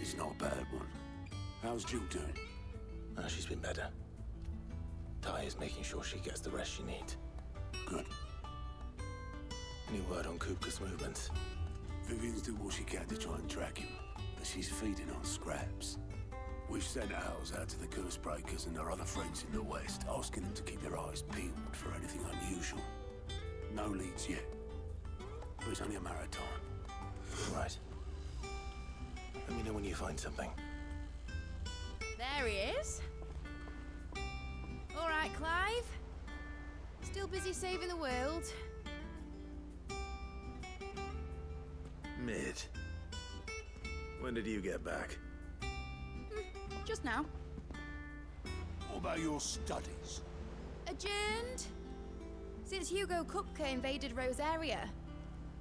It's not a bad one. How's Jill doing? She's been better. Ty is making sure she gets the rest she needs. Good. Any word on Kupka's movements? Vivian's doing what she can to try and track him, but she's feeding on scraps. We've sent ours out to the curse breakers and their other friends in the west, asking them to keep their eyes peeled for anything unusual. No leads yet, but it's only a matter of time. Right. Let me know when you find something. There he is. All right, Clive. Still busy saving the world. Mid. When did you get back? Just now. What about your studies? Adjourned. Since Hugo Kupka invaded Rosaria.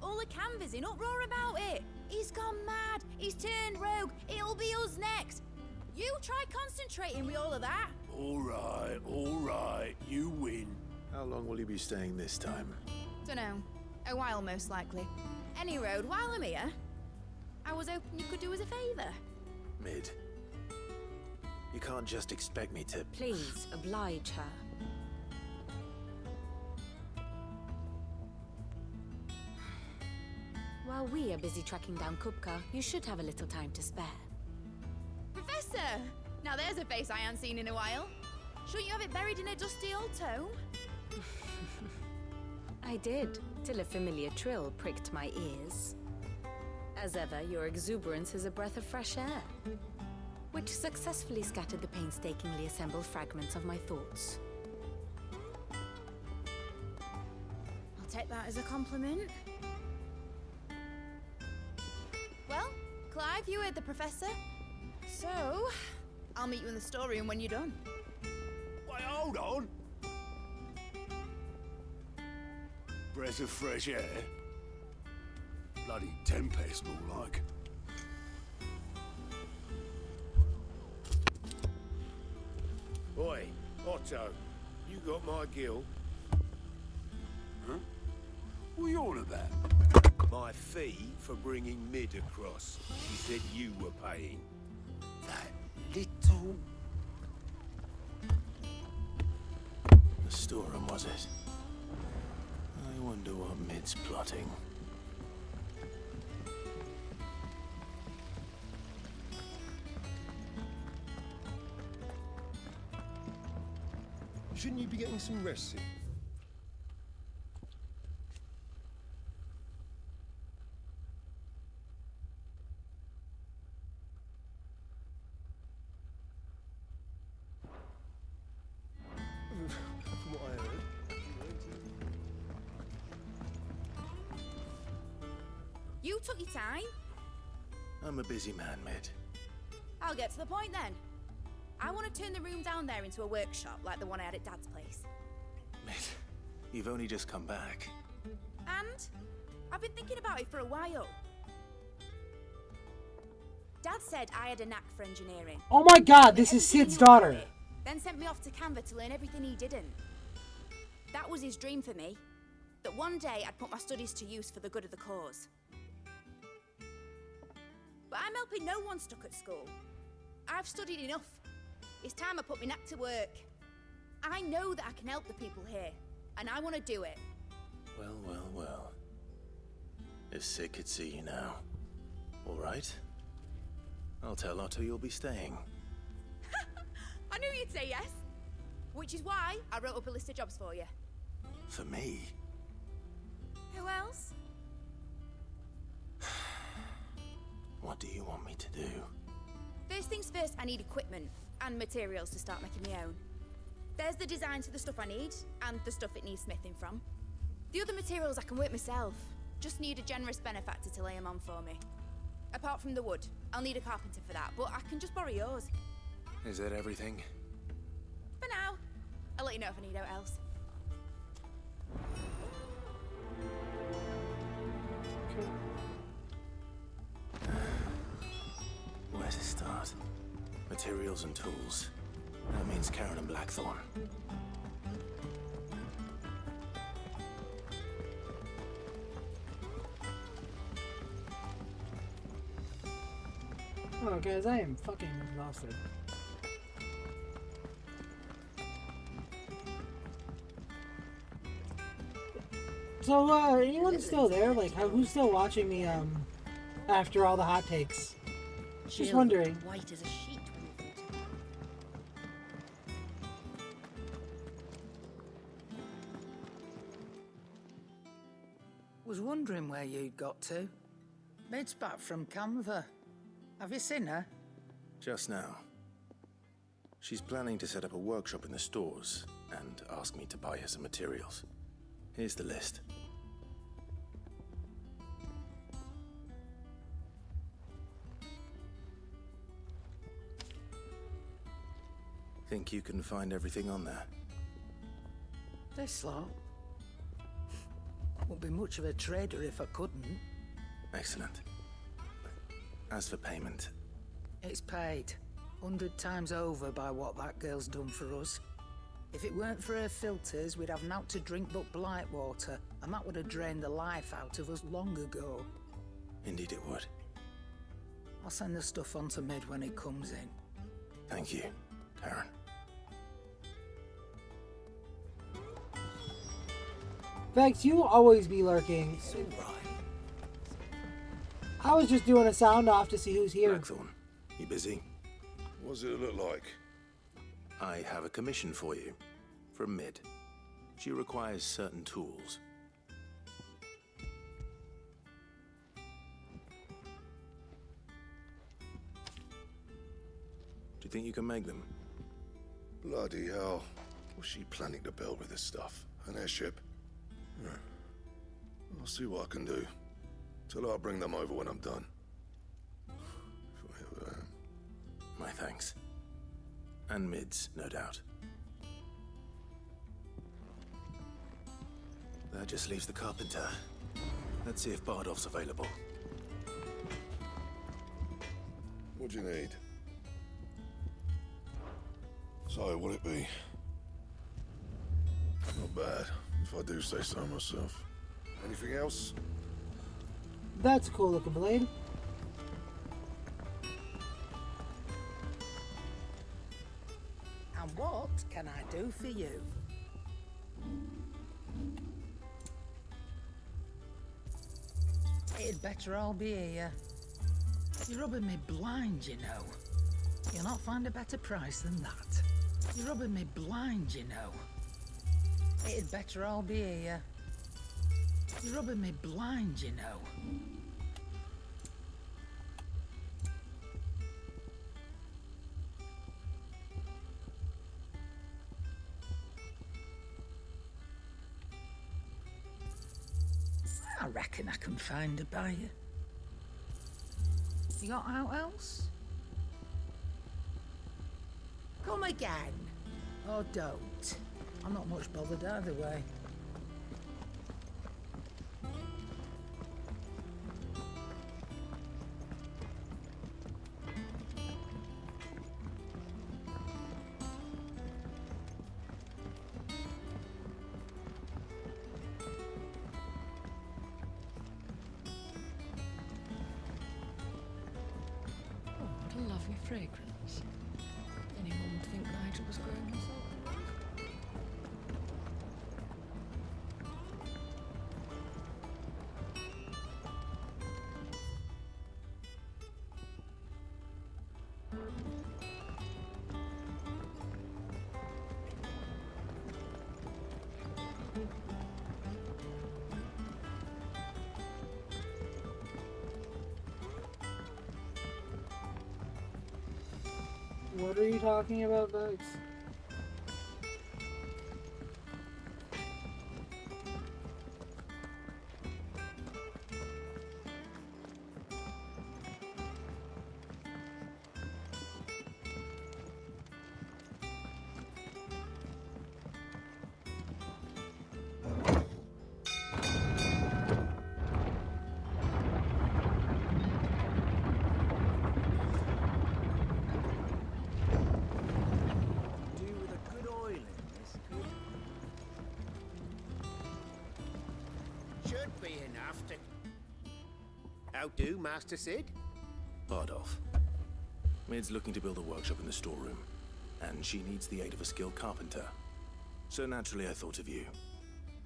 All the canvas in uproar about it. He's gone mad. He's turned rogue. It'll be us next. You try concentrating with all of that. All right. You win. How long will you be staying this time? Dunno. A while, most likely. Any road, while I'm here, I was hoping you could do us a favour. Mid. You can't just expect me to... Please, oblige her. While we are busy tracking down Kupka, you should have a little time to spare. Professor! Now there's a face I haven't seen in a while. Shouldn't you have it buried in a dusty old tome? I did, till a familiar trill pricked my ears. As ever, your exuberance is a breath of fresh air, which successfully scattered the painstakingly assembled fragments of my thoughts. I'll take that as a compliment. Well, Clive, you heard the professor. So, I'll meet you in the storeroom when you're done. Wait, hold on. Breath of fresh air. Bloody tempest, more like. Oi, Otto, you got my gill? Huh? What are you on about? My fee for bringing Mid across. She said you were paying. That little... The storeroom, was it? I wonder what Mid's plotting. Shouldn't you be getting some rest soon? From what I heard, You took your time. I'm a busy man, Mid. I'll get to the point then. I want to turn the room down there into a workshop like the one I had at Dad's place. Mid, you've only just come back. And I've been thinking about it for a while. Dad said I had a knack for engineering. Oh my god, this is Sid's daughter. Then sent me off to Canva to learn everything he didn't. That was his dream for me. That one day I'd put my studies to use for the good of the cause. But I'm helping no one stuck at school. I've studied enough. It's time I put my knack to work. I know that I can help the people here, and I want to do it. Well, well, well. If Sid could see you now. All right. I'll tell Otto you'll be staying. I knew you'd say yes. Which is why I wrote up a list of jobs for you. For me? Who else? What do you want me to do? First things first, I need equipment and materials to start making my own. There's the designs for the stuff I need, and the stuff it needs smithing from. The other materials I can work myself. Just need a generous benefactor to lay them on for me. Apart from the wood, I'll need a carpenter for that, but I can just borrow yours. Is that everything? For now. I'll let you know if I need out else. Where to start? Materials and tools. That means Karen and Blackthorn. Oh, guys, I am fucking exhausted. So, anyone still there? Like, who's still watching me, after all the hot takes? Just wondering. White as a sheet when you think about it. Was wondering where you'd got to. Mid's back from Canva. Have you seen her? Just now. She's planning to set up a workshop in the stores and ask me to buy her some materials. Here's the list. Think you can find everything on there? This lot. Wouldn't be much of a trader if I couldn't. Excellent. As for payment... It's paid 100 times over by what that girl's done for us. If it weren't for her filters, we'd have naught to drink but blight water, and that would have drained the life out of us long ago. Indeed it would. I'll send the stuff on to Mid when it comes in. Thank you, Karen. Vex, you will always be lurking. I was just doing a sound off to see who's here. Blackthorn, you busy? What does it look like? I have a commission for you. From Mid. She requires certain tools. Do you think you can make them? Bloody hell. What's she planning to build with this stuff? An airship? I'll see what I can do. Tell her I'll bring them over when I'm done. My thanks. And Mid's, no doubt. That just leaves the carpenter. Let's see if Bardolph's available. What do you need? So, what'll it be? Not bad, if I do say so myself. Anything else? That's a cool looking blade. And what can I do for you? It'd better all be here. You're rubbing me blind, you know. You'll not find a better price than that. You're rubbing me blind, you know. It'd better all be here. You're rubbing me blind, you know. I reckon I can find a buyer. You got out else? Come again. Or don't. I'm not much bothered either way. What a lovely fragrance. Anyone would think Nigel was growing himself. What are you talking about, Bugs? Should be enough to... How do, Master Sid? Bardolph. Mid's looking to build a workshop in the storeroom, and she needs the aid of a skilled carpenter. So naturally I thought of you.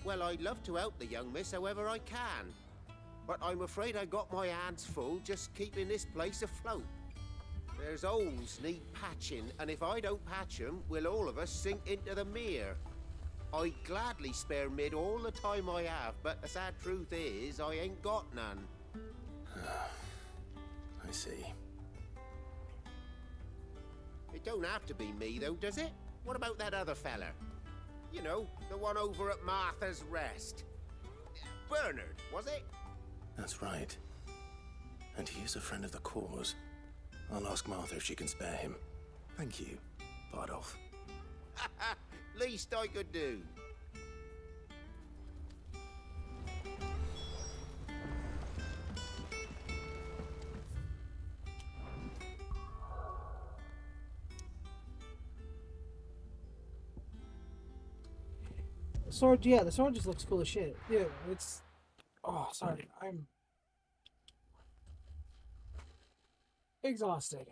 Well, I'd love to help the young miss however I can. But I'm afraid I got my hands full just keeping this place afloat. There's holes need patching, and if I don't patch them, we'll all of us sink into the mere. I'd gladly spare Mid all the time I have, but the sad truth is, I ain't got none. I see. It don't have to be me, though, does it? What about that other fella? You know, the one over at Martha's Rest. Bernard, was it? That's right. And he is a friend of the cause. I'll ask Martha if she can spare him. Thank you, Bardolph. Least I could do. Sword, yeah, the sword just looks cool as shit. Yeah, it's... Oh, sorry, I'm... exhausted.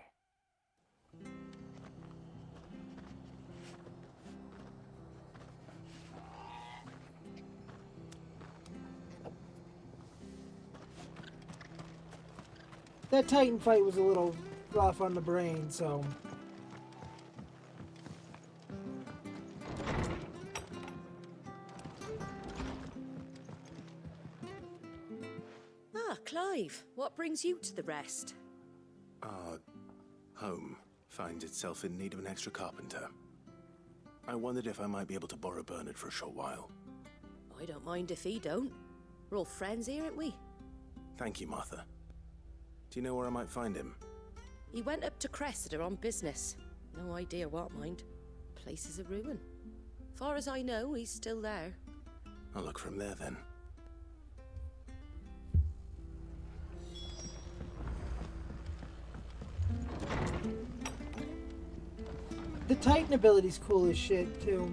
that Titan fight was a little rough on the brain, so... Ah, Clive, what brings you to the rest? Our home finds itself in need of an extra carpenter. I wondered if I might be able to borrow Bernard for a short while. I don't mind if he don't. We're all friends here, aren't we? Thank you, Martha. Do you know where I might find him? He went up to Cressida on business. No idea what, mind. Place is a ruin. Far as I know, he's still there. I'll look for him there, then. The Titan ability's cool as shit, too.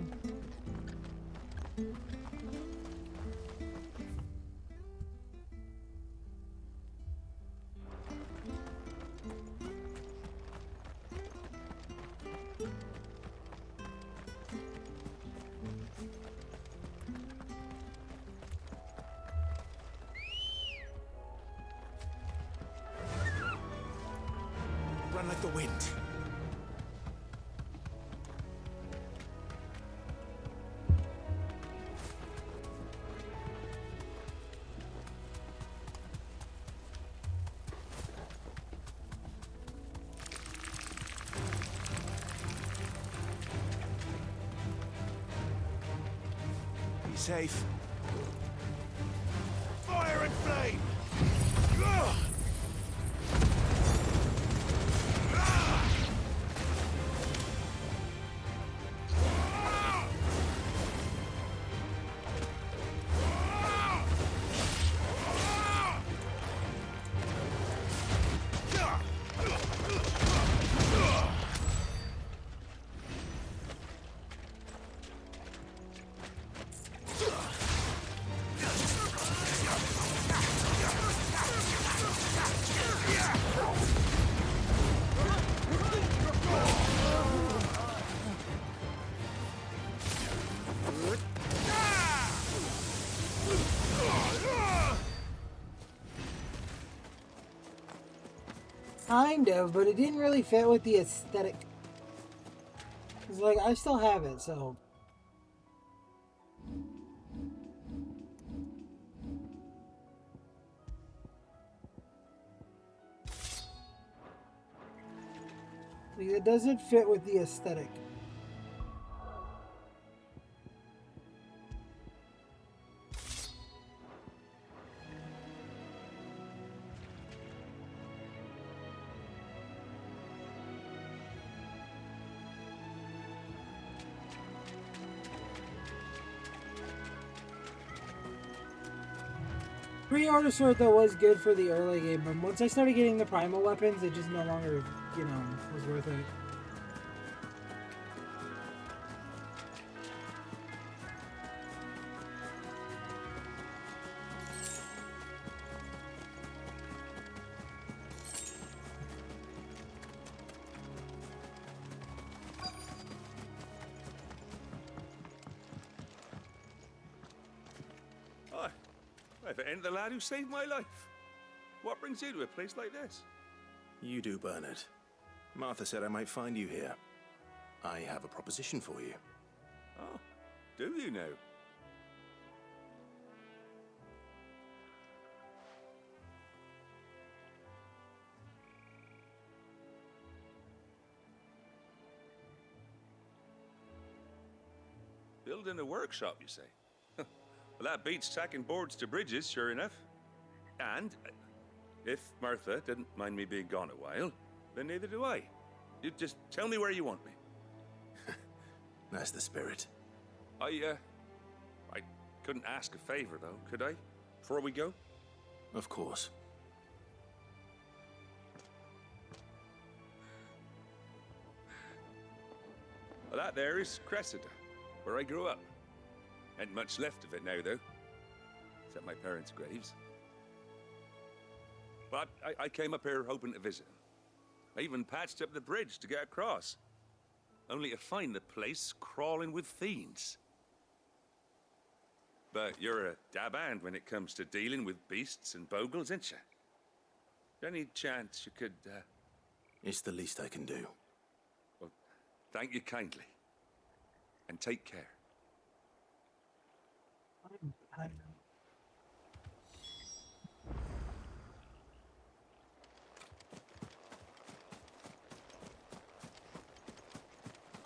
Run like the wind. Be safe. Fire and flame! Ugh! Kind of, but it didn't really fit with the aesthetic. It's like, I still have it, so... Like, it doesn't fit with the aesthetic. Pre-order sword though was good for the early game, but once I started getting the primal weapons, it just no longer, you know, was worth it. If it ain't the lad who saved my life. What brings you to a place like this? You do, Bernard. Martha said I might find you here. I have a proposition for you. Oh, do you now? Building a workshop, you say? Well, that beats tacking boards to bridges, sure enough. And if Martha didn't mind me being gone a while, then neither do I. You just tell me where you want me. That's the spirit. I couldn't ask a favor, though, could I? Before we go? Of course. Well, that there is Cressida, where I grew up. Ain't much left of it now, though. Except my parents' graves. But I came up here hoping to visit them. I even patched up the bridge to get across. Only to find the place crawling with fiends. But you're a dab hand when it comes to dealing with beasts and bogles, ain't you? Any chance you could, It's the least I can do. Well, thank you kindly. And take care.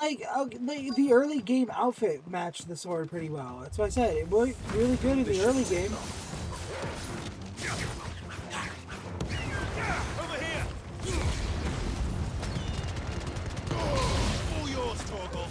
Like the early game outfit matched the sword pretty well. That's what I said. It worked really good in the early game. Over here! All yours, Torgal.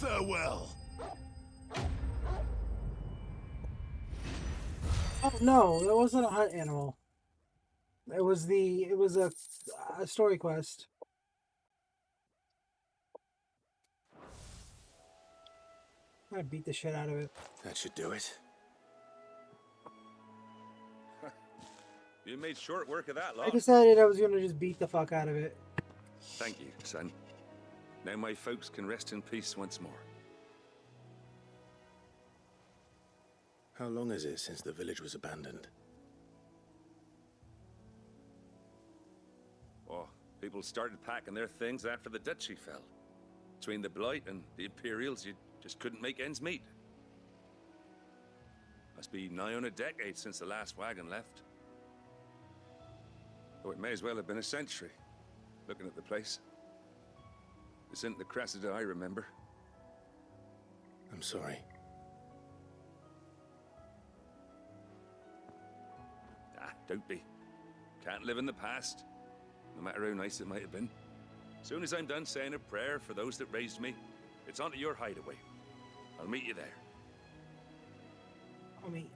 Farewell. Oh no, that wasn't a hunt animal. It was a story quest. I beat the shit out of it. That should do it. You made short work of that, I lot. decided I was gonna just beat the fuck out of it. Thank you, son. Now my folks can rest in peace once more. How long is it since the village was abandoned? Oh, people started packing their things after the duchy fell. Between the Blight and the Imperials, you just couldn't make ends meet. Must be nigh on a decade since the last wagon left. Oh, it may as well have been a century, looking at the place. This isn't the Cressida I remember. I'm sorry. Ah, don't be. Can't live in the past, no matter how nice it might have been. Soon as I'm done saying a prayer for those that raised me, it's on to your hideaway. I'll meet you there. I'll meet.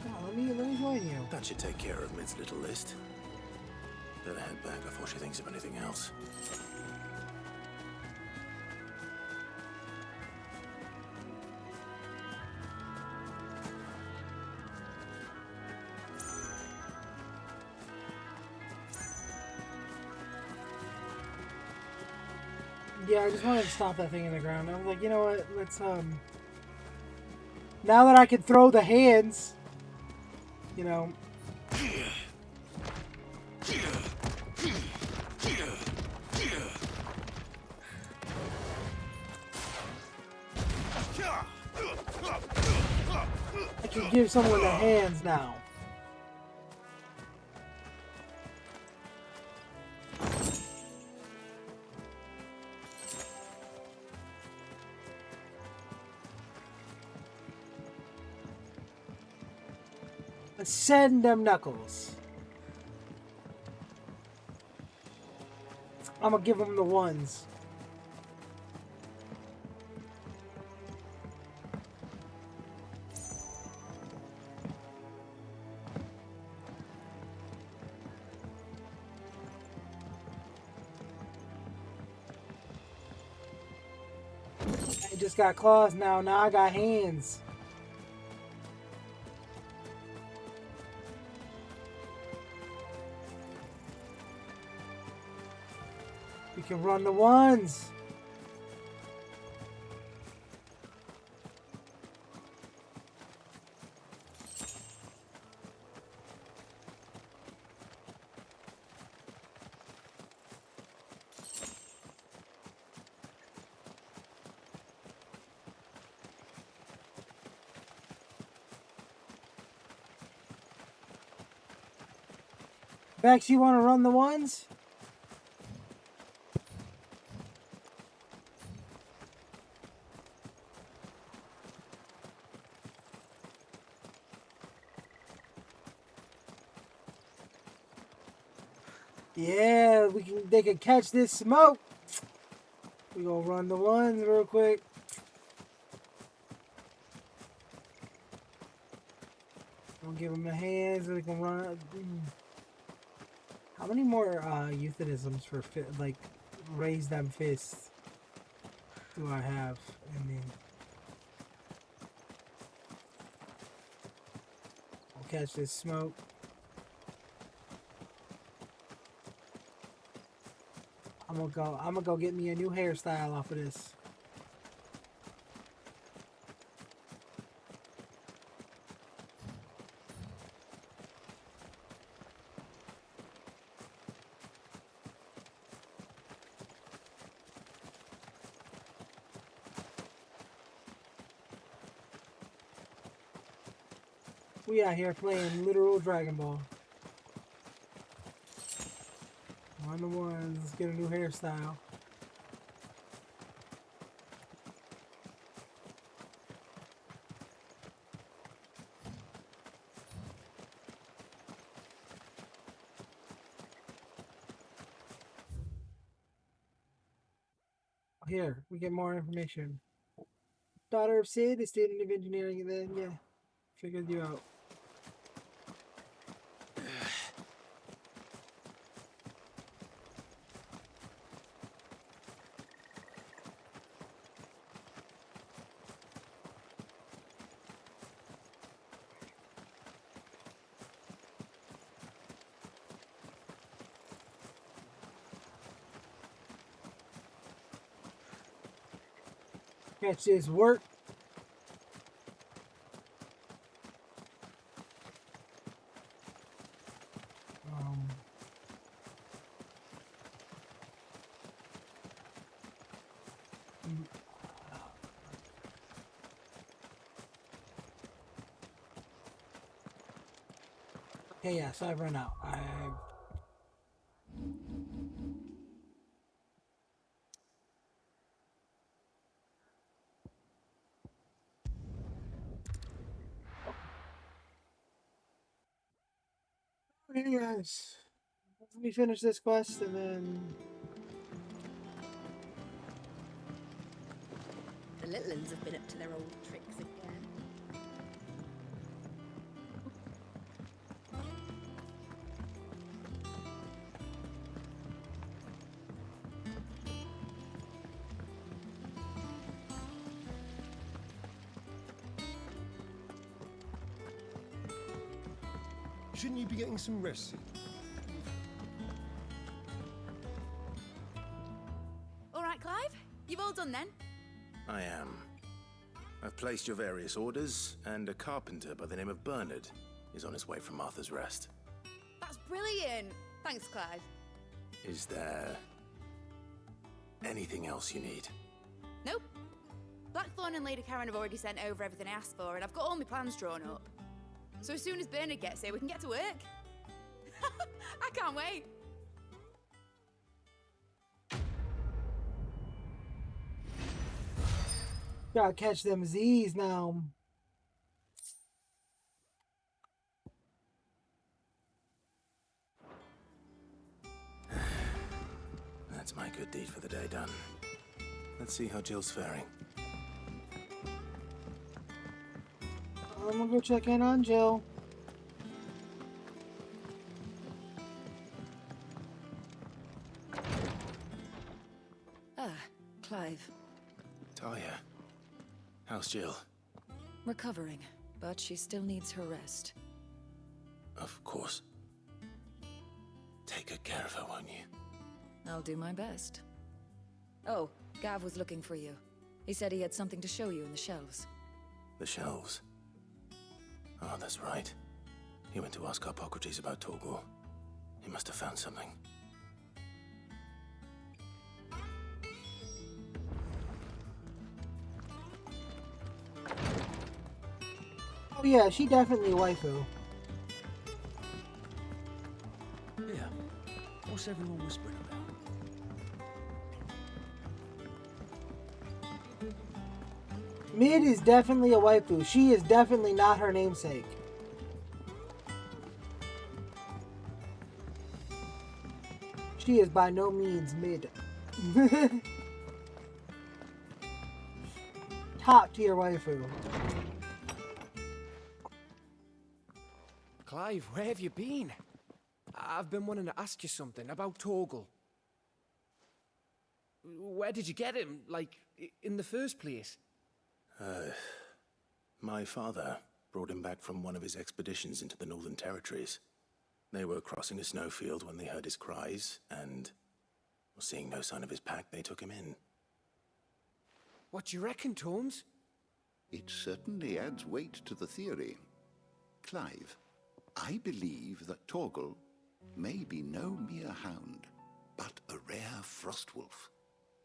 Oh, let me join you. That should take care of Mid's little list. Better head back before she thinks of anything else. Yeah, I just wanted to stop that thing in the ground. I was like, you know what? Let's now that I can throw the hands, you know, I can give someone the hands now. Let's send them knuckles. I'm gonna give them the ones. I just got claws now. Now I got hands. We can run the ones. Bex, you want to run the ones? Yeah, they can catch this smoke. We gonna run the ones real quick. I'll give them the hands so they can run. How many more euphemisms for like raise them fists do I have? I mean, I'll catch this smoke. I'm gonna go get me a new hairstyle off of this. We out here playing literal Dragon Ball. On the ones, let's get a new hairstyle. Here, we get more information. Daughter of Sid, a student of engineering, and then, yeah, figured you out. Catch this work. Okay, yeah, so I've run out. Okay, guys. Let me finish this quest and then... The little ones have been up to their old tricks again. Shouldn't you be getting some rest? All right, Clive? You've all done then? I am. I've placed your various orders, and a carpenter by the name of Bernard is on his way from Arthur's Rest. That's brilliant. Thanks, Clive. Is there anything else you need? Nope. Blackthorn and Lady Karen have already sent over everything I asked for, and I've got all my plans drawn up. So as soon as Bernard gets here, we can get to work. I can't wait. Gotta catch them Z's now. That's my good deed for the day done. Let's see how Jill's faring. I'm gonna go check in on Jill. Ah, Clive. Talia, how's Jill? Recovering, but she still needs her rest. Of course. Take good care of her, won't you? I'll do my best. Oh, Gav was looking for you. He said he had something to show you in the shelves. The shelves? Oh, that's right. He went to ask Hippocrates about Torgor. He must have found something. Oh yeah, she definitely a waifu. Yeah. What's everyone whispering about? Mid is definitely a waifu. She is definitely not her namesake. She is by no means mid. Top tier waifu. Clive, where have you been? I've been wanting to ask you something about Torgal. Where did you get him, like, in the first place? My father brought him back from one of his expeditions into the Northern Territories. They were crossing a snowfield when they heard his cries, and, seeing no sign of his pack, they took him in. What do you reckon, Tomes? It certainly adds weight to the theory. Clive, I believe that Torgal may be no mere hound, but a rare frostwolf,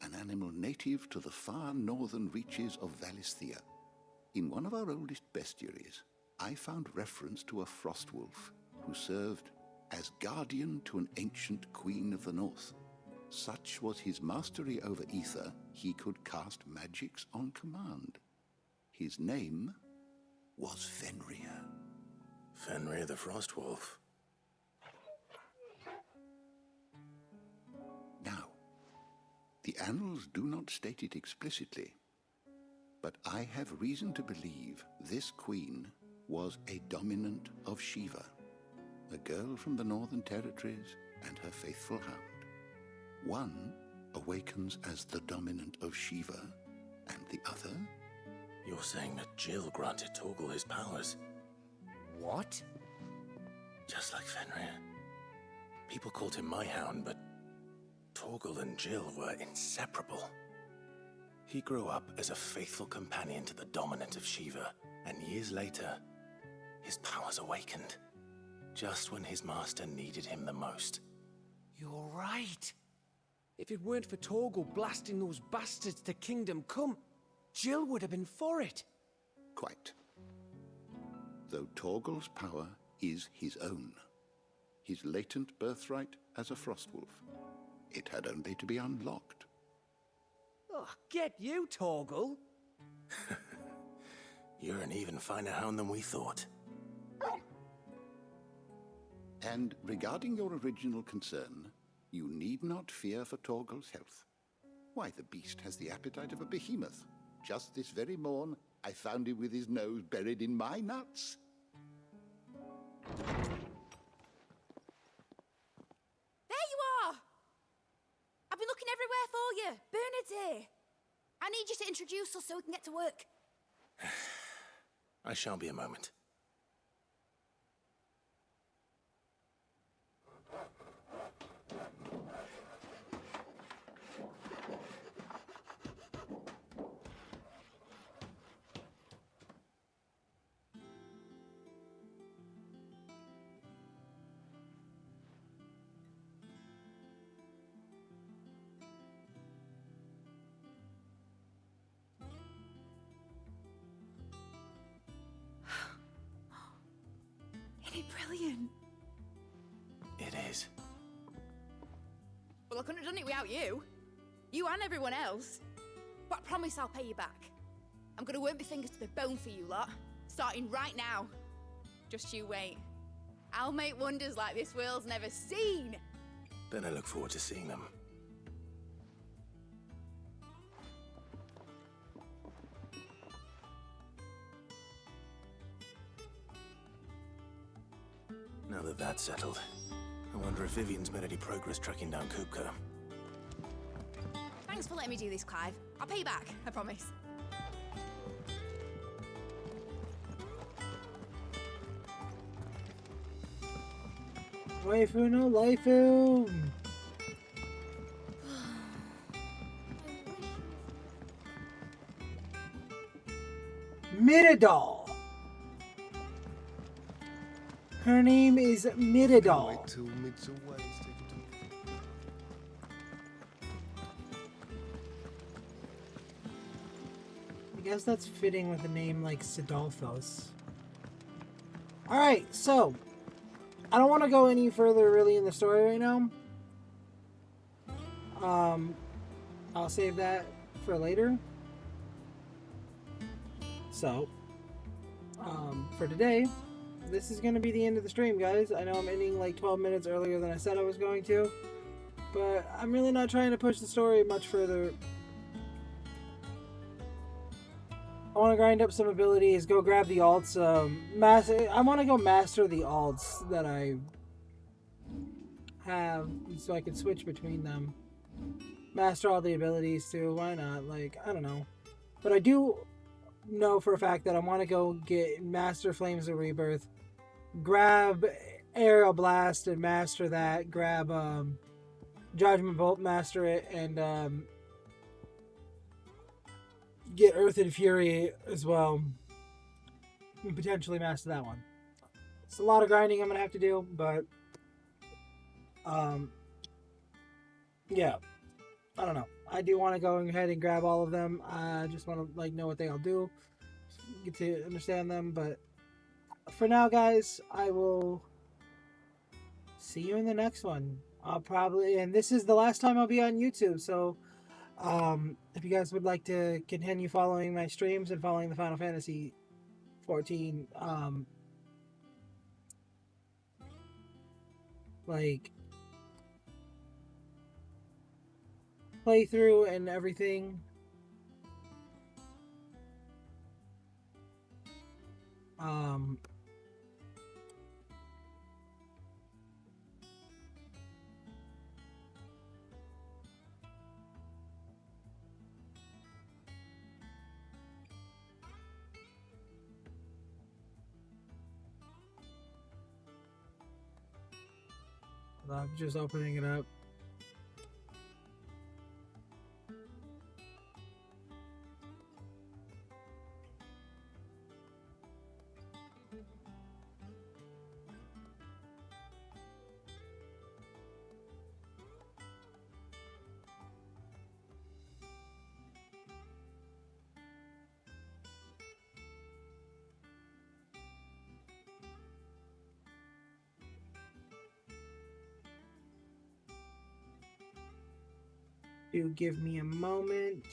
an animal native to the far northern reaches of Valisthea. In one of our oldest bestiaries, I found reference to a frostwolf who served as guardian to an ancient queen of the north. Such was his mastery over ether, he could cast magics on command. His name was Fenrir. Fenrir the Frostwolf. Now, the annals do not state it explicitly, but I have reason to believe this queen was a dominant of Shiva, a girl from the Northern Territories and her faithful hound. One awakens as the dominant of Shiva, and the other... You're saying that Jill granted Torgal his powers? What? Just like Fenrir. People called him my hound, but Torgal and Jill were inseparable. He grew up as a faithful companion to the dominant of Shiva, and years later, his powers awakened, just when his master needed him the most. You're right. If it weren't for Torgal blasting those bastards to Kingdom Come, Jill would have been for it. Quite. Though Torgal's power is his own, his latent birthright as a Frostwolf, it had only to be unlocked. Oh, get you, Torgal! You're an even finer hound than we thought. And regarding your original concern, you need not fear for Torgal's health. Why, the beast has the appetite of a behemoth. Just this very morn, I found him with his nose buried in my nuts. There you are! I've been looking everywhere for you. Bernard's here. I need you to introduce us so we can get to work. I shall be a moment. Well, I couldn't have done it without you. You and everyone else. But I promise I'll pay you back. I'm gonna work my fingers to the bone for you lot, starting right now. Just you wait. I'll make wonders like this world's never seen. Then I look forward to seeing them. Now that that's settled, I wonder if Vivian's made any progress tracking down Kupka. Thanks for letting me do this, Clive. I'll pay you back, I promise. Waifu no laifu. Miradol. Her name is Miradol. Wait till mid's away. I guess that's fitting with a name like Sidolphos. Alright, so I don't want to go any further really in the story right now. I'll save that for later. So, for today, this is going to be the end of the stream, guys. I know I'm ending like 12 minutes earlier than I said I was going to, but I'm really not trying to push the story much further. I want to grind up some abilities, go grab the alts, I want to go master the alts that I have so I can switch between them. Master all the abilities too, why not? Like, I don't know. But I do know for a fact that I want to go get Master Flames of Rebirth, grab Aerial Blast and master that, grab Judgment Bolt, master it, and get Earth and Fury as well, and potentially master that one. It's a lot of grinding I'm gonna have to do, but yeah, I don't know. I do want to go ahead and grab all of them. I just want to like know what they all do, get to understand them. But for now, guys, I will see you in the next one. I'll probably, and this is the last time I'll be on YouTube, so if you guys would like to continue following my streams and following the Final Fantasy 14 like playthrough and everything, I'm just opening it up. Do give me a moment.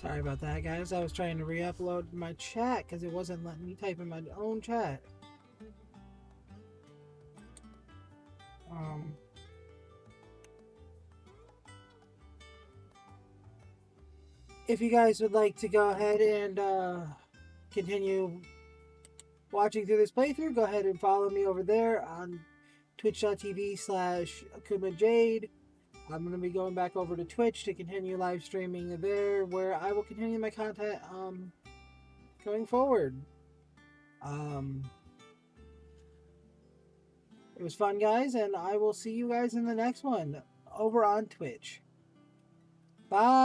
Sorry about that, guys. I was trying to re-upload my chat because it wasn't letting me type in my own chat. if you guys would like to go ahead and continue watching through this playthrough, go ahead and follow me over there on twitch.tv/AkumaJade. I'm going to be going back over to Twitch to continue live streaming there, where I will continue my content going forward. It was fun, guys, and I will see you guys in the next one over on Twitch. Bye!